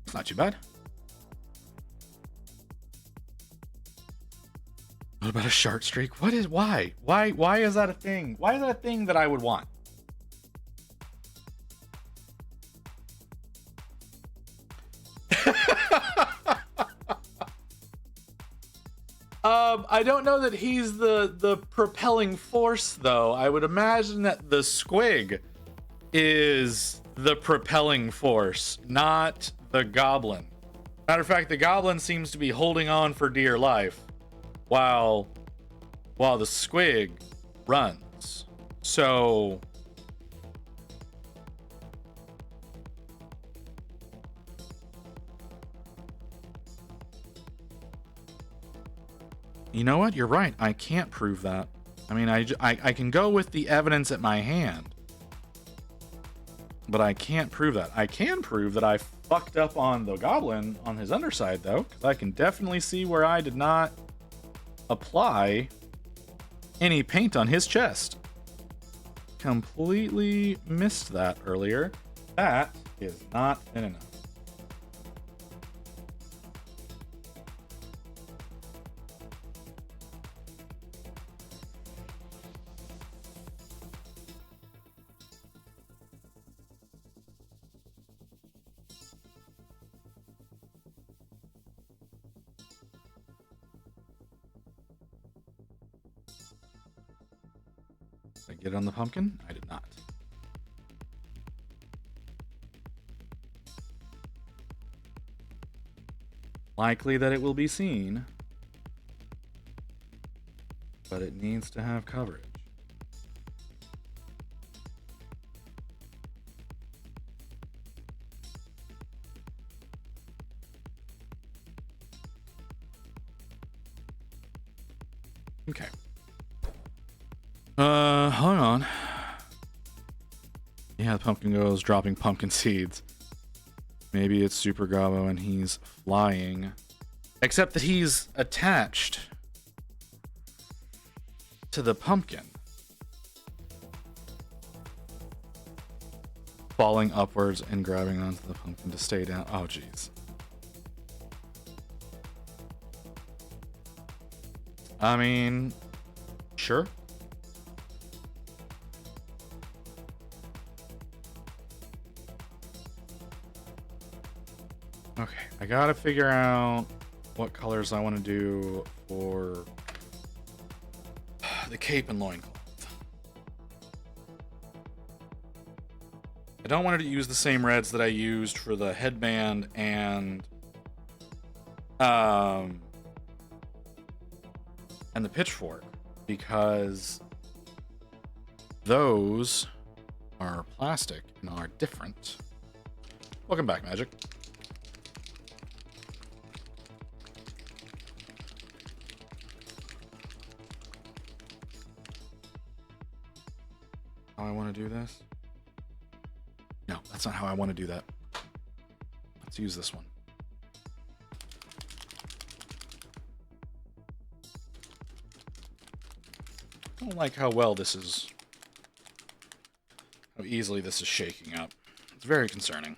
It's not too bad. What about a shark streak? Why? Why is that a thing? Why is that a thing that I would want? I don't know that he's the propelling force, though. I would imagine that the Squig is the propelling force, not the goblin. Matter of fact, the goblin seems to be holding on for dear life while the Squig runs. So you know what? You're right. I can't prove that. I mean, I can go with the evidence at my hand, but I can't prove that. I can prove that I fucked up on the goblin on his underside, though, because I can definitely see where I did not apply any paint on his chest. Completely missed that earlier. That is not thin enough. Did I get it on the pumpkin? I did not. Likely that it will be seen, but it needs to have coverage. Okay. Hold on. Yeah, the pumpkin goes dropping pumpkin seeds. Maybe it's Super Gabo and he's flying. Except that he's attached to the pumpkin. Falling upwards and grabbing onto the pumpkin to stay down. Oh, jeez. I mean, sure. Okay, I gotta figure out what colors I want to do for the cape and loincloth. I don't want to use the same reds that I used for the headband and the pitchfork, because those are plastic and are different. Welcome back, Magic. How I want to do this? No, that's not how I want to do that. Let's use this one. I don't like how well this is, how easily this is shaking up. It's very concerning.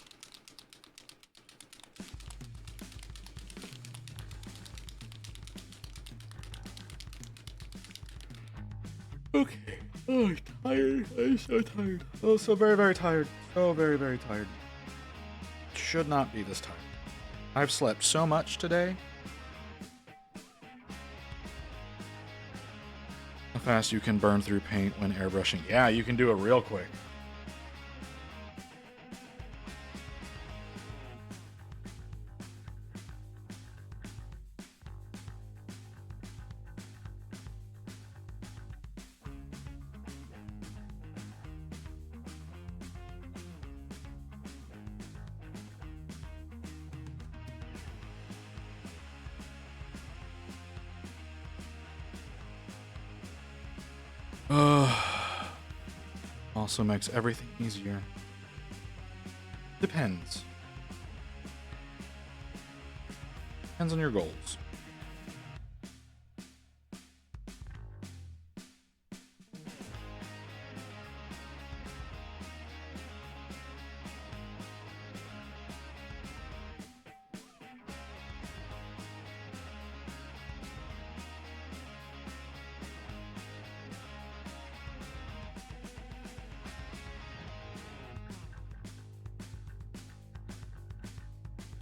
Okay. Oh, I'm tired. I'm so tired. Oh, so very, very tired. So very, very tired. Should not be this tired. I've slept so much today. How fast you can burn through paint when airbrushing. Yeah, you can do it real quick. Also makes everything easier. Depends. Depends on your goals.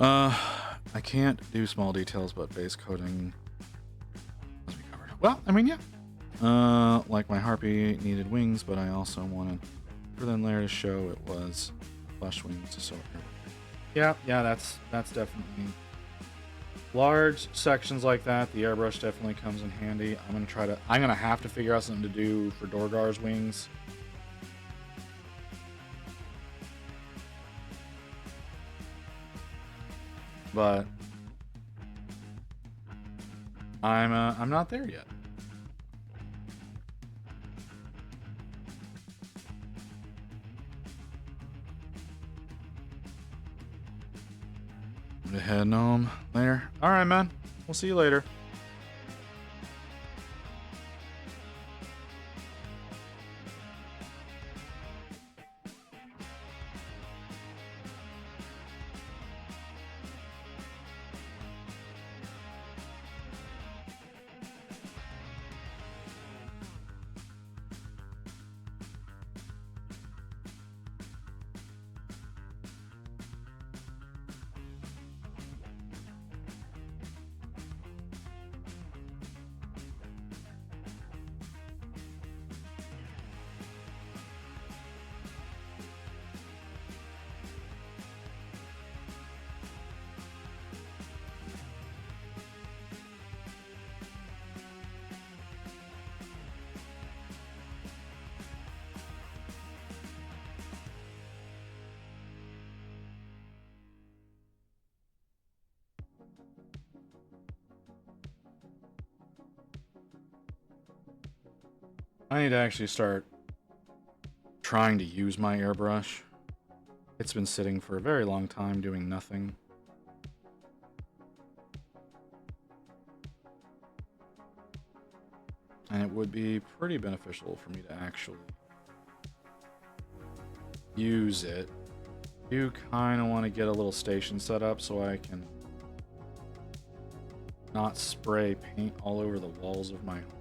I can't do small details, but base coating must be covered. Well, I mean, yeah. Like my harpy needed wings, but I also wanted for the layer to show it was flesh wings. So yeah, that's definitely large sections like that. The airbrush definitely comes in handy. I'm gonna have to figure out something to do for Dorgar's wings. But I'm not there yet. I'm gonna head home later. All right, man. We'll see you later. I need to actually start trying to use my airbrush. It's been sitting for a very long time doing nothing. And it would be pretty beneficial for me to actually use it. I do kind of want to get a little station set up so I can not spray paint all over the walls of my home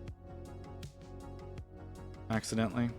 accidentally.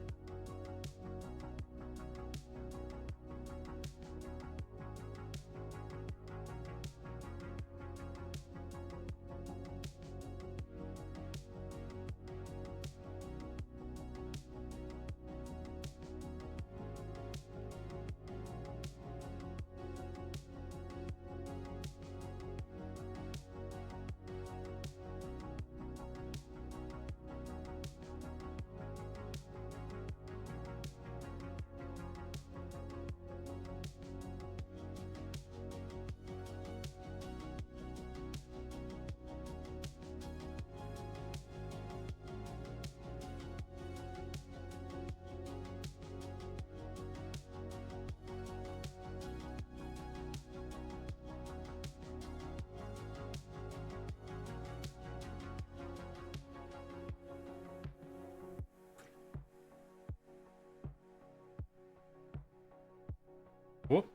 Whoop.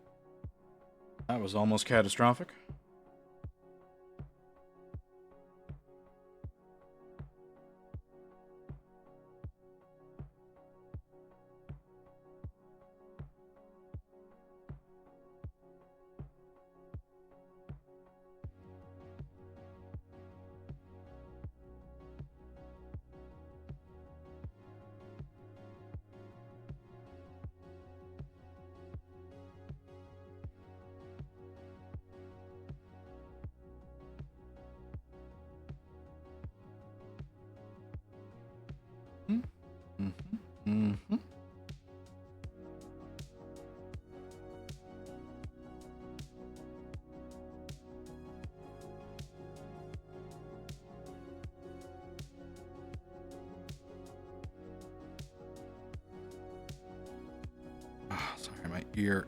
That was almost catastrophic. Sorry, my ear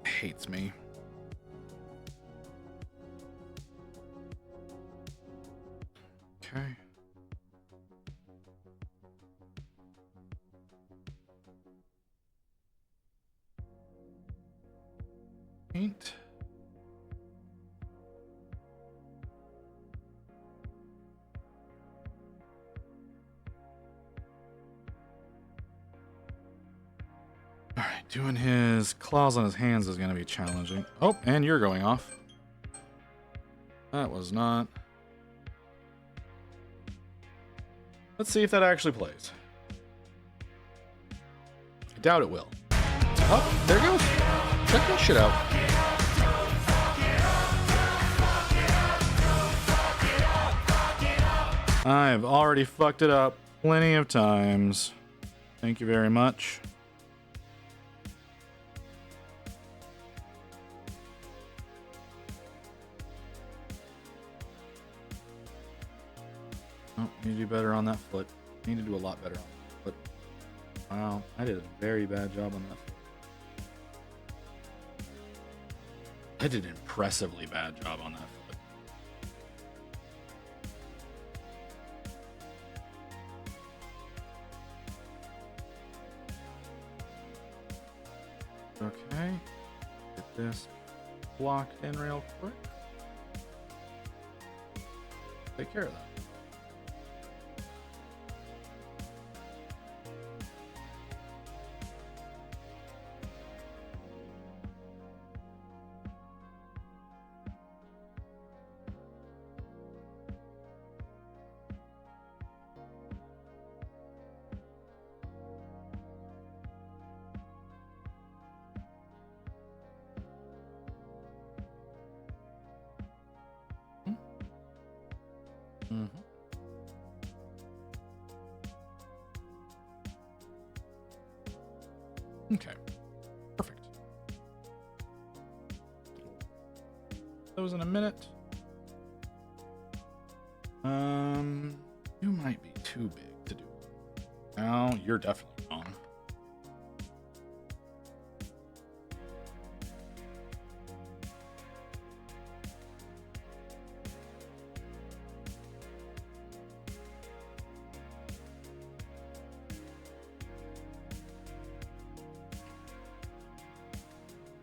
hates me. Okay. Paint. All right. Doing his claws on his hands is going to be challenging. Oh, and you're going off. That was not. Let's see if that actually plays. I doubt it will. Oh, there it goes. Check that shit out. I've already fucked it up plenty of times. Thank you very much. Oh, need to do better on that foot. Need to do a lot better on that foot. Wow, I did a very bad job on that foot. I did an impressively bad job on that foot. Okay, get this blocked in real quick. Take care of that. Mm-hmm. Okay, perfect. Those in a minute. You might be too big to do. No, you're definitely wrong.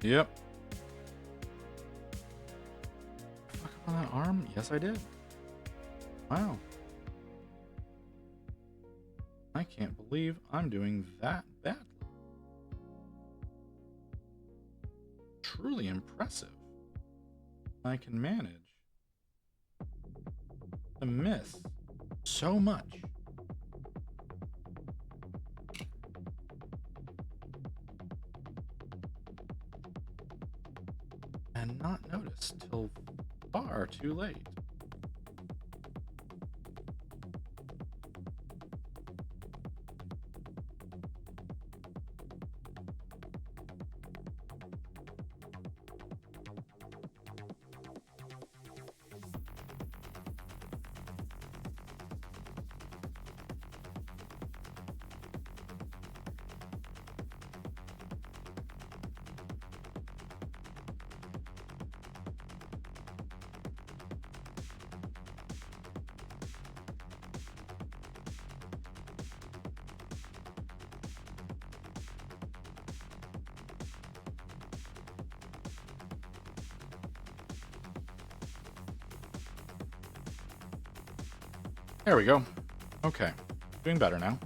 Yep. Fuck up on that arm? Yes, I did. Wow. I can't believe I'm doing that badly. Truly impressive. I can manage to miss so much. And not notice till far too late. There we go. Okay. Doing better now.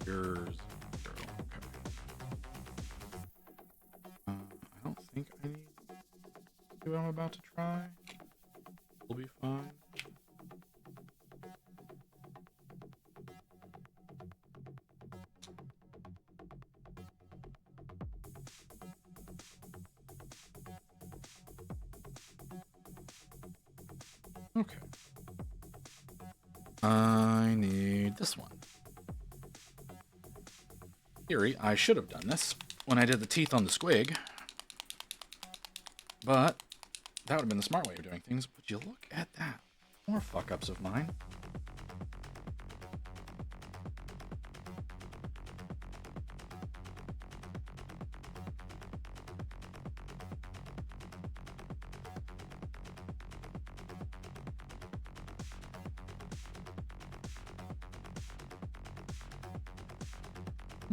Yours. Okay. I don't think I need what I'm about to try. We'll be fine. Okay. I need this one. Theory, I should have done this when I did the teeth on the squig. But that would have been the smart way of doing things. Would you look at that? More fuck-ups of mine.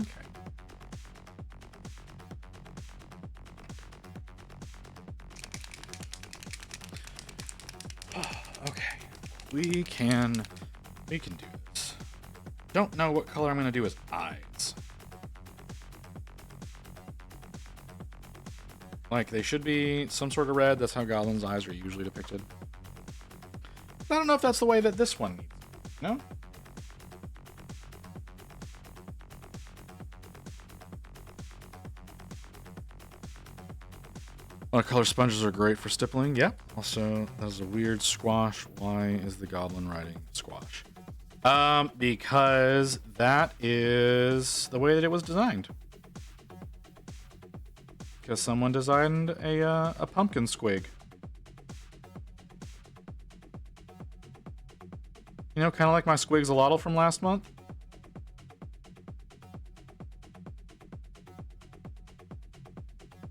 Okay. Okay. We can do this. Don't know what color I'm going to do his eyes. Like, they should be some sort of red. That's how goblins' eyes are usually depicted. I don't know if that's the way that this one needs. No? Watercolor sponges are great for stippling. Yep. Also, that's a weird squash. Why is the goblin writing squash? Because that is the way that it was designed. Because someone designed a pumpkin squig. You know, kind of like my squigsalotl from last month.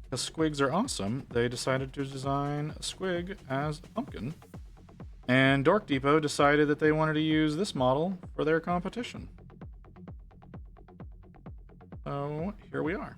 Because squigs are awesome, they decided to design a squig as a pumpkin. And Dork Depot decided that they wanted to use this model for their competition. So here we are.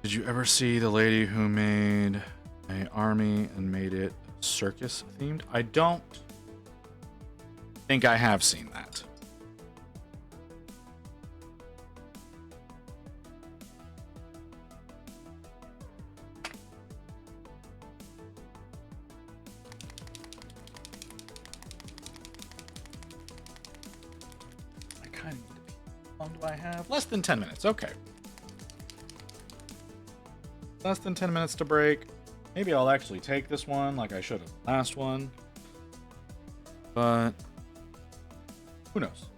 Did you ever see the lady who made an army and made it circus themed? I don't think I have seen that. I kind of need to pee. How long do I have? Less than 10 minutes. Okay. Less than 10 minutes to break. Maybe I'll actually take this one like I should have last one. But who knows?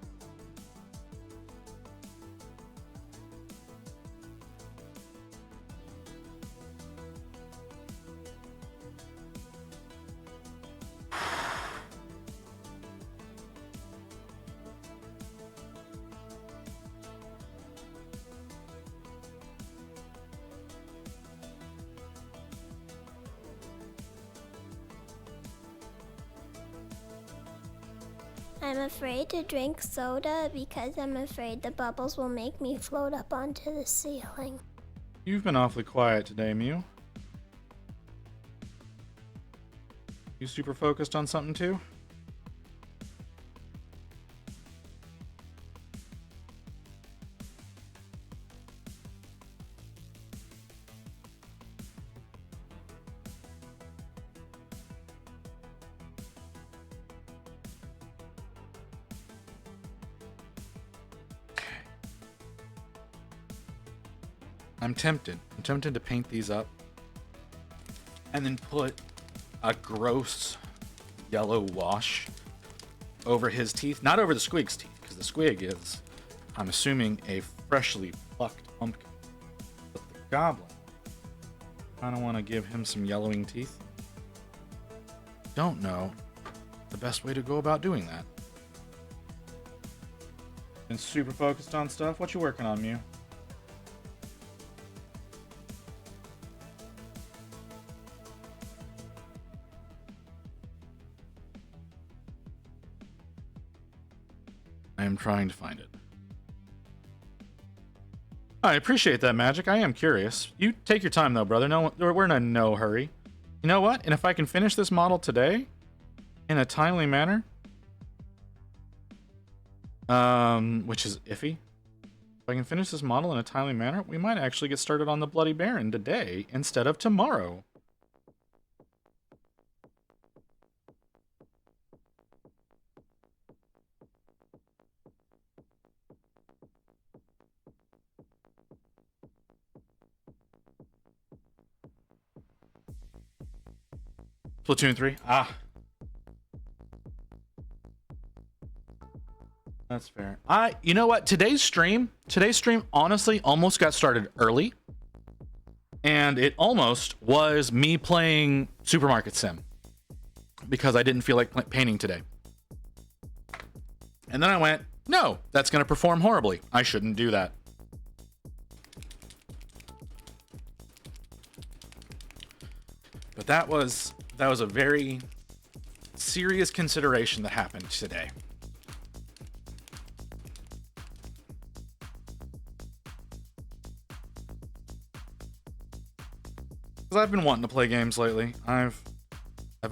I'm afraid to drink soda because I'm afraid the bubbles will make me float up onto the ceiling. You've been awfully quiet today, Mew. You super focused on something too? I'm tempted. I'm tempted to paint these up and then put a gross yellow wash over his teeth. Not over the squig's teeth, because the squig is, I'm assuming, a freshly plucked pumpkin. But the goblin, I kind of want to give him some yellowing teeth. Don't know the best way to go about doing that. Been super focused on stuff. What you working on, Mew? I am trying to find it. I appreciate that, Magic. I am curious. You take your time, though, brother. No, we're in no hurry. You know what? And if I can finish this model today in a timely manner, which is iffy. If I can finish this model in a timely manner, we might actually get started on the Bloody Baron today instead of tomorrow. Splatoon 3. Ah. That's fair. You know what? Today's stream honestly almost got started early. And it almost was me playing Supermarket Sim because I didn't feel like painting today. And then I went, no, that's going to perform horribly. I shouldn't do that. But that was a very serious consideration that happened today. Because I've been wanting to play games lately. I've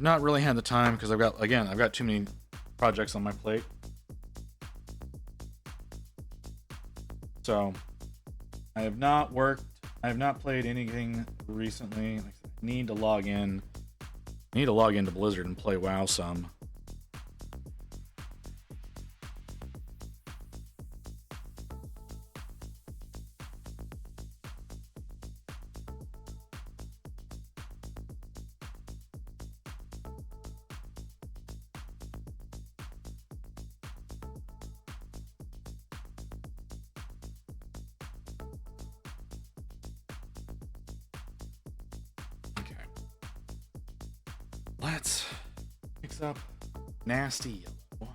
not really had the time because I've got too many projects on my plate. So I have not played anything recently. I need to log in. I need to log into Blizzard and play WoW some. Let's mix up nasty yellow.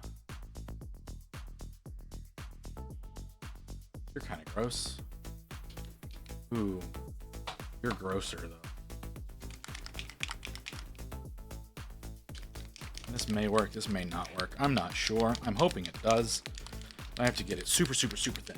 You're kind of gross. Ooh, you're grosser though. This may work, this may not work. I'm not sure. I'm hoping it does. I have to get it super, super, super thin.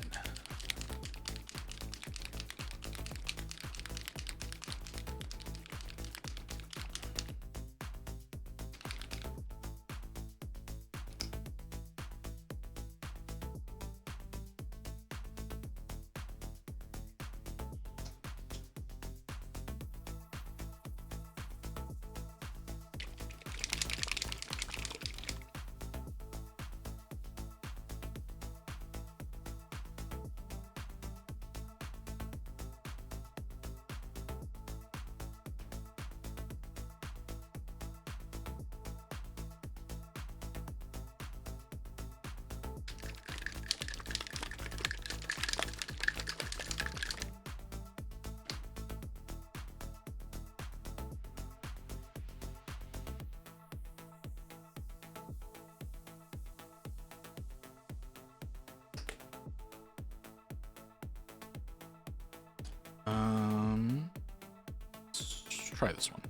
Let's try this one.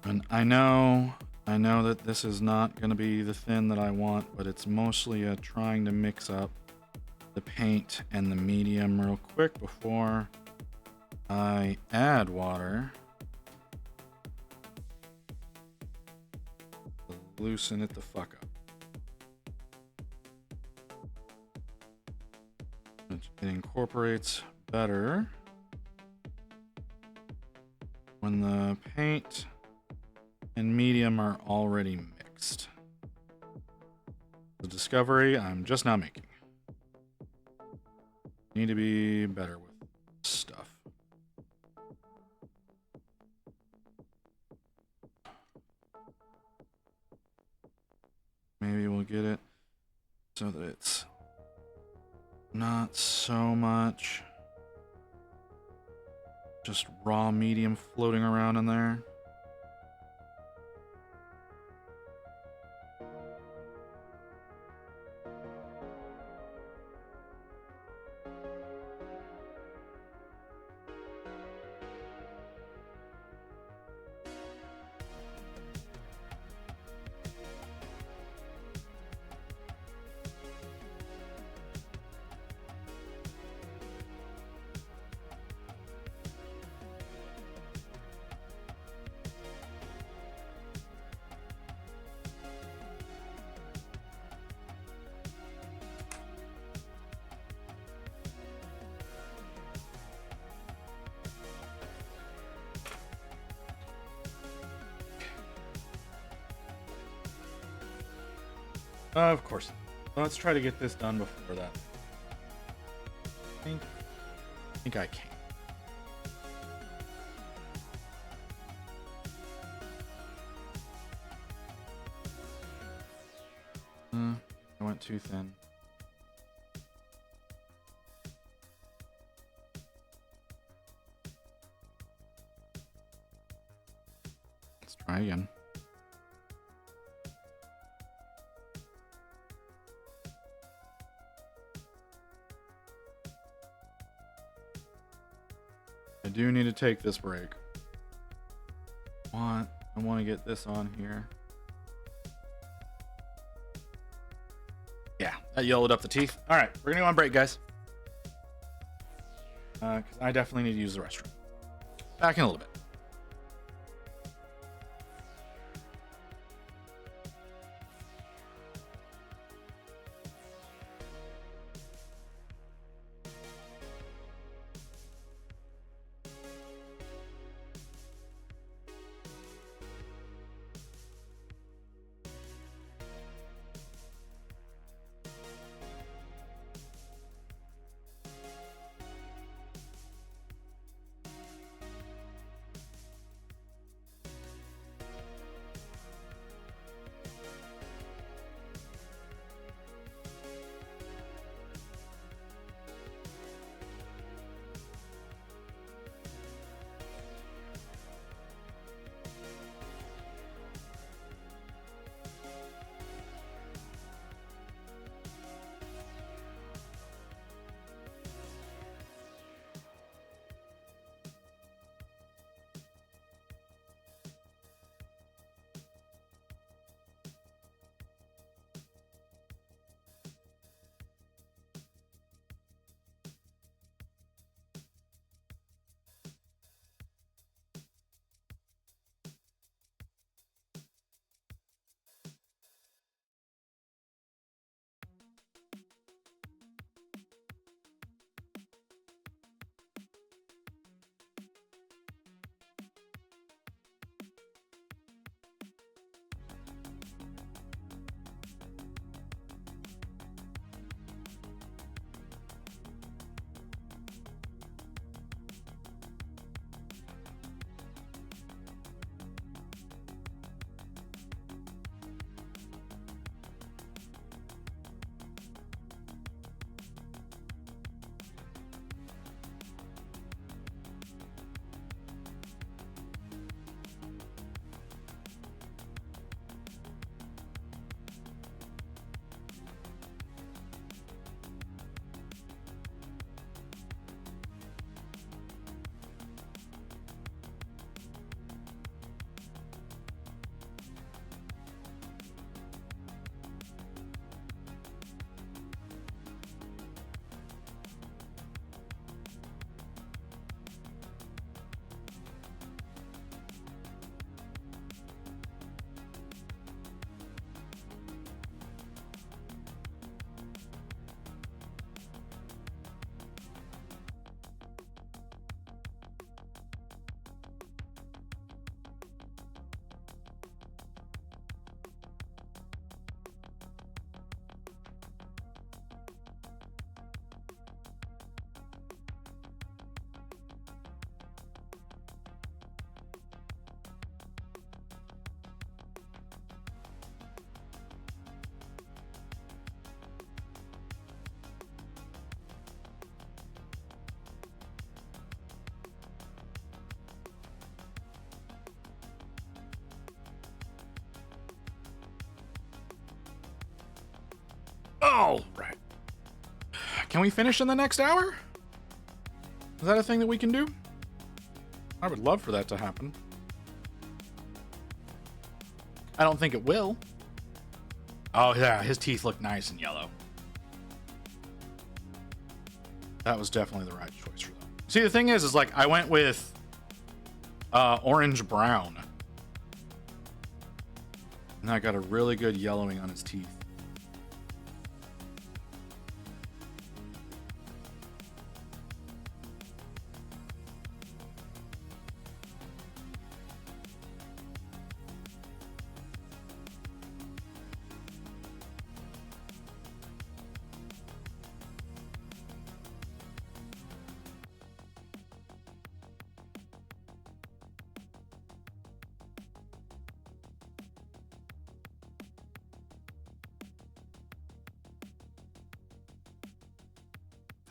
And I know that this is not going to be the thin that I want, but it's mostly trying to mix up the paint and the medium real quick before I add water. Loosen it the fuck up. It incorporates better when the paint and medium are already mixed. The discovery I'm just now making. Need to be better with stuff. Maybe we'll get it so that it's not so much just raw medium floating around in there. Of course. Let's try to get this done before that. I think I can. not too thin. Let's try again. I do need to take this break. I want to get this on here. Yeah, that yellowed up the teeth. All right, we're gonna go on break, guys. Because I definitely need to use the restroom. Back in a little bit. All right. Can we finish in the next hour? Is that a thing that we can do? I would love for that to happen. I don't think it will. Oh, yeah, his teeth look nice and yellow. That was definitely the right choice for them. See, the thing is like, I went with orange brown. And I got a really good yellowing on his teeth.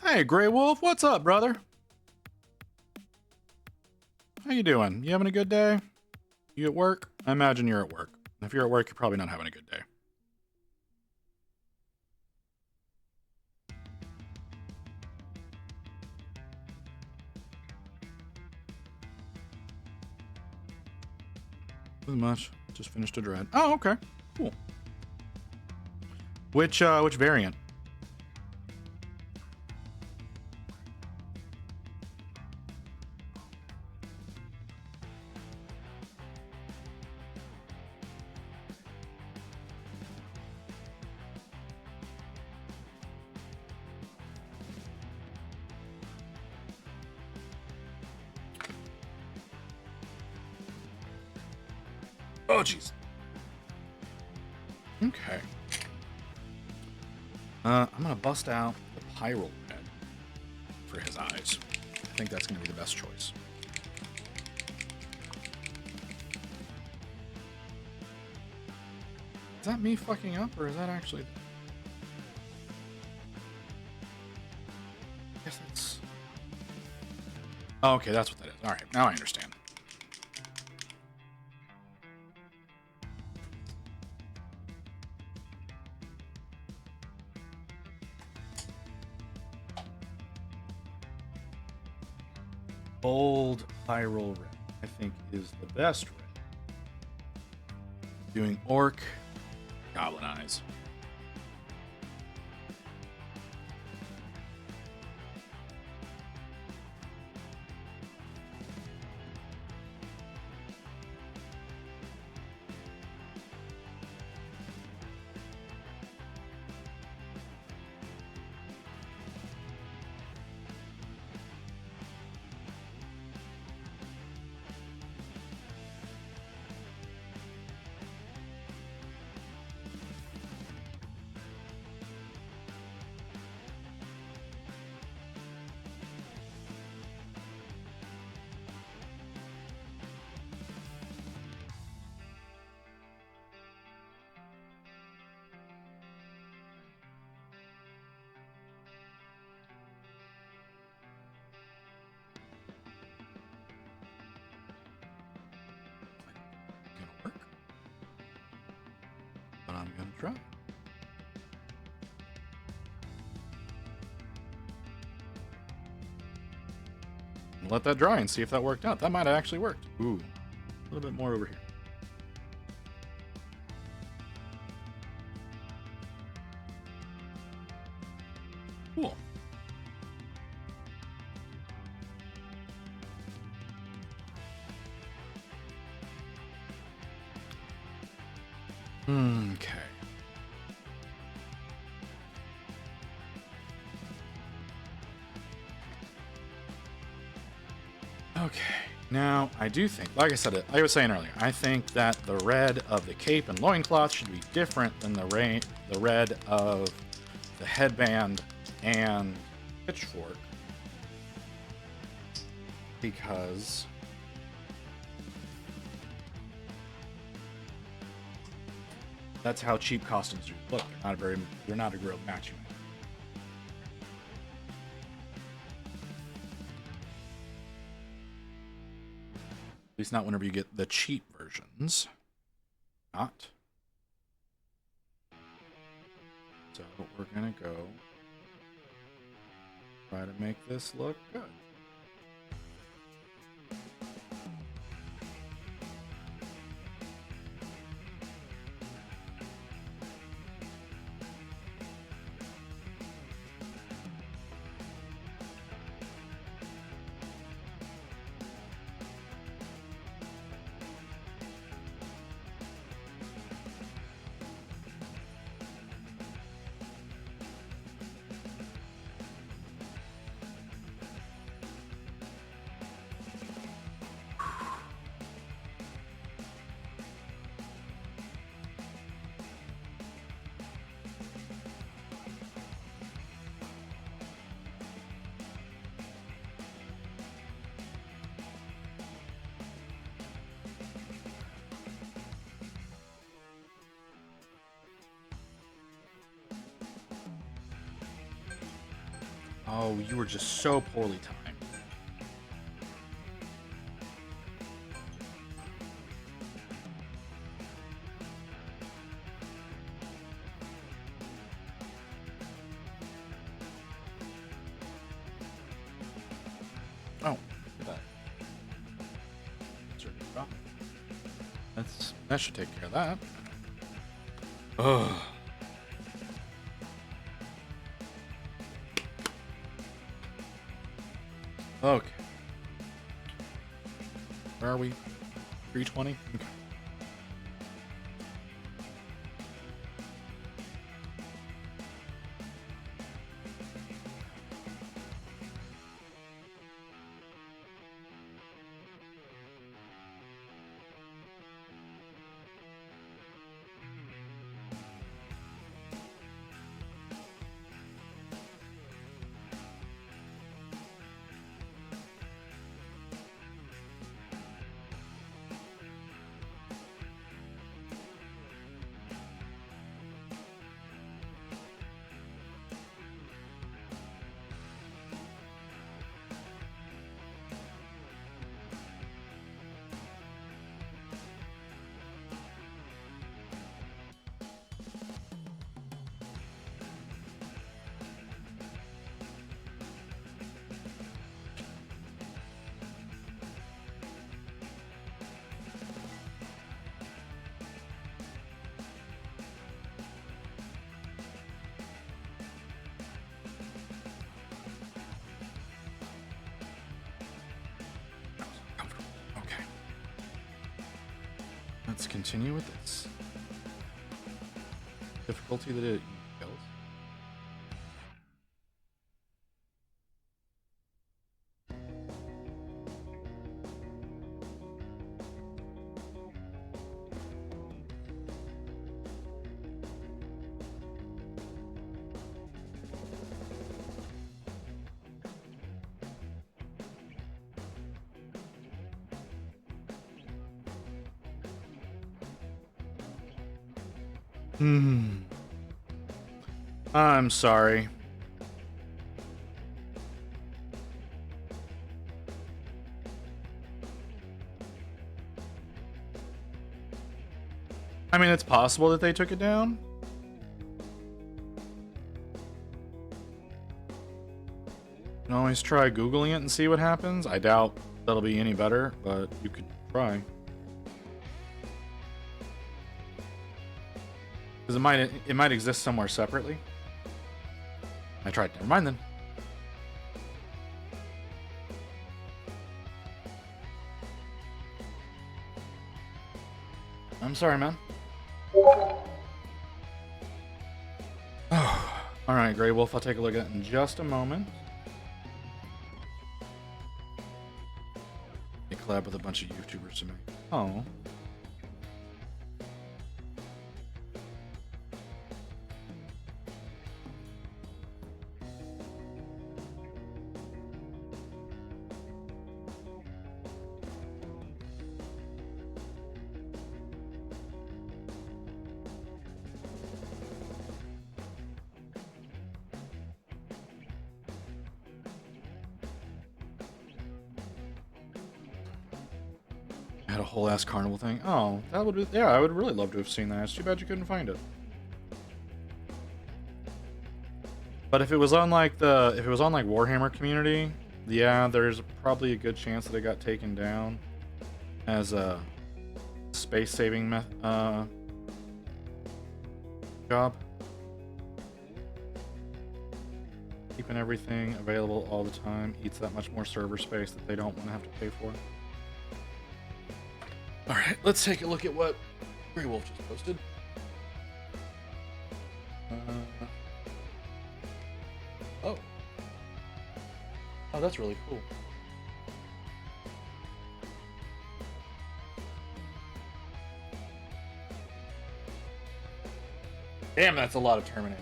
Hey, Grey Wolf, what's up, brother? How you doing? You having a good day? You at work? I imagine you're at work. If you're at work, you're probably not having a good day. Nothing much. Just finished a dread. Oh, okay. Cool. Which variant? Oh, jeez. Okay. I'm gonna bust out the Pyral red for his eyes. I think that's gonna be the best choice. Is that me fucking up, or is that actually... I guess that's... Oh, okay, that's what that is. Alright, now I understand. Bold Pyral red, I think, is the best red. Doing Orc, Goblin Eyes. Gonna work, but I'm gonna try. Let that dry and see if that worked out. That might have actually worked. Ooh, a little bit more over here. Cool. Okay. Okay. Now, I do think, like I said, like I was saying earlier, I think that the red of the cape and loincloth should be different than the red of the headband and pitchfork. Because that's how cheap costumes do look. They're not a real matching. At least not whenever you get the cheap versions. Not. So we're gonna go try to make this look good. Oh, you were just so poorly timed. Oh, look at that. That should take care of that. Ugh. Okay. Where are we? 320? Okay. Okay. Let's continue with this. Difficulty that it kills. I'm sorry. I mean, it's possible that they took it down. You can always try Googling it and see what happens. I doubt that'll be any better, but you could try. Because it might exist somewhere separately. I tried. Never mind then. I'm sorry, man. Oh, all right, Grey Wolf. I'll take a look at it in just a moment. They collab with a bunch of YouTubers to make. Oh. Had a whole ass carnival thing. Oh, that would be, yeah, I would really love to have seen that. It's too bad you couldn't find it. But if it was on like Warhammer Community, yeah, there's probably a good chance that it got taken down as a space saving job. Keeping everything available all the time eats that much more server space that they don't want to have to pay for. Alright, let's take a look at what Grey Wolf just posted. Oh, that's really cool. Damn, that's a lot of Terminator.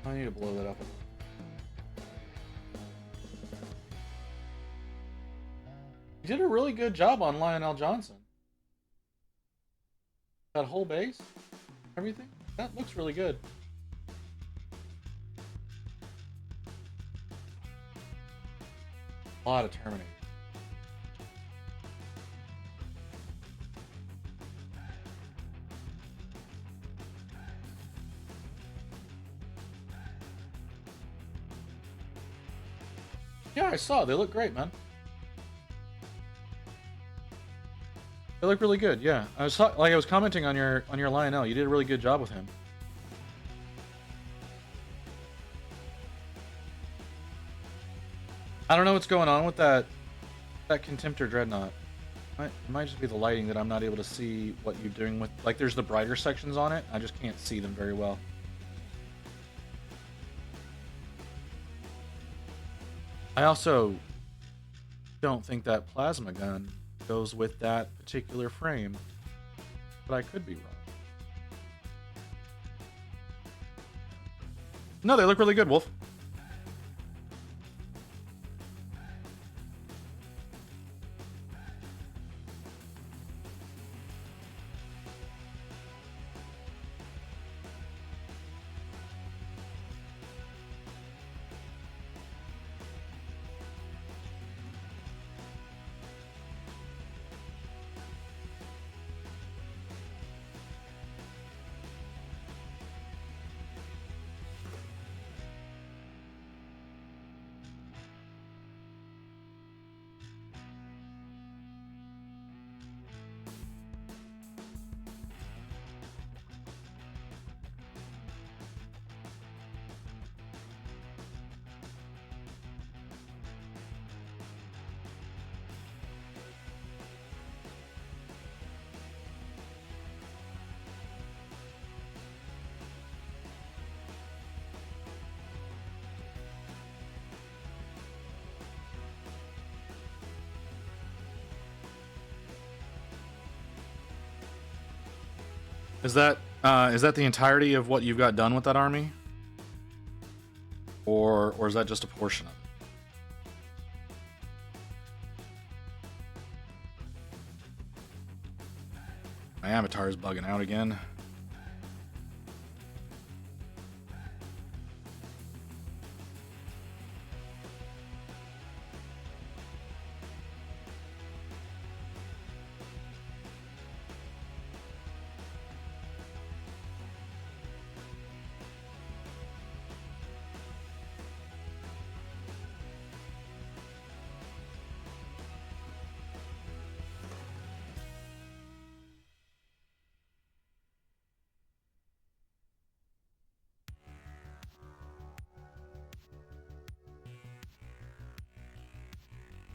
I need to blow that up. You did a really good job on Lionel Johnson. That whole base? Everything? That looks really good. A lot of Terminator. Yeah, I saw. They look great, man. They look really good. Yeah, I was commenting on your Lionel. You did a really good job with him. I don't know what's going on with that Contemptor Dreadnought. It might just be the lighting that I'm not able to see what you're doing with. Like, there's the brighter sections on it. I just can't see them very well. I also don't think that plasma gun goes with that particular frame, but I could be wrong. No, they look really good, Wolf. Is that the entirety of what you've got done with that army? Or is that just a portion of it? My avatar is bugging out again.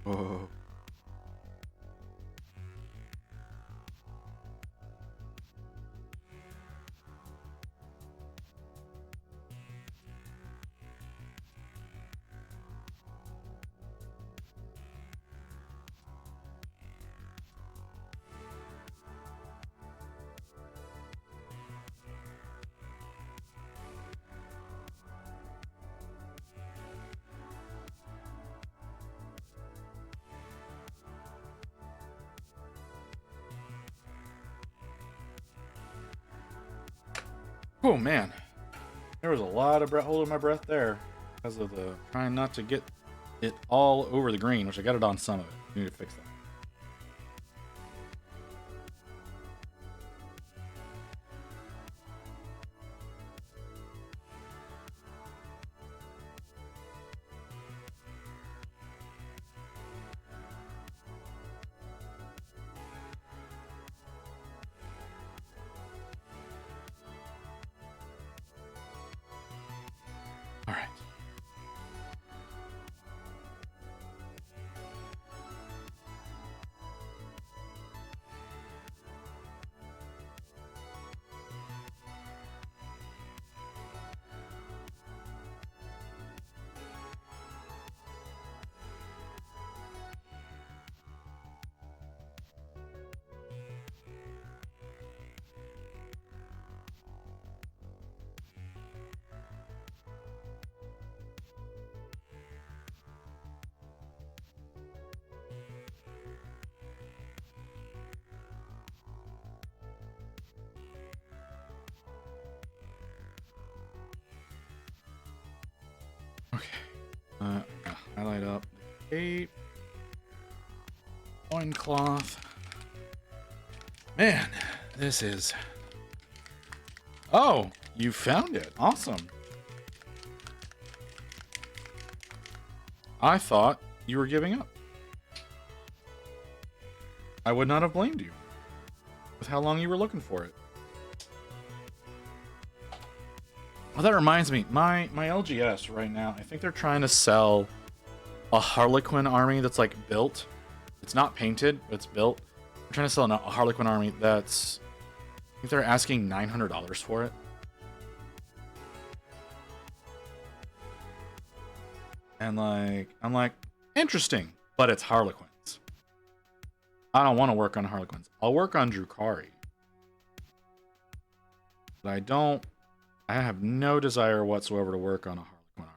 Oh. Oh man, there was a lot of holding my breath there because of the trying not to get it all over the green, which I got it on some of it. I need to fix that. All right. Cape. Loincloth. Man, this is... Oh, you found it. Awesome. I thought you were giving up. I would not have blamed you with how long you were looking for it. Well, that reminds me, my LGS right now, I think they're trying to sell a Harlequin army that's like built. It's not painted, but it's built. They're trying to sell a Harlequin army that's, I think they're asking $900 for it. And like, I'm like, interesting, but it's Harlequins. I don't want to work on Harlequins. I'll work on Drukhari. But I have no desire whatsoever to work on a Harlequin army.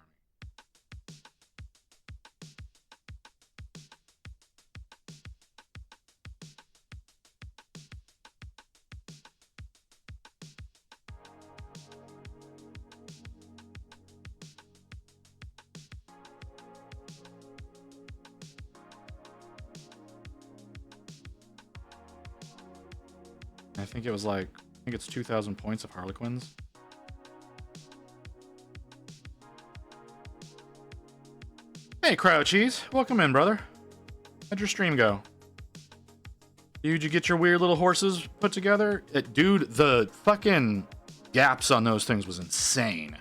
I think it was like, I think it's 2,000 points of Harlequins. Hey, Cryo Cheese. Welcome in, brother. How'd your stream go? Did you get your weird little horses put together? Dude, the fucking gaps on those things was insane.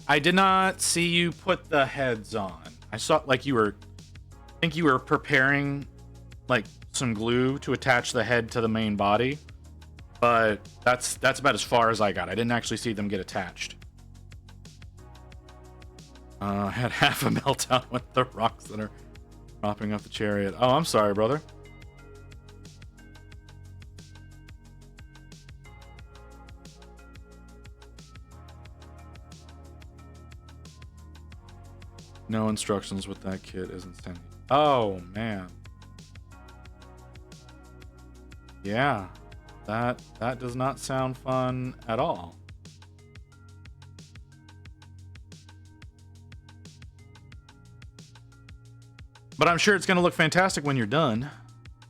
I did not see you put the heads on. I saw like I think you were preparing like some glue to attach the head to the main body, but that's about as far as I got. I didn't actually see them get attached. I had half a meltdown with the rocks that are propping up the chariot. Oh, I'm sorry, brother. No instructions with that kit isn't sent. Oh, man. Yeah, that does not sound fun at all. But I'm sure it's going to look fantastic when you're done,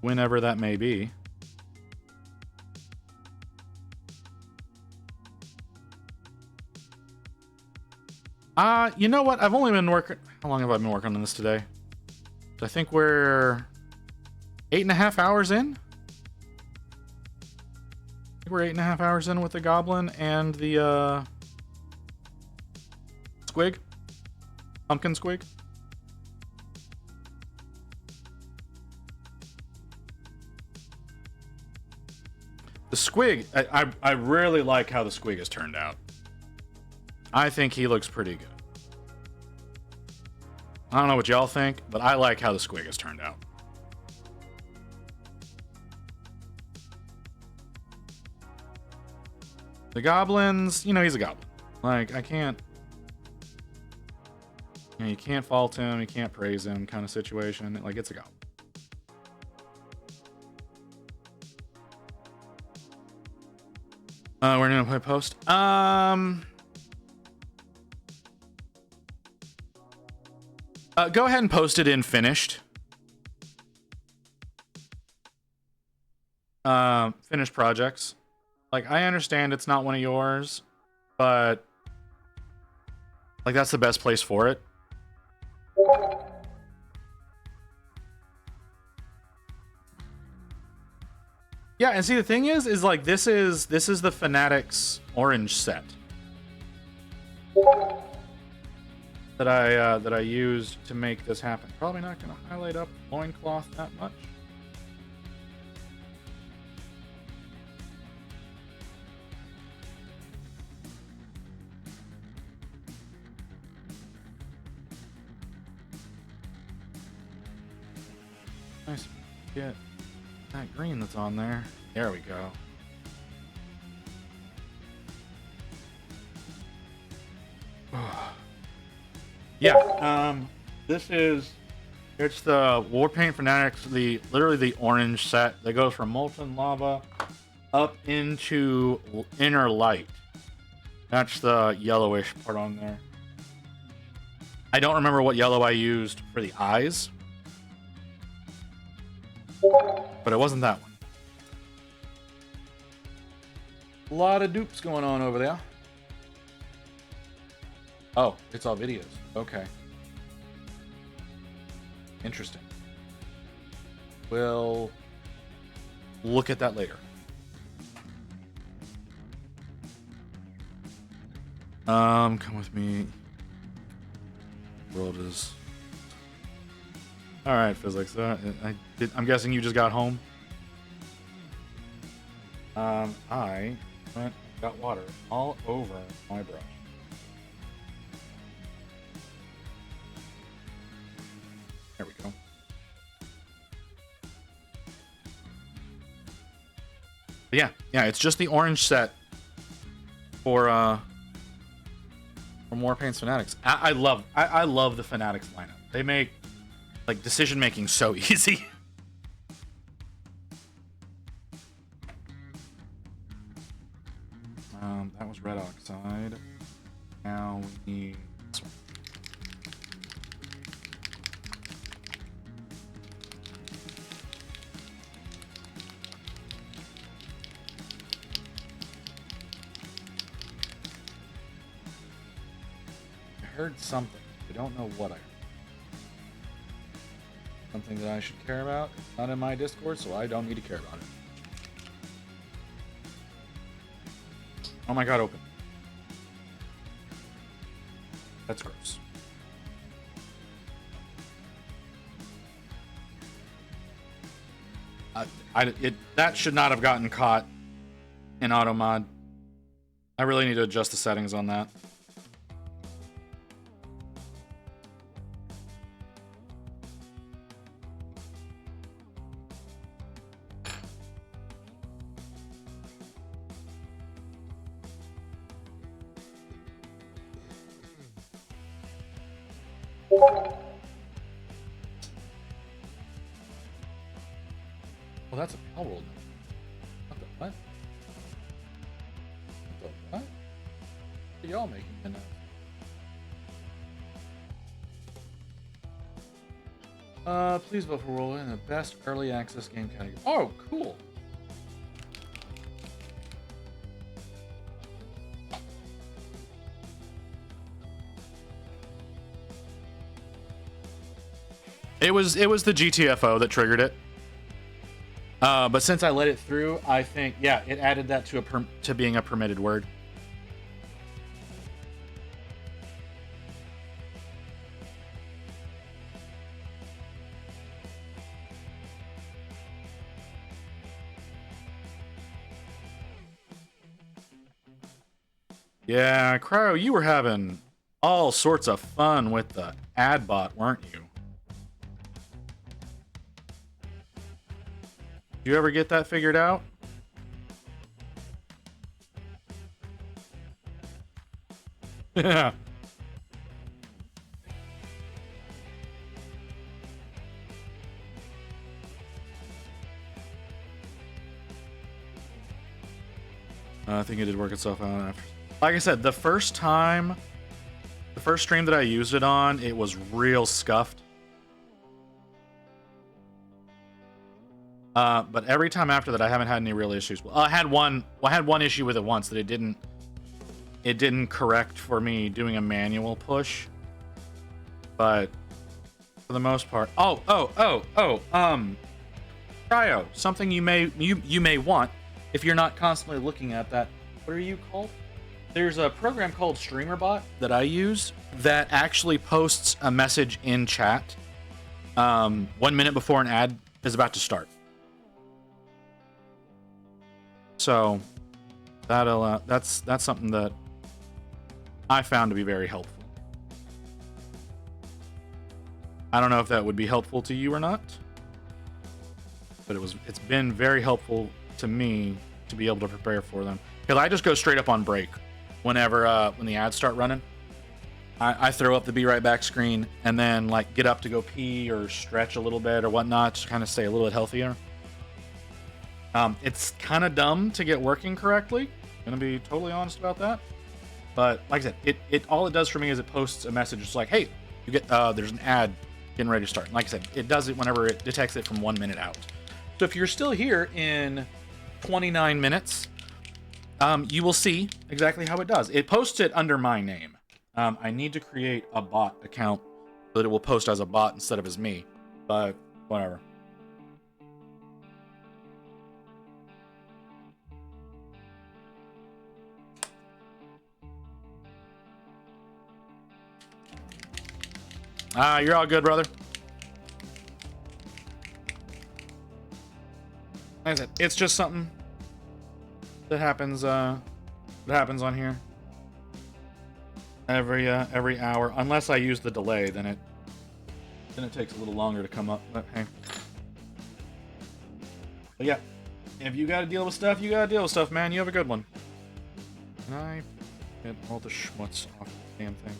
whenever that may be. You know what? I've only been working... How long have I been working on this today? I think we're 8.5 hours in. I think we're 8.5 hours in with the goblin and the squig. Pumpkin squig. The squig, I really like how the squig has turned out. I think he looks pretty good. I don't know what y'all think, but I like how the squig has turned out. The goblins, you know, he's a goblin. Like, I can't... You know, you can't fault him, you can't praise him kind of situation. Like, it's a goblin. We're gonna play post. Go ahead and post it in finished. Finished projects. Like, I understand it's not one of yours, but like that's the best place for it. Yeah, and see the thing is like this is the Fanatics orange set that I used to make this happen. Probably not gonna highlight up loincloth that much. Nice. Get that green that's on there. There we go. Yeah, this is It's the Warpaint Fanatics, literally the orange set that goes from Molten Lava up into Inner Light. That's the yellowish part on there. I don't remember what yellow I used for the eyes, but it wasn't that one. A lot of dupes going on over there. Oh, it's all videos. Okay. Interesting. We'll look at that later. Come with me. World is. All right, physics. I'm guessing you just got home. I went got water all over my brush. There we go. But yeah, it's just the orange set for Warpaint's Fanatics. I love the Fanatics lineup. They make like decision making so easy. That was red oxide. Now we need this one. I heard something. I don't know what I heard. Something that I should care about. It's not in my Discord, so I don't need to care about it. Oh my god, open. That's gross. That should not have gotten caught in auto mod. I really need to adjust the settings on that. Well, that's a pal roll. What the what? What the what? What are y'all making in please vote for roll in the best early access game category. Oh, cool. It was the GTFO that triggered it. But since I let it through, I think, yeah, it added that to being a permitted word. Yeah, Cryo, you were having all sorts of fun with the ad bot, weren't you? Did you ever get that figured out? Yeah. I think it did work itself out after. Like I said, the first stream that I used it on, it was real scuffed. But every time after that, I haven't had any real issues. Well, I had one issue with it once that it didn't correct for me doing a manual push. But for the most part, Cryo, something you may want if you're not constantly looking at that. What are you called? There's a program called StreamerBot that I use that actually posts a message in chat 1 minute before an ad is about to start. So that's something that I found to be very helpful. I don't know if that would be helpful to you or not, but it's been very helpful to me to be able to prepare for them, because I just go straight up on break whenever when the ads start running. I throw up the be right back screen and then like get up to go pee or stretch a little bit or whatnot to kind of stay a little bit healthier. It's kind of dumb to get working correctly. Gonna be totally honest about that. But like I said, it all it does for me is it posts a message. It's like, hey, you get there's an ad getting ready to start. And like I said, it does it whenever it detects it from 1 minute out. So if you're still here in 29 minutes, you will see exactly how it does. It posts it under my name. I need to create a bot account so that it will post as a bot instead of as me. But whatever. You're all good, brother. Like I said, it's just something that happens on here every hour. Unless I use the delay, then it takes a little longer to come up. But hey. But yeah, if you gotta deal with stuff, you gotta deal with stuff, man. You have a good one. Can I get all the schmutz off the damn thing?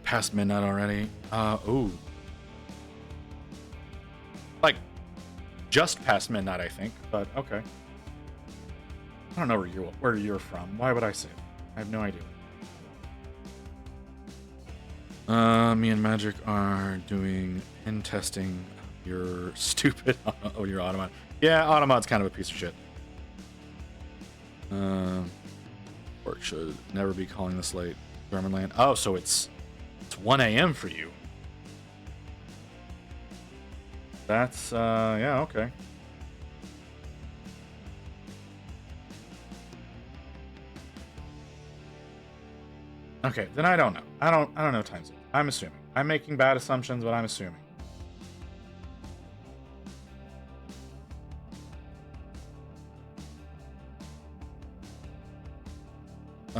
Past midnight already. Ooh. Like, just past midnight, I think, but okay. I don't know where you're from. Why would I say it? I have no idea. Me and Magic are doing pen testing. You're stupid. Oh, your Automod. Yeah, Automod's kind of a piece of shit. Work should never be calling this late. German land. Oh, so it's 1 a.m. for you. That's, yeah, okay. Okay, then I don't know. I don't know time zone. I'm assuming. I'm making bad assumptions, but I'm assuming.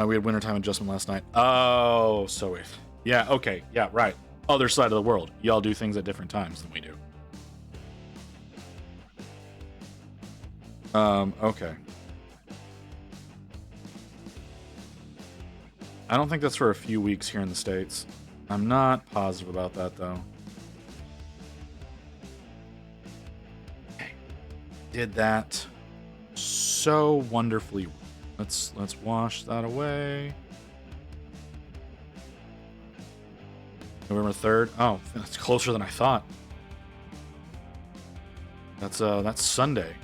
We had wintertime adjustment last night. Oh, so if... Yeah, okay. Yeah, right. Other side of the world. Y'all do things at different times than we do. Okay. I don't think that's for a few weeks here in the States. I'm not positive about that, though. Okay. Did that so wonderfully. Let's wash that away. November 3rd. Oh, that's closer than I thought. That's Sunday.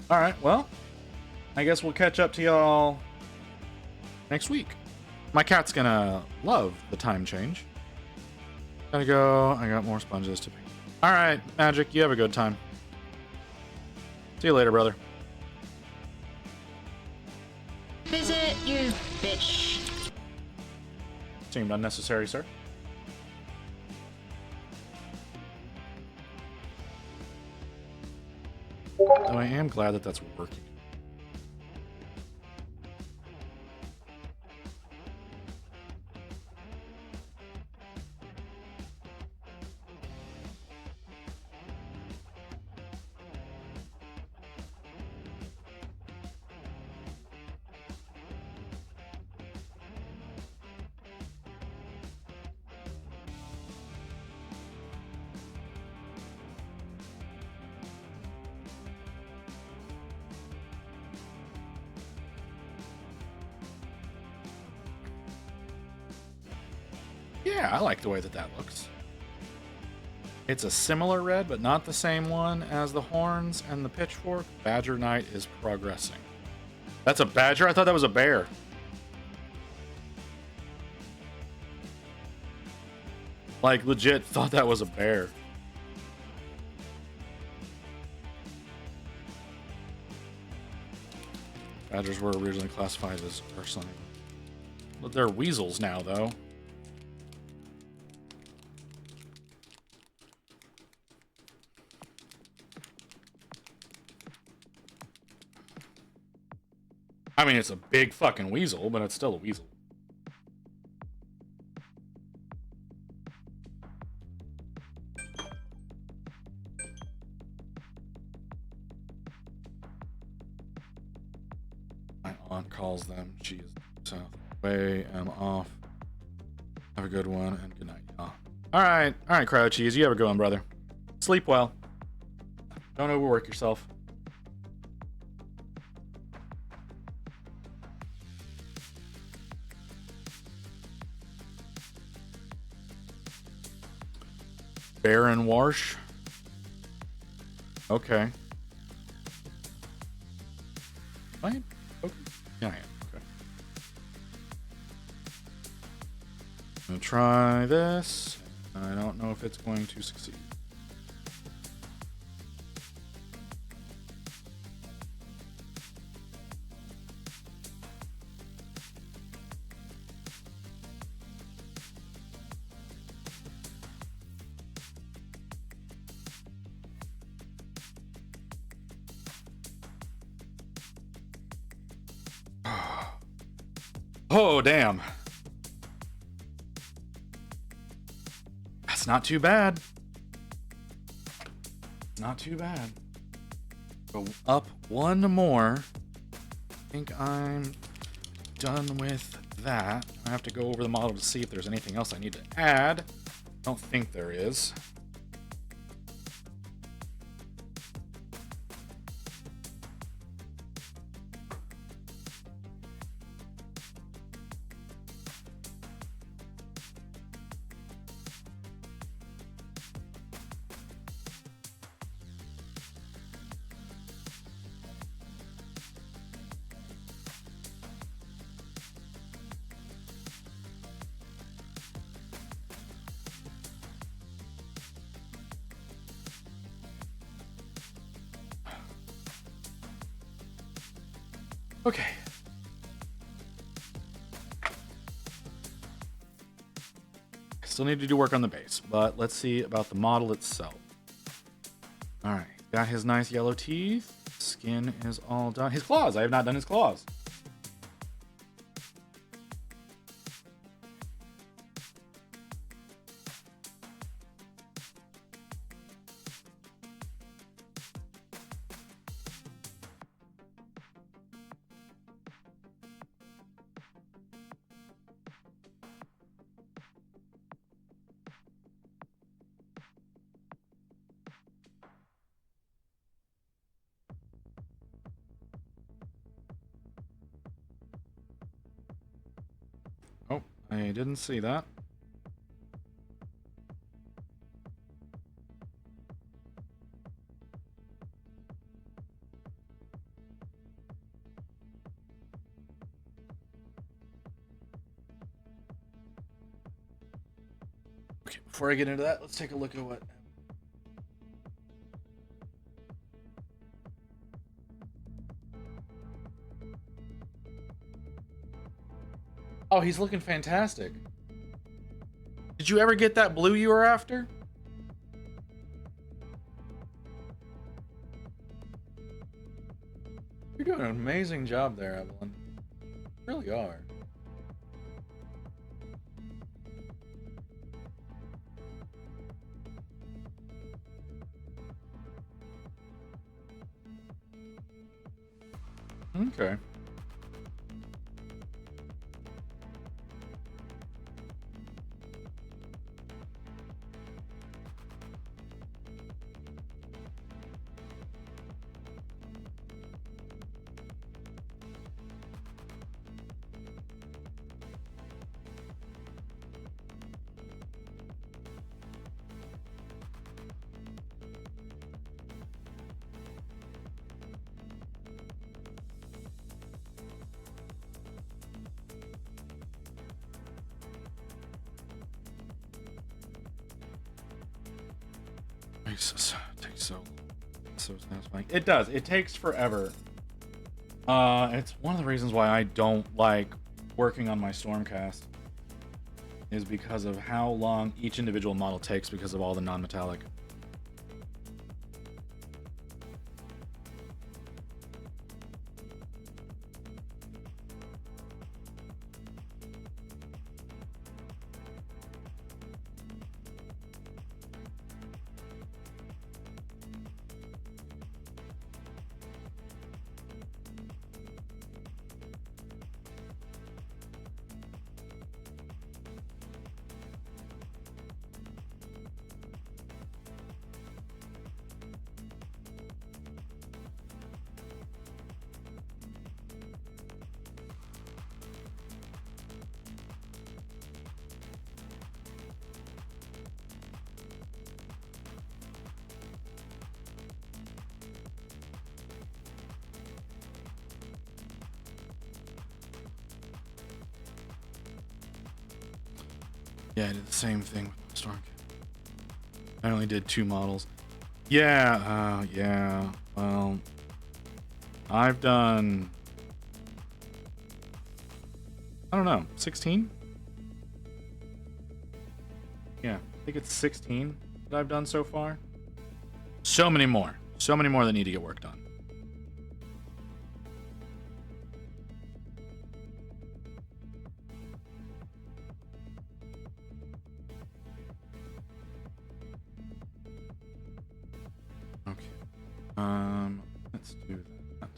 All right, well, I guess we'll catch up to y'all next week. My cat's gonna love the time change. Gotta go. I got more sponges to pick. All right, Magic, you have a good time. See you later, brother. Visit, you bitch. Seemed unnecessary, sir. Though I am glad that that's working. Yeah, I like the way that looks. It's a similar red, but not the same one as the horns and the pitchfork. Badger Knight is progressing. That's a badger? I thought that was a bear. Like, legit thought that was a bear. Badgers were originally classified as ursulines. But they're weasels now, though. I mean, it's a big fucking weasel, but it's still a weasel. My aunt calls them. She is south way. I'm off. Have a good one and good night. Oh. All right, Crowd Cheese. You have a good one, brother. Sleep well. Don't overwork yourself. Baron Warsh. Okay. Fine. Okay. Yeah, I am. Okay. I'm gonna try this. I don't know if it's going to succeed. Oh, damn. That's not too bad. Not too bad. Go up one more. I think I'm done with that. I have to go over the model to see if there's anything else I need to add. I don't think there is. Okay. Still need to do work on the base, but let's see about the model itself. All right, got his nice yellow teeth. Skin is all done. His claws, I have not done his claws. Oh, I didn't see that. Okay, before I get into that, let's take a look at what... Oh, he's looking fantastic. Did you ever get that blue you were after? You're doing an amazing job there, Evelyn. You really are. Okay. Jesus, it takes so satisfying. It does. It takes forever. It's one of the reasons why I don't like working on my Stormcast, is because of how long each individual model takes because of all the non-metallic. Yeah, I did the same thing with the Storm. I only did 2 models. Yeah, yeah. Well, I've done, I don't know, 16? Yeah, I think it's 16 that I've done so far. So many more. So many more that need to get worked on. Okay. Let's do that.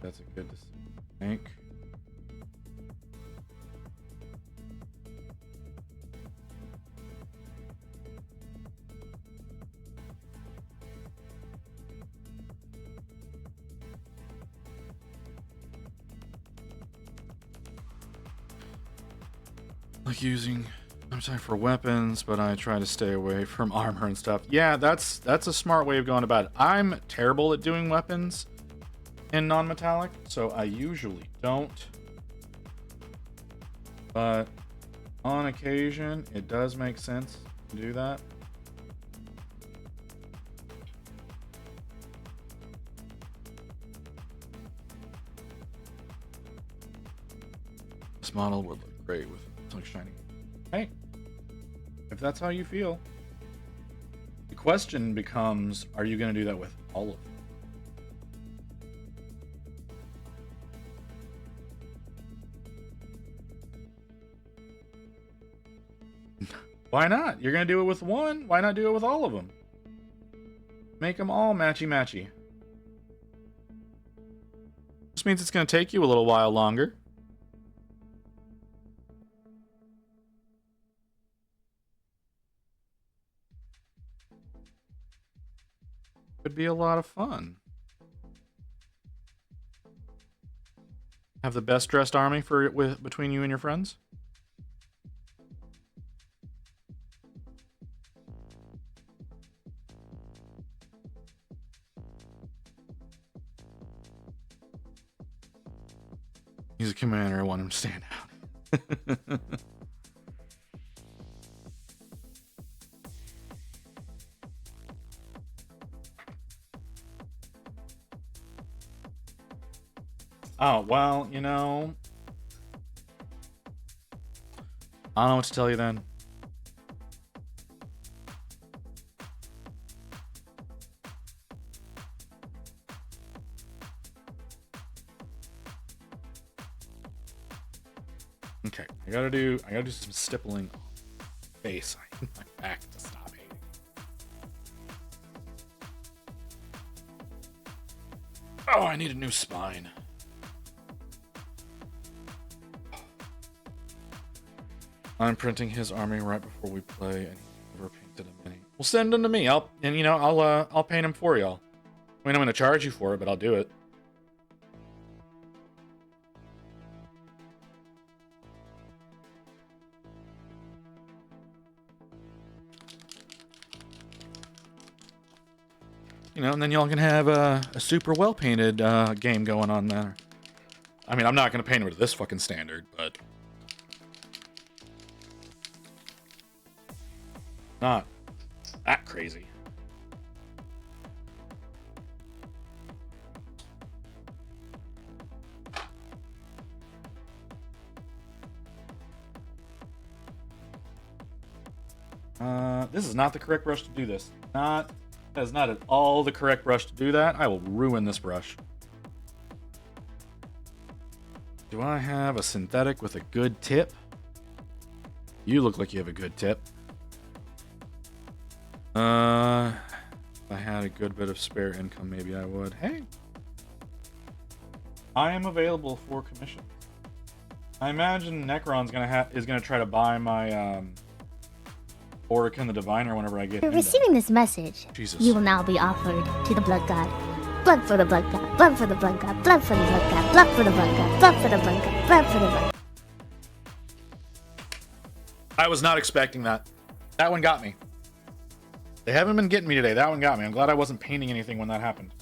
That's a good decision to make. Like using, I'm sorry, for weapons, but I try to stay away from armor and stuff. Yeah, that's a smart way of going about it. I'm terrible at doing weapons in non-metallic, so I usually don't. But on occasion, it does make sense to do that. This model would look great with like shiny. Hey, if that's how you feel, the question becomes: are you going to do that with all of them? Why not? You're going to do it with one. Why not do it with all of them? Make them all matchy-matchy. This means it's going to take you a little while longer. Could be a lot of fun. Have the best dressed army for between you and your friends. He's a commander. I want him to stand out. Oh, well, you know, I don't know what to tell you then. Okay, I gotta do some stippling on my face. I need my back to stop hating. Oh, I need a new spine. I'm printing his army right before we play, and he never painted a mini. Well, send them to me. I'll paint them for y'all. I mean, I'm gonna charge you for it, but I'll do it. You know, and then y'all can have a super well painted game going on there. I mean, I'm not gonna paint it to this fucking standard, but not that crazy. This is not the correct brush to do this. That is not at all the correct brush to do that. I will ruin this brush. Do I have a synthetic with a good tip? You look like you have a good tip. If I had a good bit of spare income, maybe I would. Hey, I am available for commission. I imagine Necron's is gonna try to buy my Orican the Diviner whenever I get. After receiving this message, Jesus. you will now be offered to the Blood God. Blood for the Blood God. Blood for the Blood God. Blood for the Blood God. Blood for the Blood God. Blood for the Blood God. Blood for the Blood God. I was not expecting that. That one got me. They haven't been getting me today. That one got me. I'm glad I wasn't painting anything when that happened.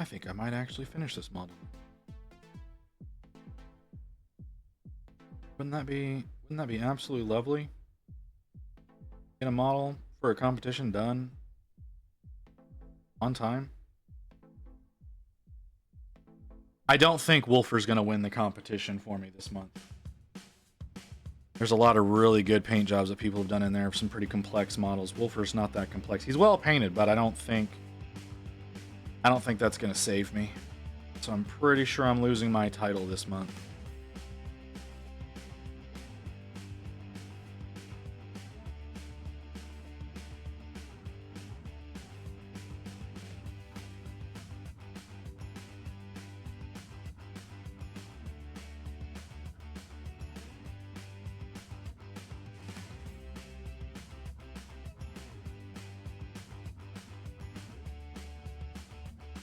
I think I might actually finish this model. Wouldn't that be absolutely lovely? Get a model for a competition done on time. I don't think Wolfer's gonna win the competition for me this month. There's a lot of really good paint jobs that people have done in there, some pretty complex models. Wolfer's not that complex. He's well painted, but I don't think that's gonna save me. So I'm pretty sure I'm losing my title this month.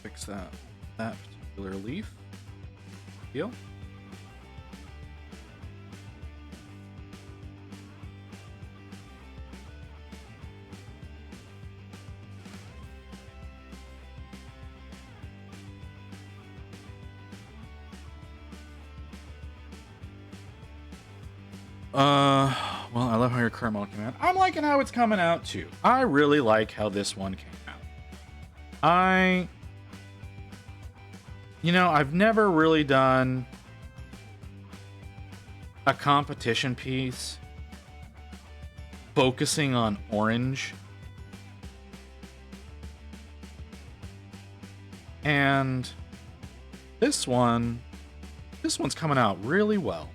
Fix that particular leaf. Deal. Well, I love how your current model came out. I'm liking how it's coming out too. I really like how this one came out. You know, I've never really done a competition piece focusing on orange. And this one's coming out really well.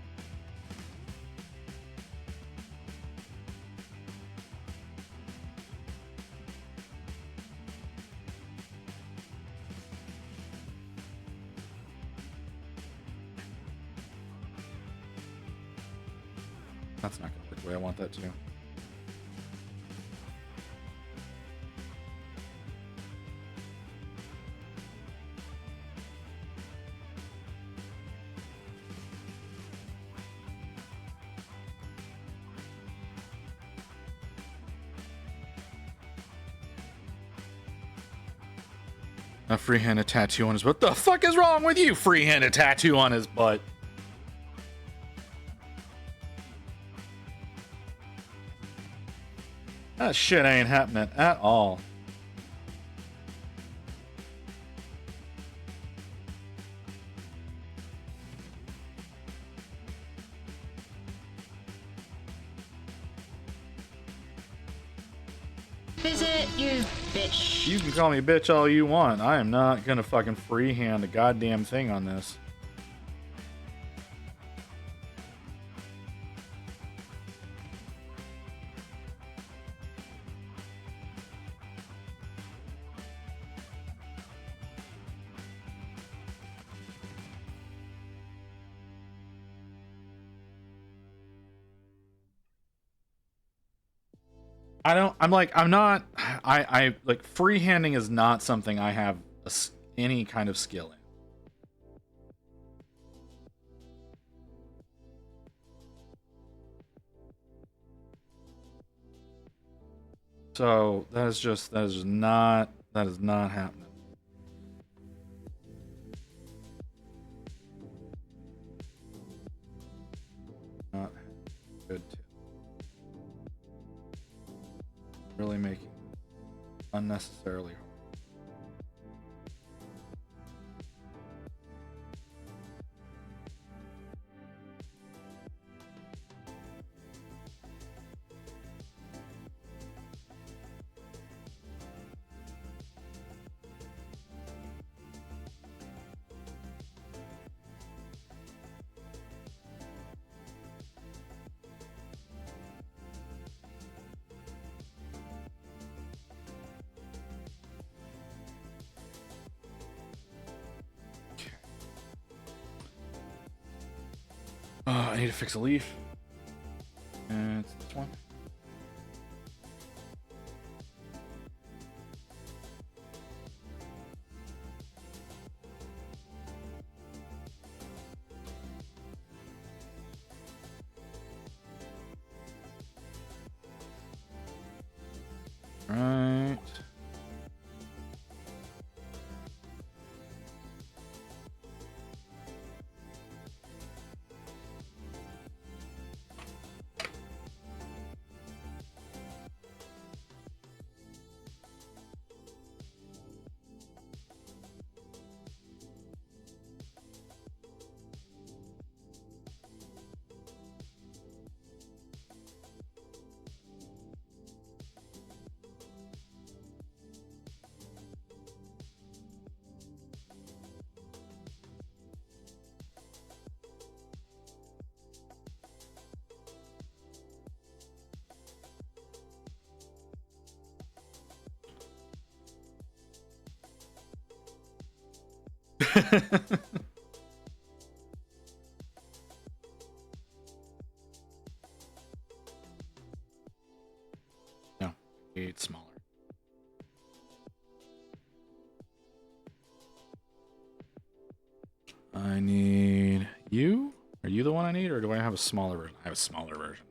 That's not going to work the way I want that to. A free-handed tattoo on his butt. What the fuck is wrong with you? Free-handed tattoo on his butt. That shit ain't happening at all. Visit, you bitch. You can call me bitch all you want. I am not gonna fucking freehand a goddamn thing on this. I like freehanding is not something I have any kind of skill in. So that is not happening. Not good. Really making unnecessarily hard. I need to fix a leaf. And it's this one. Right. No, it's smaller. I need you? Are you the one I need, or do I have a smaller version? I have a smaller version.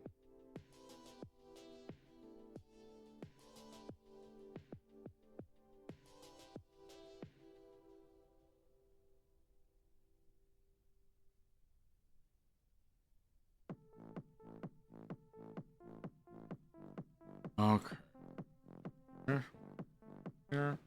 Okay. Here.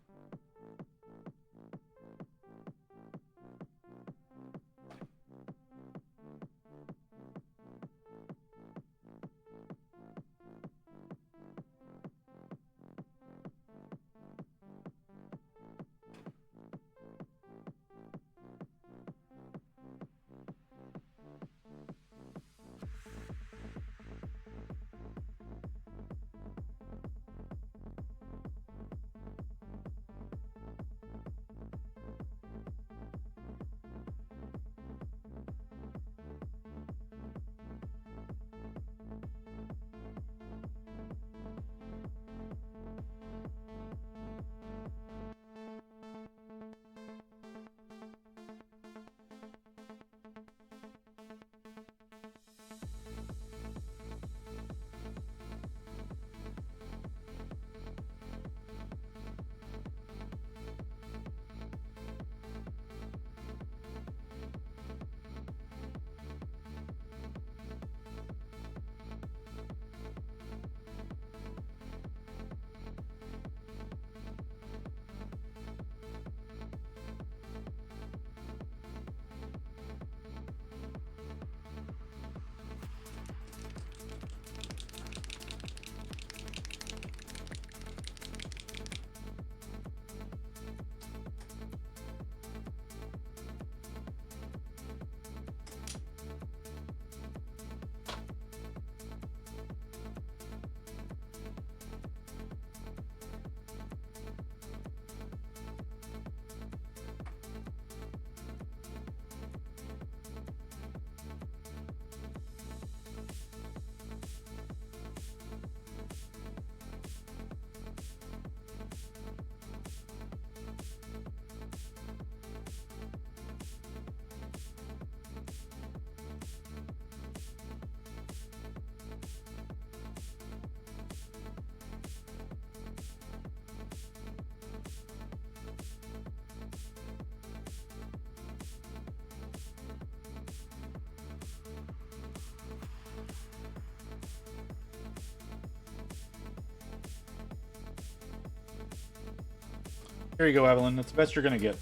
Here you go, Evelyn. That's the best you're gonna get.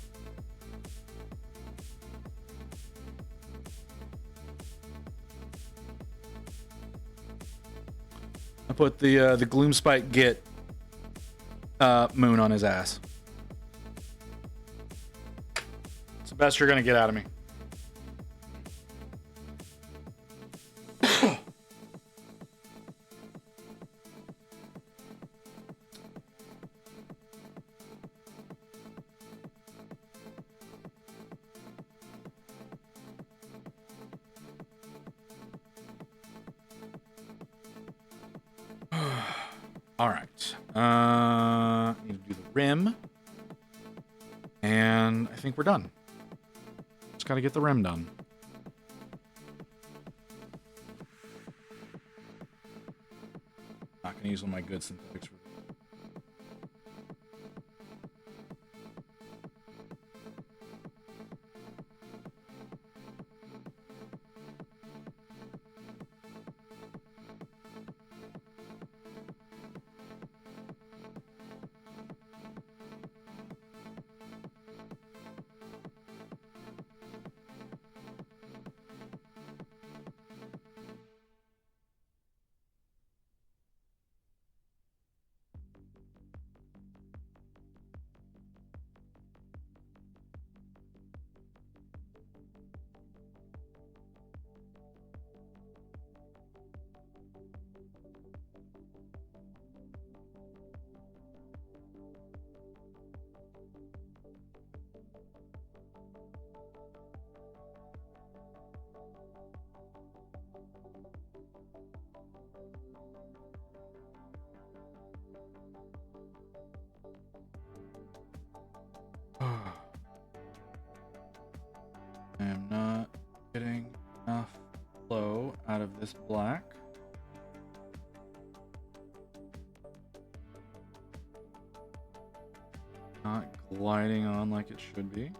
I put the Gloomspike Git moon on his ass. It's the best you're gonna get out of me. All right. Need to do the rim. And I think we're done. Just got to get the rim done. Not going to use one of my good synthetics. this black. Not gliding on like it should be.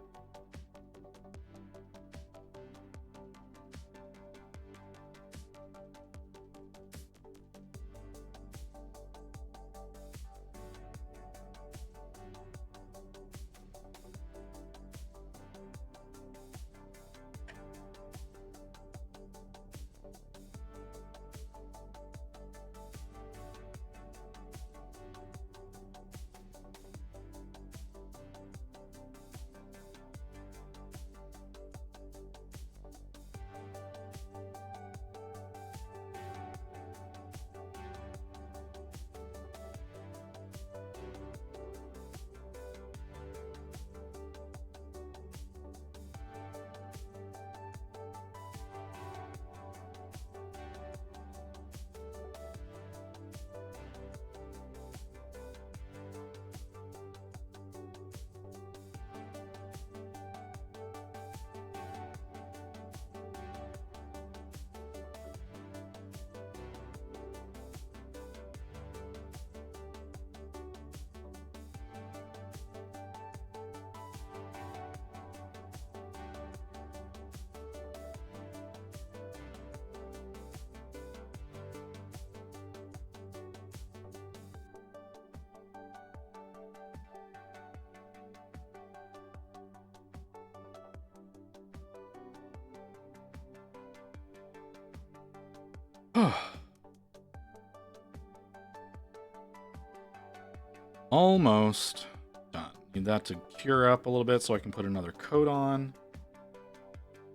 Almost done. Need that to cure up a little bit so I can put another coat on.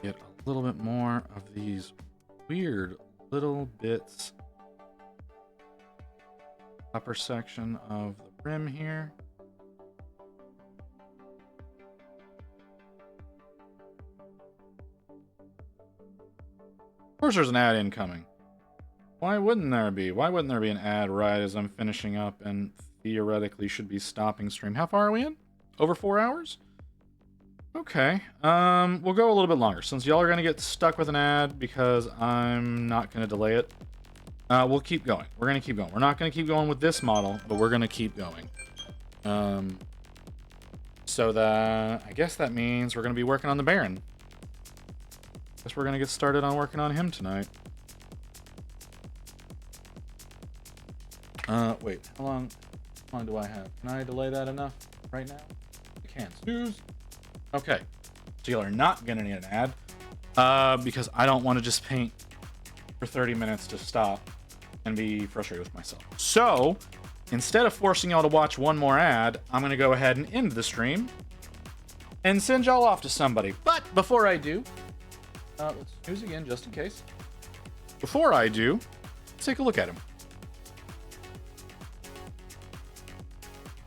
Get a little bit more of these weird little bits. Upper section of the rim here. Of course there's an ad incoming. Why wouldn't there be? Why wouldn't there be an ad right as I'm finishing up and theoretically should be stopping stream? How far are we in? Over 4 hours? Okay. We'll go a little bit longer since y'all are going to get stuck with an ad because I'm not going to delay it. We'll keep going. We're going to keep going. We're not going to keep going with this model, but we're going to keep going. So that, I guess that means we're going to be working on the Baron. Guess we're going to get started on working on him tonight. Wait, how long do I have? Can I delay that enough right now? I can. Snooze. Okay. So y'all are not gonna need an ad, because I don't want to just paint for 30 minutes to stop and be frustrated with myself. So, instead of forcing y'all to watch one more ad, I'm gonna go ahead and end the stream and send y'all off to somebody. But before I do, let's snooze again just in case. Before I do, let's take a look at him.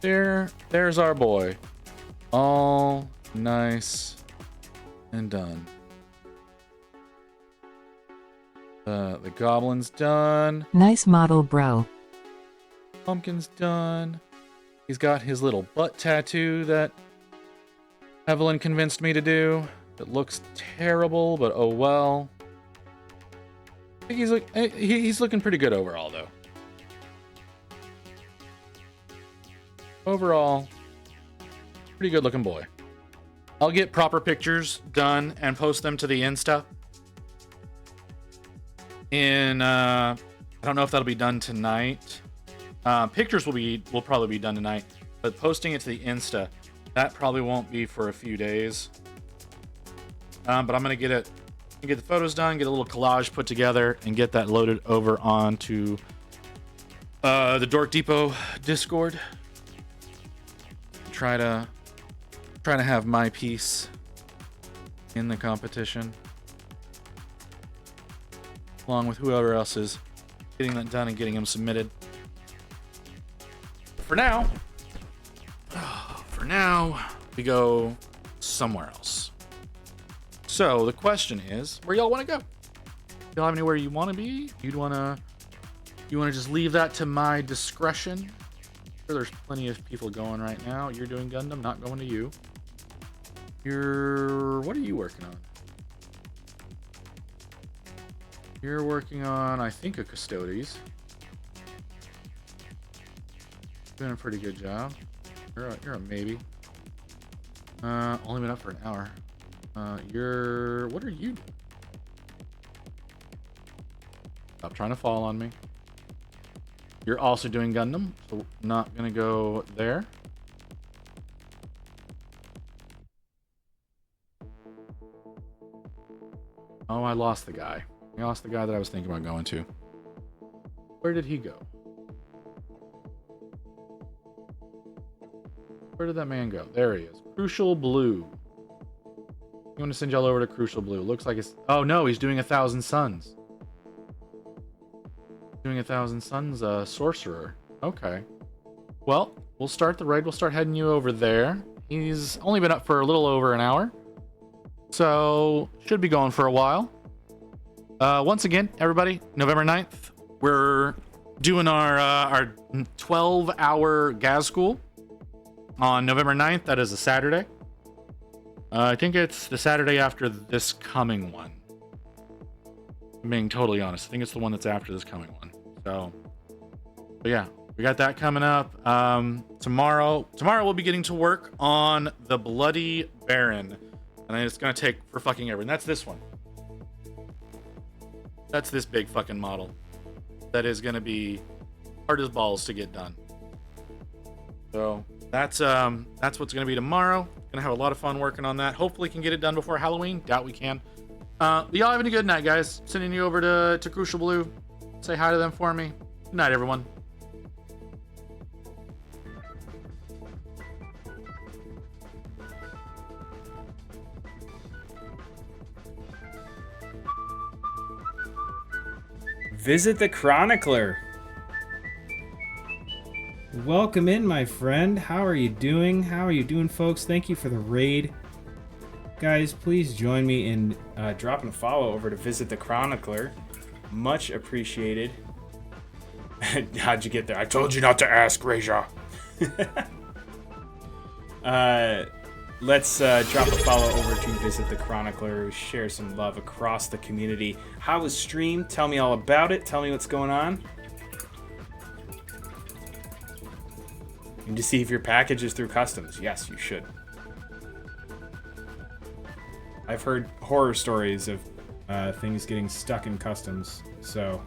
There's our boy. All nice and done. The goblin's done. Nice model, bro. Pumpkin's done. He's got his little butt tattoo that Evelyn convinced me to do. It looks terrible, but oh well. I think he's looking pretty good overall, though. Overall, pretty good looking boy. I'll get proper pictures done and post them to the Insta. I don't know if that'll be done tonight. Pictures will probably be done tonight, but posting it to the Insta, that probably won't be for a few days. But I'm gonna get the photos done, get a little collage put together, and get that loaded over onto the Dork Depot Discord. Try to have my piece in the competition, along with whoever else is getting that done and getting them submitted. For now, we go somewhere else. So the question is, where y'all want to go? Y'all have anywhere you want to be? You want to just leave that to my discretion? There's plenty of people going right now. You're doing Gundam, not going to you. What are you working on? You're working on, I think, a Custodes. Doing a pretty good job. You're a maybe. Only been up for an hour. What are you doing? Stop trying to fall on me. You're also doing Gundam, so not gonna go there. Oh, I lost the guy. I lost the guy that I was thinking about going to. Where did he go? Where did that man go? There he is. Crucial Blue. I'm going to send y'all over to Crucial Blue. Looks like it's... Oh, no, he's doing 1,000 Suns. Doing 1,000 Suns, Sorcerer. Okay. Well, we'll start the raid. We'll start heading you over there. He's only been up for a little over an hour. So, should be going for a while. Once again, everybody, November 9th, we're doing our 12-hour Gaz School on November 9th. That is a Saturday. I think it's the Saturday after this coming one. I'm being totally honest. I think it's the one that's after this coming one. So yeah, we got that coming up. Tomorrow we'll be getting to work on the Bloody Baron. And it's going to take for fucking ever. And that's this one. That's this big fucking model. That is going to be hard as balls to get done. So that's what's going to be tomorrow. Gonna have a lot of fun working on that. Hopefully can get it done before Halloween. Doubt we can. Y'all having a good night, guys. Sending you over to Crucial Blue. Say hi to them for me. Good night, everyone. Visit the Chronicler. Welcome in, my friend. How are you doing? How are you doing, folks? Thank you for the raid. Guys, please join me in dropping a follow over to Visit the Chronicler. Much appreciated. How'd you get there? I told you not to ask, Reja. Let's drop a follow over to Visit the Chronicler, share some love across the community. How was stream? Tell me all about it. Tell me what's going on. And to see if your package is through customs. Yes, you should. I've heard horror stories of things getting stuck in customs, so...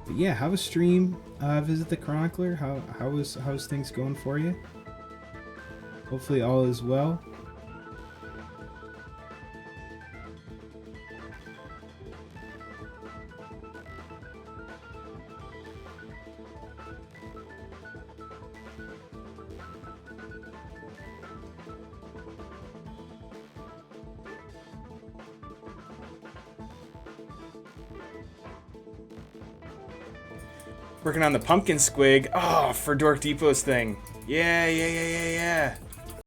But yeah, how was stream? Visit the Chronicler. How's things going for you? Hopefully all is well. Working on the pumpkin squig. Oh, for Dork Depot's thing. Yeah.